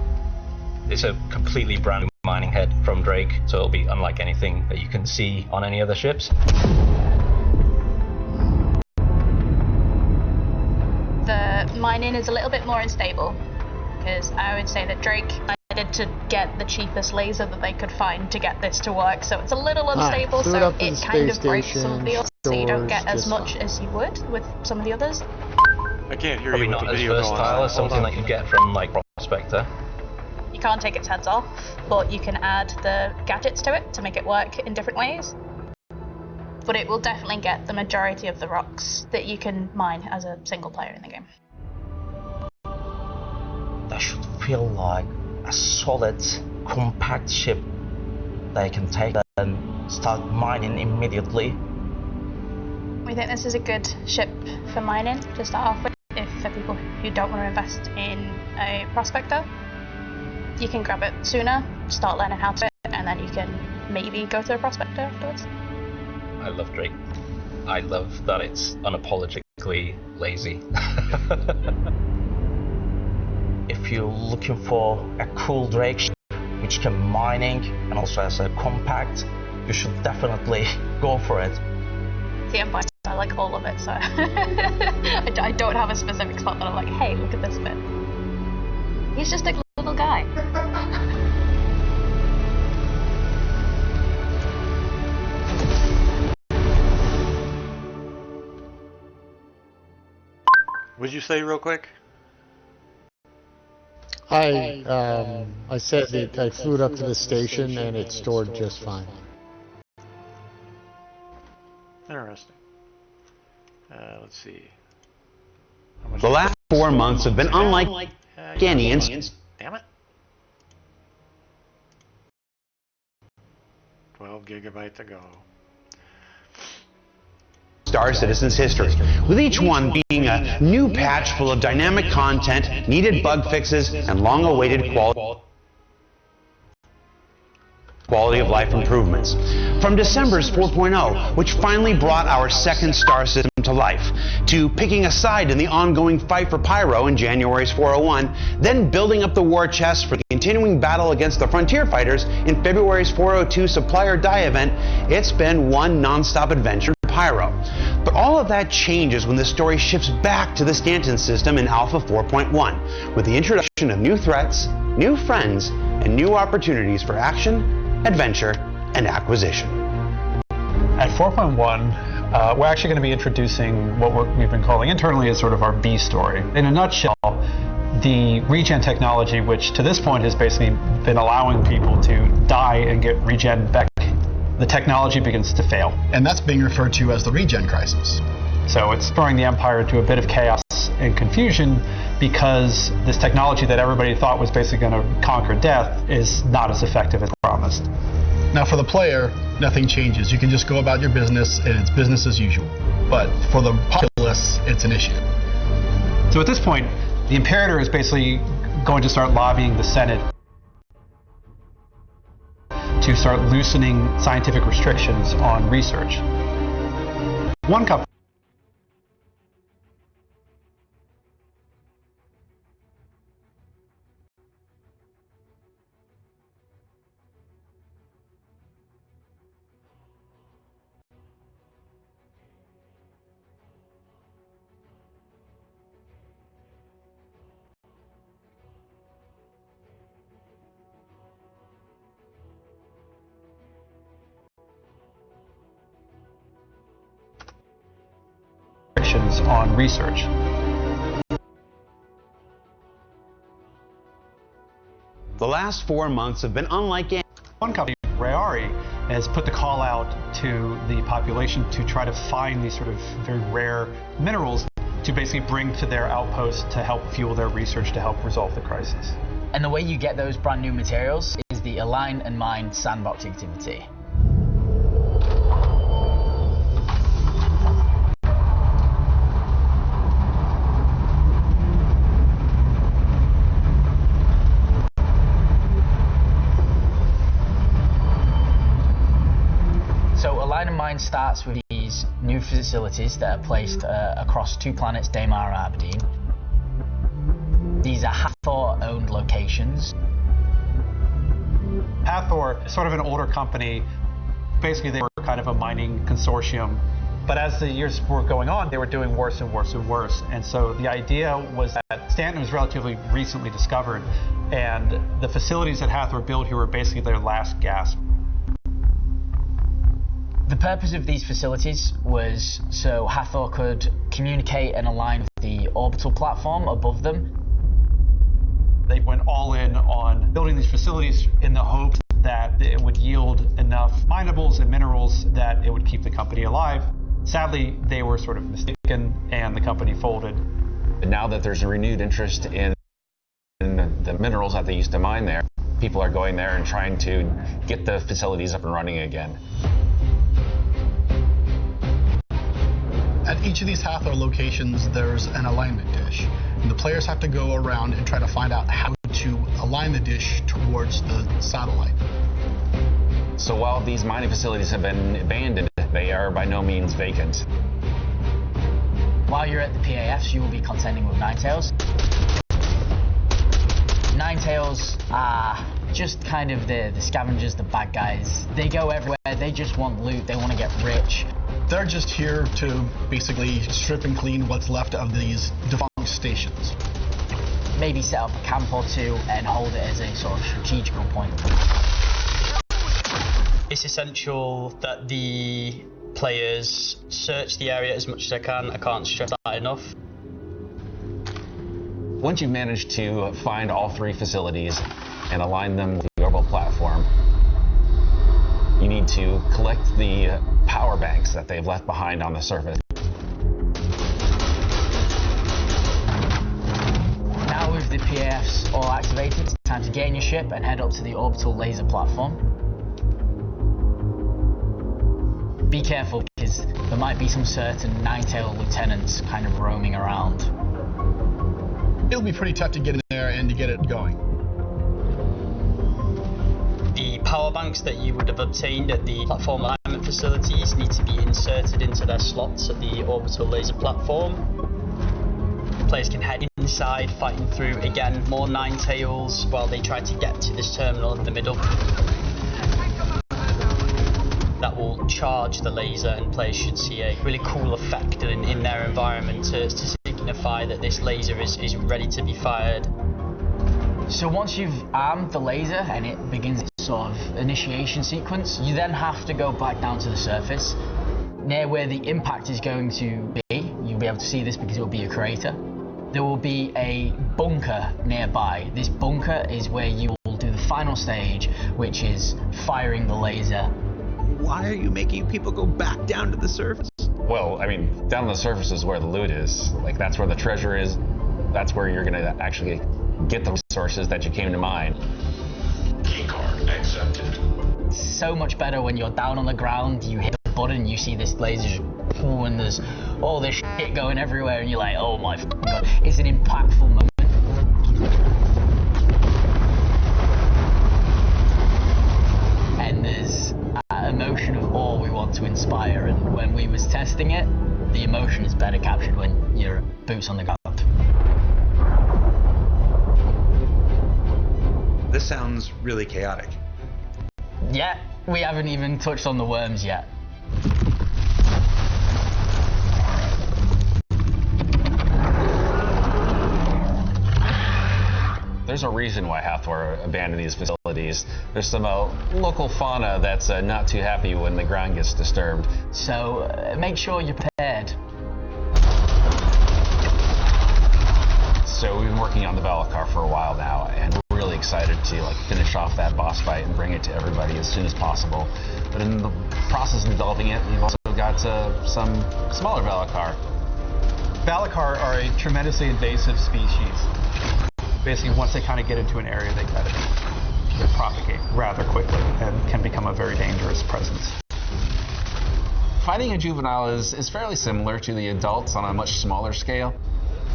Speaker 10: It's a completely brand new mining head from Drake, so it'll be unlike anything that you can see on any other ships.
Speaker 11: The mining is a little bit more unstable, because I would say that Drake decided to get the cheapest laser that they could find to get this to work, so it's a little unstable, so it kind of breaks some of the others, so you don't get as much as you would with some of the others.
Speaker 1: I can't hear
Speaker 10: Probably
Speaker 1: you with
Speaker 10: not
Speaker 1: the
Speaker 10: as
Speaker 1: video going
Speaker 10: versatile
Speaker 1: on.
Speaker 10: as something that you get from like Prospector.
Speaker 11: You can't take its heads off, but you can add the gadgets to it to make it work in different ways. But it will definitely get the majority of the rocks that you can mine as a single player in the game.
Speaker 12: That should feel like a solid, compact ship that you can take and start mining immediately.
Speaker 11: We think this is a good ship for mining to start off with. If for people who don't want to invest in a Prospector, you can grab it sooner, start learning how to do it, and then you can maybe go to a Prospector afterwards.
Speaker 10: I love Drake. I love that it's unapologetically lazy.
Speaker 12: If you're looking for a cool Drake ship which can mining and also has a compact, you should definitely go for it.
Speaker 11: The Empire, I like all of it, so I don't have a specific spot that I'm like, hey, look at this bit. He's just a little guy.
Speaker 1: What'd you say real quick?
Speaker 2: I said that I flew it up to the station and it stored just fine.
Speaker 1: Interesting. Let's see.
Speaker 13: The last 4 months have been unlike any instance.
Speaker 1: Damn it. 12 gigabyte to go.
Speaker 13: Star Citizen's history, with each one being a new patch full of dynamic content, needed bug fixes, and long-awaited quality of life improvements. From December's 4.0, which finally brought our second star system to life, to picking a side in the ongoing fight for Pyro in January's 401, then building up the war chest for the continuing battle against the Frontier Fighters in February's 402 Supplier Die event, it's been one non-stop adventure for Pyro. But all of that changes when the story shifts back to the Stanton system in Alpha 4.1, with the introduction of new threats, new friends, and new opportunities for action, adventure, and acquisition.
Speaker 14: At 4.1, we're actually going to be introducing what we've been calling internally as sort of our B story. In a nutshell, the regen technology, which to this point has basically been allowing people to die and get regen back, the technology begins to fail.
Speaker 15: And that's being referred to as the regen crisis.
Speaker 14: So it's throwing the Empire into a bit of chaos and confusion because this technology that everybody thought was basically going to conquer death is not as effective as promised.
Speaker 15: Now for the player, nothing changes. You can just go about your business and it's business as usual. But for the populace, it's an issue.
Speaker 14: So at this point, the Imperator is basically going to start lobbying the Senate to start loosening scientific restrictions on research. One company on research.
Speaker 13: The last 4 months have been unlike any.
Speaker 14: One company, Rayari, has put the call out to the population to try to find these sort of very rare minerals to basically bring to their outpost to help fuel their research to help resolve the crisis.
Speaker 16: And the way you get those brand new materials is the Align and Mine sandbox activity. So Align and Mine starts with these new facilities that are placed across 2 planets, Daymar and Aberdeen. These are Hathor-owned locations.
Speaker 14: Hathor is sort of an older company. Basically, they were kind of a mining consortium. But as the years were going on, they were doing worse and worse and worse. And so the idea was that Stanton was relatively recently discovered, and the facilities that Hathor built here were basically their last gasp.
Speaker 16: The purpose of these facilities was so Hathor could communicate and align with the orbital platform above them.
Speaker 14: They went all in on building these facilities in the hope that it would yield enough minables and minerals that it would keep the company alive. Sadly, they were sort of mistaken and the company folded.
Speaker 17: But now that there's a renewed interest in the minerals that they used to mine there, people are going there and trying to get the facilities up and running again.
Speaker 15: At each of these Hathor locations, there's an alignment dish. And the players have to go around and try to find out how to align the dish towards the satellite.
Speaker 17: So while these mining facilities have been abandoned, they are by no means vacant.
Speaker 16: While you're at the PAFs, you will be contending with Ninetails. Ninetails are just kind of the scavengers, the bad guys. They go everywhere, they just want loot, they want to get rich.
Speaker 15: They're just here to basically strip and clean what's left of these defunct stations.
Speaker 16: Maybe set up a camp or 2 and hold it as a sort of strategical point.
Speaker 18: It's essential that the players search the area as much as I can. I can't stress that enough.
Speaker 17: Once you've managed to find all 3 facilities and align them with the orbital platform, you need to collect the power banks that they've left behind on the surface.
Speaker 16: Now with the PAFs all activated, it's time to get in your ship and head up to the orbital laser platform. Be careful, because there might be some certain Ninetail lieutenants kind of roaming around.
Speaker 15: It'll be pretty tough to get in there and to get it going.
Speaker 18: The power banks that you would have obtained at the platform alignment facilities need to be inserted into their slots at the orbital laser platform. Players can head inside, fighting through, again, more Ninetails while they try to get to this terminal in the middle. That will charge the laser, and players should see a really cool effect in their environment to signify that this laser is ready to be fired.
Speaker 16: So once you've armed the laser and it begins its sort of initiation sequence, you then have to go back down to the surface. Near where the impact is going to be, you'll be able to see this because it will be a crater. There will be a bunker nearby. This bunker is where you will do the final stage, which is firing the laser.
Speaker 3: Why are you making people go back down to the surface?
Speaker 17: Well, I mean, down on the surface is where the loot is. Like, that's where the treasure is. That's where you're going to actually get the resources that you came to mine.
Speaker 5: Keycard accepted.
Speaker 16: So much better when you're down on the ground, you hit the button, you see this laser just pull, and there's all this shit going everywhere, and you're like, oh my f***ing god. It's an impactful moment. And there's an emotion of awe we want to inspire, and when we was testing it, the emotion is better captured when you're boots on the ground.
Speaker 3: This sounds really chaotic.
Speaker 16: Yeah, we haven't even touched on the worms yet.
Speaker 17: There's a reason why Hathor abandoned these facilities. There's some local fauna that's not too happy when the ground gets disturbed.
Speaker 16: So make sure you're prepared.
Speaker 17: So we've been working on the Valakar for a while now, and we're really excited to finish off that boss fight and bring it to everybody as soon as possible. But in the process of developing it, we've also got some smaller Valakar.
Speaker 14: Valakar are a tremendously invasive species. Basically, once they kind of get into an area, they propagate rather quickly and can become a very dangerous presence.
Speaker 17: Fighting a juvenile is fairly similar to the adults on a much smaller scale.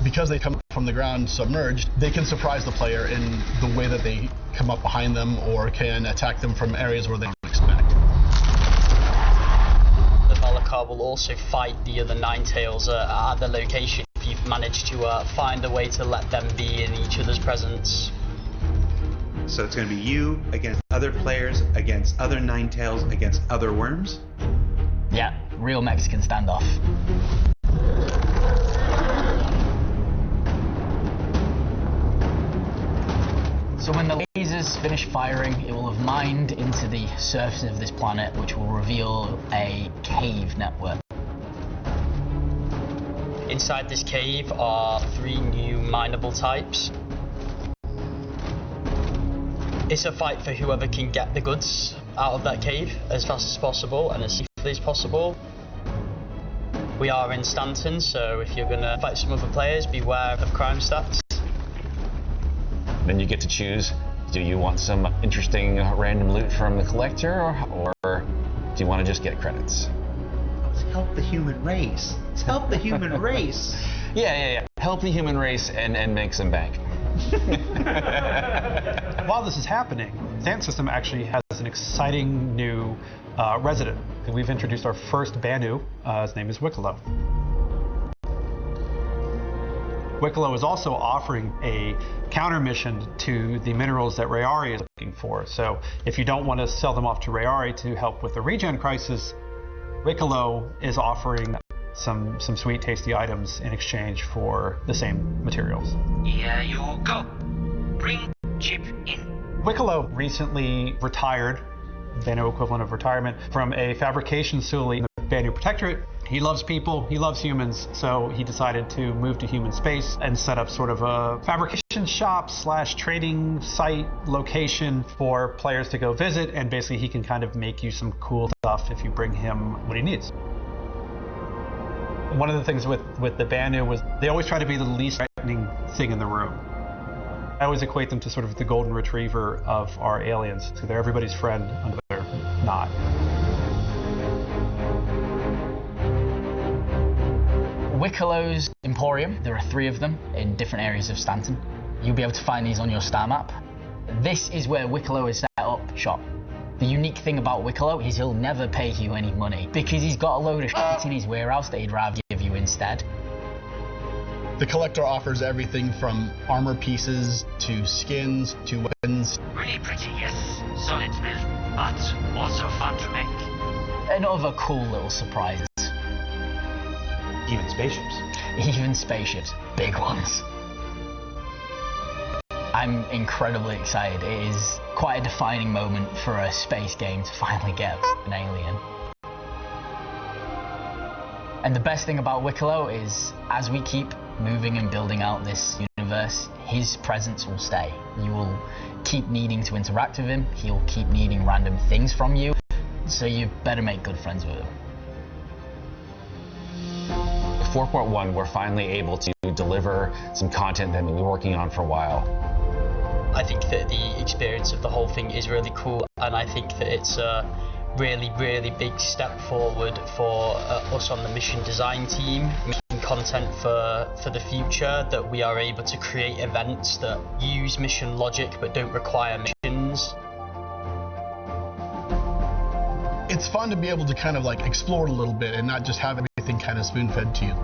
Speaker 15: Because they come from the ground submerged, they can surprise the player in the way that they come up behind them or can attack them from areas where they don't expect.
Speaker 18: The Valakar will also fight the other Ninetales at the location if you've managed to find a way to let them be in each other's presence.
Speaker 13: So it's going to be you against other players, against other Ninetales, against other worms?
Speaker 16: Yeah, real Mexican standoff. So when the lasers finish firing, it will have mined into the surface of this planet, which will reveal a cave network.
Speaker 18: Inside this cave are 3 new mineable types. It's a fight for whoever can get the goods out of that cave as fast as possible and as safely as possible. We are in Stanton, so if you're going to fight some other players, beware of crime stats.
Speaker 17: Then you get to choose, do you want some interesting random loot from the collector, or do you want to just get credits?
Speaker 13: Let's help the human race. Let's help the human race.
Speaker 17: Yeah. Help the human race and make some bank.
Speaker 14: While this is happening, Dance System actually has an exciting new resident. We've introduced our first Banu. His name is Wicklow. Wicklow is also offering a counter mission to the minerals that Rayari is looking for. So if you don't want to sell them off to Rayari to help with the regen crisis, Wicklow is offering some sweet, tasty items in exchange for the same materials.
Speaker 5: Here you go. Bring chip in.
Speaker 14: Wicklow recently retired, Banu equivalent of retirement, from a fabrication facility in the Banu Protectorate. He loves people, he loves humans, so he decided to move to human space and set up sort of a fabrication shop / trading site location for players to go visit, and basically he can kind of make you some cool stuff if you bring him what he needs. One of the things with the Banu was they always try to be the least threatening thing in the room. I always equate them to sort of the golden retriever of our aliens. So they're everybody's friend until they're not.
Speaker 16: Wicklow's Emporium, there are 3 of them in different areas of Stanton. You'll be able to find these on your star map. This is where Wicklow is set up shop. The unique thing about Wicklow is he'll never pay you any money because he's got a load of shit in his warehouse that he'd rather give you instead.
Speaker 15: The collector offers everything from armor pieces to skins to weapons.
Speaker 5: Really pretty, yes. Solid build, but also fun to make.
Speaker 16: And other cool little surprises.
Speaker 13: Even spaceships.
Speaker 16: Even spaceships. Big ones. I'm incredibly excited. It is quite a defining moment for a space game to finally get an alien. And the best thing about Wicklow is, as we keep moving and building out this universe, his presence will stay. You will keep needing to interact with him, he'll keep needing random things from you, so you better make good friends with him.
Speaker 17: 4.1, we're finally able to deliver some content that we've been working on for a while.
Speaker 18: I think that the experience of the whole thing is really cool, and I think that it's a really, really big step forward for us on the mission design team, making content for the future, that we are able to create events that use mission logic but don't require missions.
Speaker 15: It's fun to be able to kind of like explore a little bit and not just have everything kind of spoon-fed to you.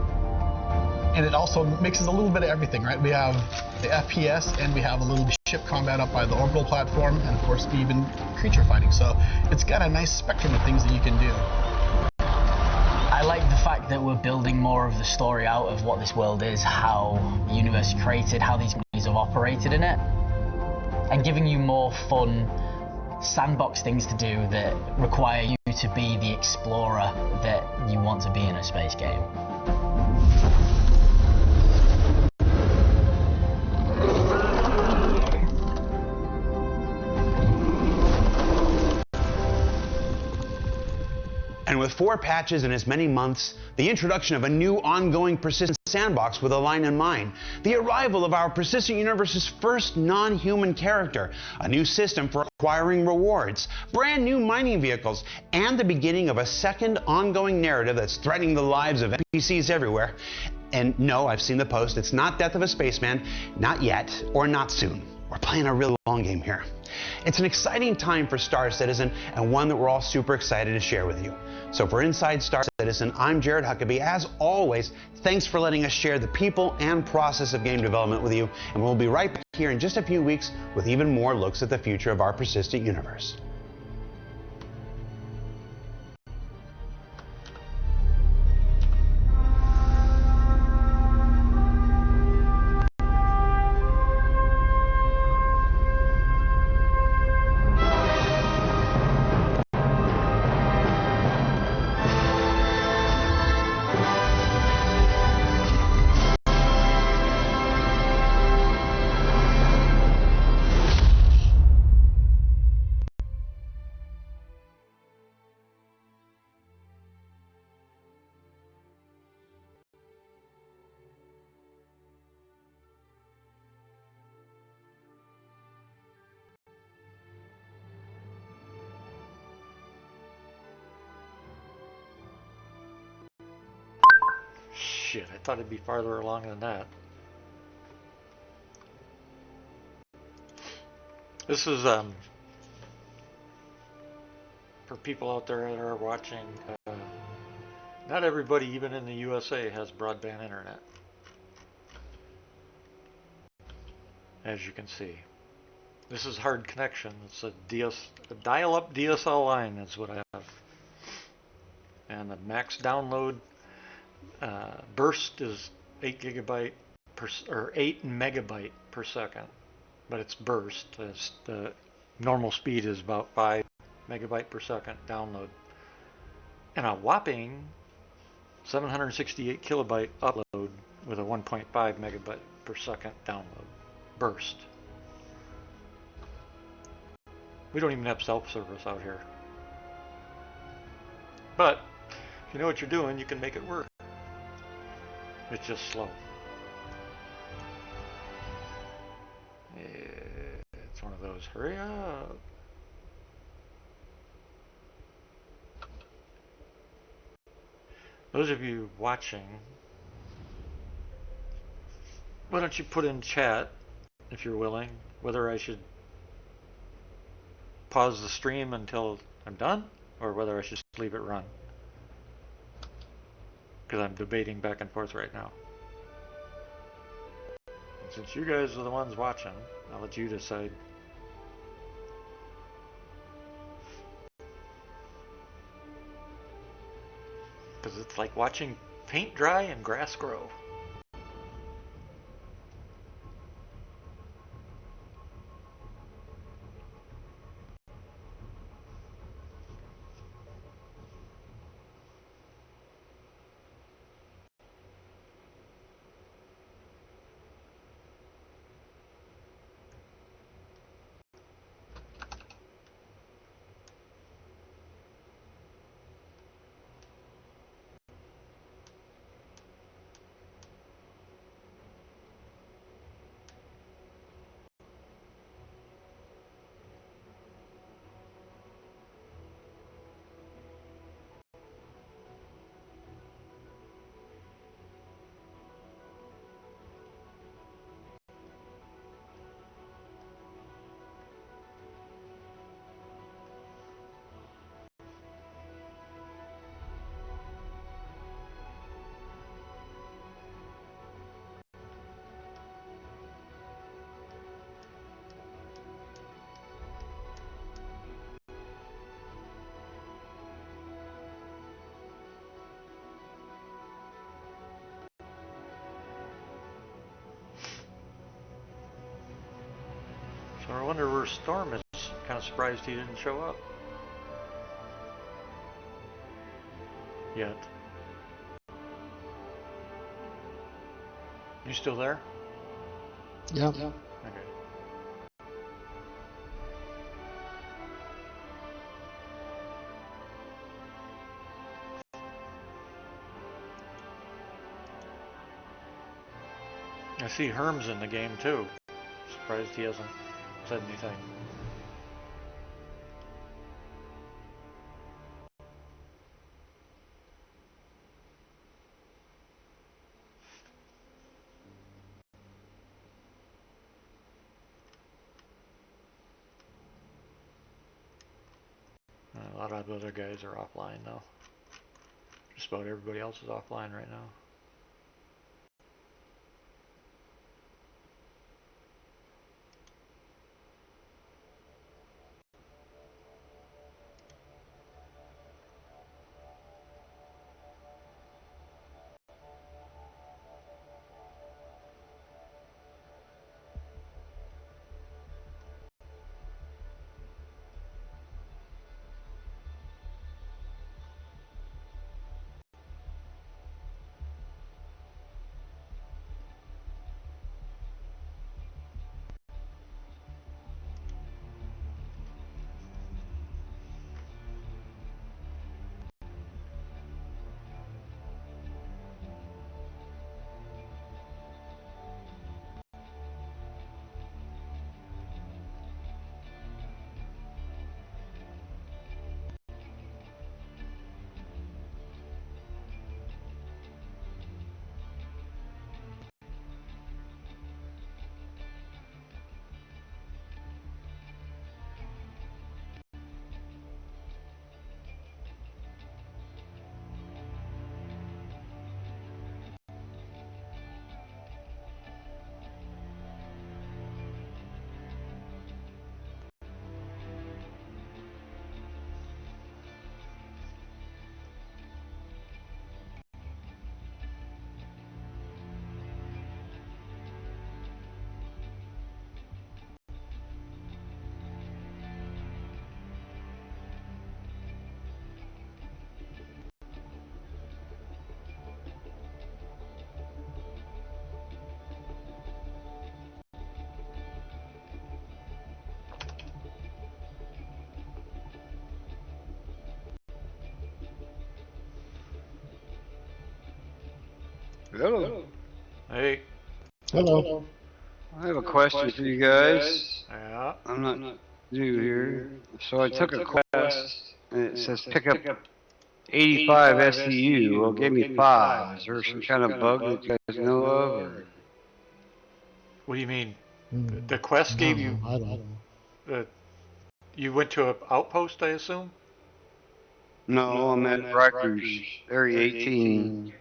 Speaker 15: And it also mixes a little bit of everything, right? We have the FPS and we have a little ship combat up by the orbital platform, and of course even creature fighting. So it's got a nice spectrum of things that you can do.
Speaker 16: I like the fact that we're building more of the story out of what this world is, how the universe is created, how these companies have operated in it, and giving you more fun sandbox things to do that require you to be the explorer that you want to be in a space game.
Speaker 13: And with 4 patches in as many months, the introduction of a new ongoing persistent sandbox with a line in mind, the arrival of our Persistent Universe's first non-human character, a new system for acquiring rewards, brand new mining vehicles, and the beginning of a second ongoing narrative that's threatening the lives of NPCs everywhere. And no, I've seen the post, it's not Death of a Spaceman, not yet, or not soon. We're playing a real long game here. It's an exciting time for Star Citizen, and one that we're all super excited to share with you. So for Inside Star Citizen, I'm Jared Huckabee. As always, thanks for letting us share the people and process of game development with you, and we'll be right back here in just a few weeks with even more looks at the future of our persistent universe.
Speaker 1: Shit, I thought it'd be farther along than that. This is for people out there that are watching. Not everybody, even in the USA, has broadband internet, as you can see. This is hard connection. It's a dial-up DSL line is what I have, and the max download burst is 8 megabyte per second, but it's burst. The normal speed is about 5 megabyte per second download, and a whopping 768 kilobyte upload with a 1.5 megabyte per second download burst. We don't even have self-service out here, but if you know what you're doing, you can make it work. It's just slow. It's one of those, hurry up. Those of you watching, why don't you put in chat, if you're willing, whether I should pause the stream until I'm done, or whether I should just leave it run. Because I'm debating back and forth right now. And since you guys are the ones watching, I'll let you decide. Because it's like watching paint dry and grass grow. So I wonder where Storm is. Kind of surprised he didn't show up yet. You still there?
Speaker 2: Yeah.
Speaker 1: Okay. I see Herm's in the game too. Surprised he hasn't said anything. A lot of other guys are offline now. Just about everybody else is offline right now.
Speaker 19: Hello.
Speaker 1: Hey.
Speaker 2: Hello.
Speaker 19: I have a question for you guys.
Speaker 1: Yeah.
Speaker 19: I'm not new here. So I took a quest, and it says pick up 85 SCU. Well, it gave me 5. Is there some kind of bug that you guys know of? Or?
Speaker 1: What do you mean? The quest gave you...
Speaker 2: I don't know.
Speaker 1: You went to an outpost, I assume?
Speaker 19: No, I'm at Rikers, Area 18.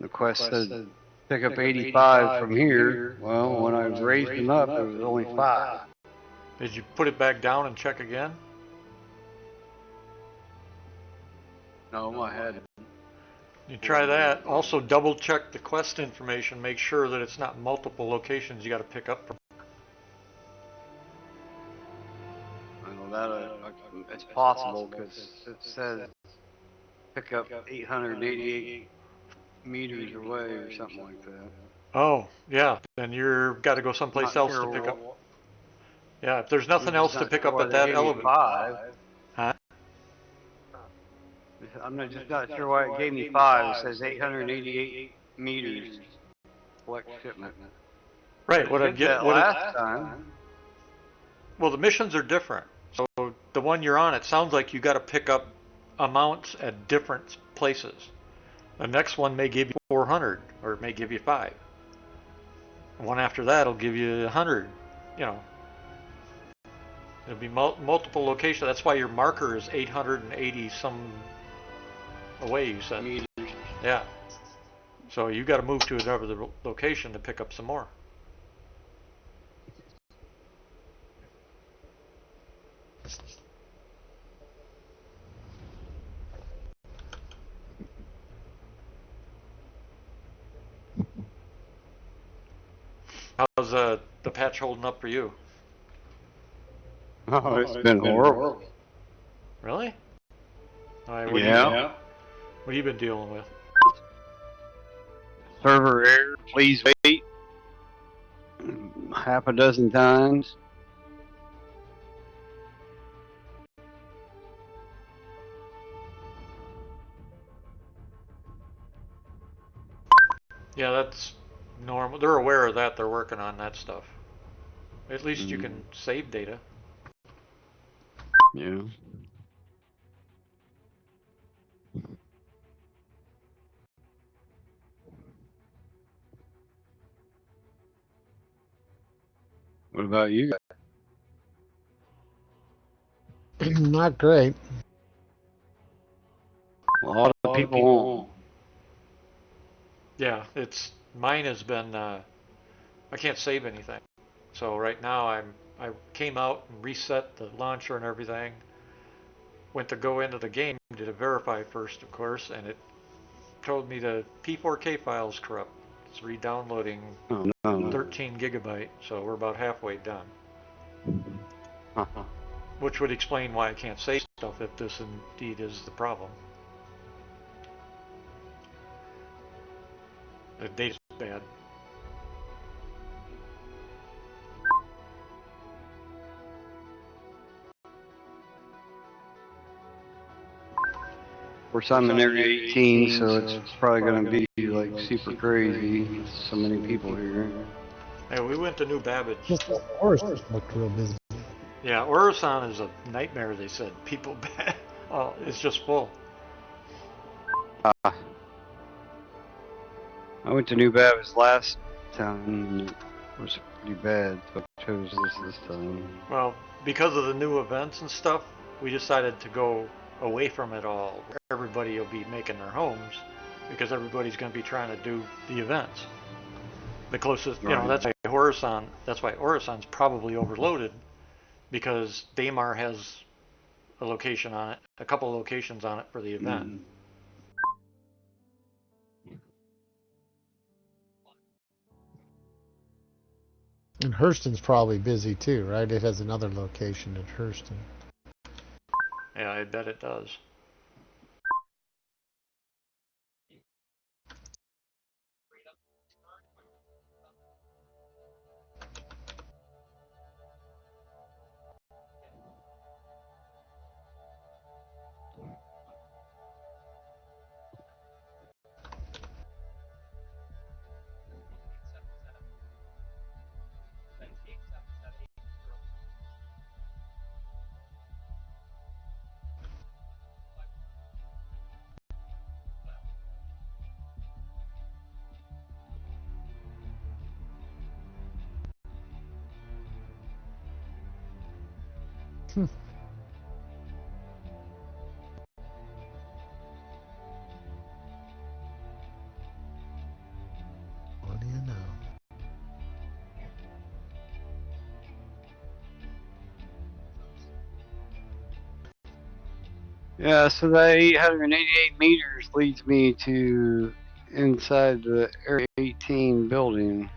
Speaker 19: The quest said pick up 85 from here. Well, when I raised them up, it was only 5.
Speaker 1: Did you put it back down and check again?
Speaker 19: No, I hadn't.
Speaker 1: You try that. Also double check the quest information. Make sure that it's not multiple locations you got to pick up from.
Speaker 19: I know that it's possible because it says pick up 888 meters away or something like that.
Speaker 1: Oh, yeah. Then you've got to go someplace else to pick up. Yeah, if there's nothing else to pick up at that elevator.
Speaker 19: 5.
Speaker 1: Huh?
Speaker 19: I'm just not sure why it gave me 5. It says 888 meters. Collect shipment.
Speaker 1: Right. What
Speaker 19: did that last time.
Speaker 1: Well, the missions are different. So the one you're on, it sounds like you got to pick up amounts at different places. The next one may give you 400, or it may give you 5. One after that will give you 100. You know, it'll be multiple locations. That's why your marker is 880 some away. You said.
Speaker 19: Meters.
Speaker 1: Yeah. So you got to move to another location to pick up some more. How's the patch holding up for you?
Speaker 19: Oh, it's been horrible.
Speaker 1: Really? All right, what
Speaker 19: Yeah.
Speaker 1: What have you been dealing with?
Speaker 19: Server error, please wait. Half a dozen times.
Speaker 1: Yeah, normal. They're aware of that. They're working on that stuff. At least you can save data.
Speaker 19: Yeah. What about you guys?
Speaker 2: Not great.
Speaker 19: A lot of people won't.
Speaker 1: Yeah, mine has been. I can't save anything. So right now I came out and reset the launcher and everything. Went to go into the game, did a verify first, of course, and it told me the P4K file is corrupt. It's re-downloading 13 gigabyte, so we're about halfway done. Which would explain why I can't save stuff if this indeed is the problem. The data's bad.
Speaker 19: Of course, I'm in area 18, so it's probably going to be like super crazy. So many people here.
Speaker 1: Hey, we went to New Babbage.
Speaker 2: Just the forest just looked real busy.
Speaker 1: Yeah, Orison is a nightmare, they said. People bad. Oh, it's just full.
Speaker 19: I went to New Babbage last time, and it was pretty bad, so I chose this time.
Speaker 1: Well, because of the new events and stuff, we decided to go away from it all. Everybody will be making their homes because everybody's going to be trying to do the events. The closest, that's why Orison's probably overloaded because Daymar has a location on it, a couple of locations on it for the event.
Speaker 2: And Hurston's probably busy too, right? It has another location at Hurston.
Speaker 1: Yeah, I bet it does.
Speaker 2: What do you know?
Speaker 19: Yeah, so that 888 meters leads me to inside the Area 18 building.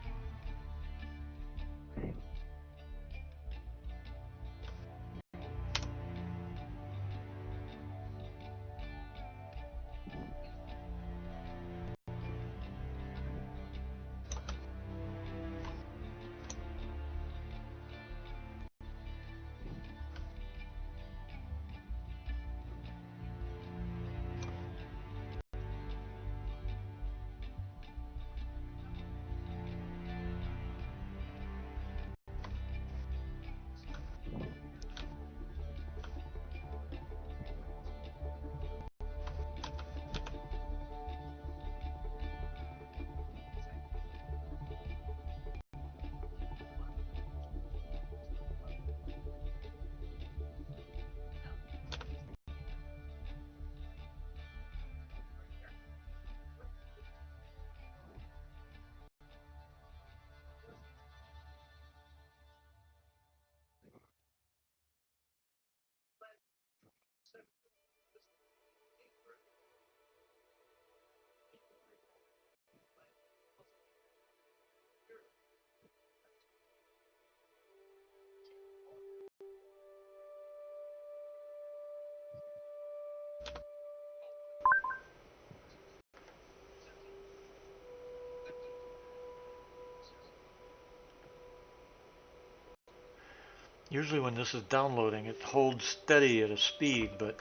Speaker 1: Usually when this is downloading, it holds steady at a speed, but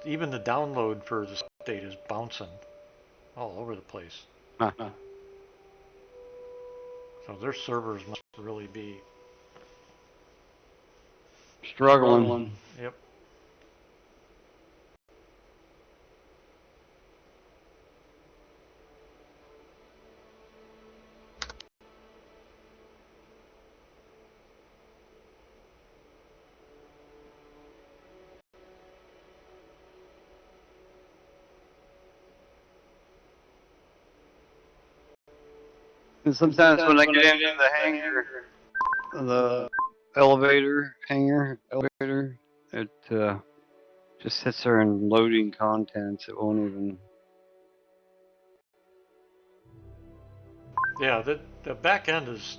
Speaker 1: even the download for this update is bouncing all over the place.
Speaker 19: Huh.
Speaker 1: So their servers must really be
Speaker 19: Struggling.
Speaker 1: Yep.
Speaker 19: And sometimes when I get into the hangar, the elevator, it just sits there and loading contents. It won't even.
Speaker 1: Yeah, the back end is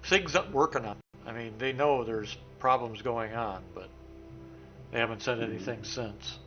Speaker 1: SIG's working on it. I mean, they know there's problems going on, but they haven't said anything since.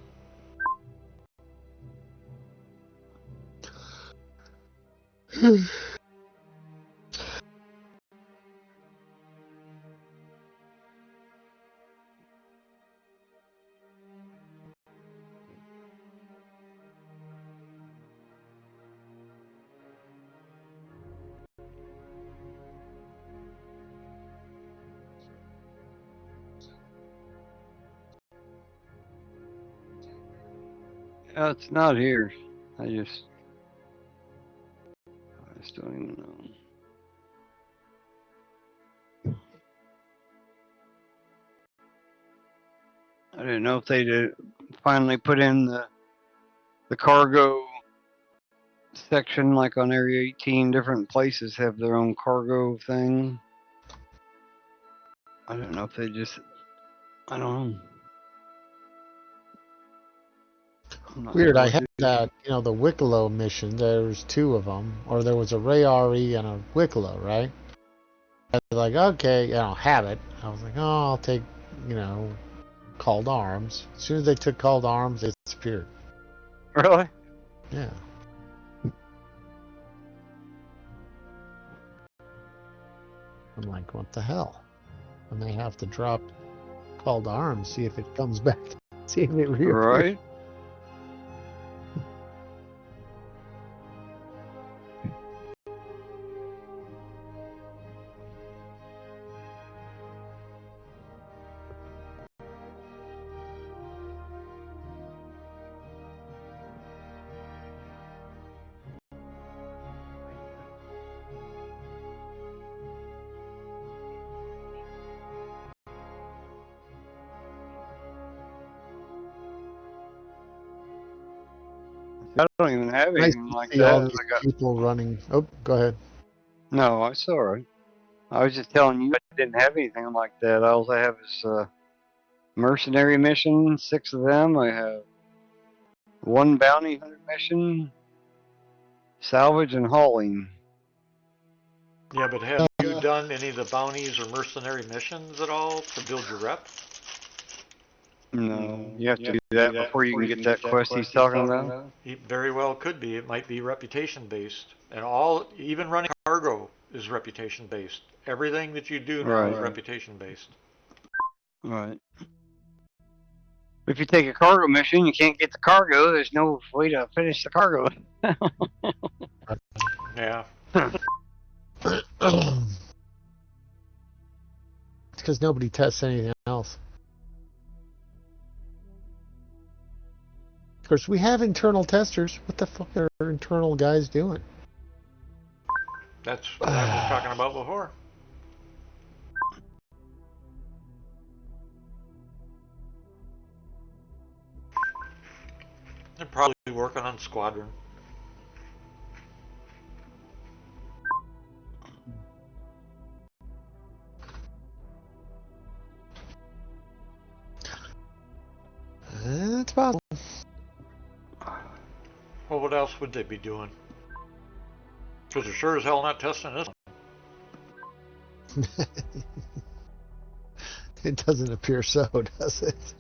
Speaker 19: It's not here. I just don't even know. I didn't know if they did finally put in the cargo section, like on Area 18. Different places have their own cargo thing. I don't know if they just. I don't know.
Speaker 2: Weird, I had that, the Wicklow mission, there's two of them, or there was a Ray RE and a Wicklow, right? I was like, okay, have it. I was like, oh, I'll take, Called Arms. As soon as they took Called Arms, it disappeared.
Speaker 19: Really?
Speaker 2: Yeah. I'm like, what the hell? And they have to drop Called Arms, see if it comes back, see if it reappears.
Speaker 19: Right? I don't even have
Speaker 2: Nice
Speaker 19: anything
Speaker 2: to
Speaker 19: like
Speaker 2: see
Speaker 19: that.
Speaker 2: all these people running. Oh, go ahead.
Speaker 19: No, it's all right. I was just telling you I didn't have anything like that. All I have is mercenary mission, 6 of them. I have 1 bounty hunter mission, salvage and hauling.
Speaker 1: Yeah, but have you done any of the bounties or mercenary missions at all to build your rep?
Speaker 19: No, you have to do that before you can get that quest he's talking about.
Speaker 1: It very well could be. It might be reputation based, and even running cargo is reputation based. Everything that you do now is reputation based.
Speaker 19: Right. If you take a cargo mission, you can't get the cargo. There's no way to finish the cargo.
Speaker 1: Yeah.
Speaker 2: It's because nobody tests anything else. Of course, we have internal testers. What the fuck are internal guys doing?
Speaker 1: That's what I was talking about before. They're probably working on Squadron.
Speaker 2: It's possible.
Speaker 1: Well, what else would they be doing? Because they're sure as hell not testing this one.
Speaker 2: It doesn't appear so, does it?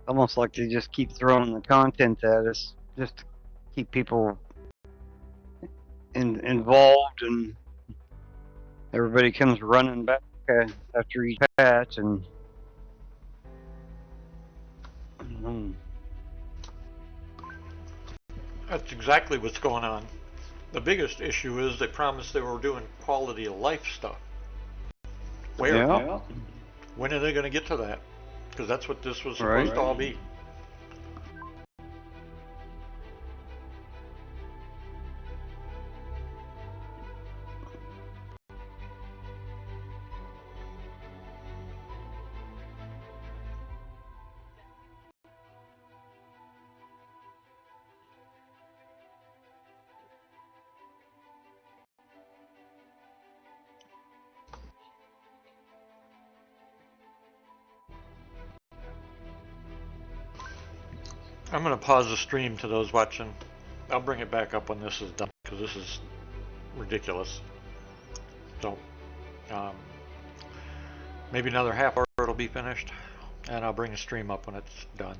Speaker 19: Almost like they just keep throwing the content at us just to keep people involved, and everybody comes running back after each patch, and
Speaker 1: That's exactly what's going on. The biggest issue is they promised they were doing quality of life stuff. Where?
Speaker 19: Yeah.
Speaker 1: When are they going to get to that? Because that's what this was supposed to all be. I'm going to pause the stream to those watching. I'll bring it back up when this is done, because this is ridiculous. So, maybe another half hour it'll be finished, and I'll bring the stream up when it's done.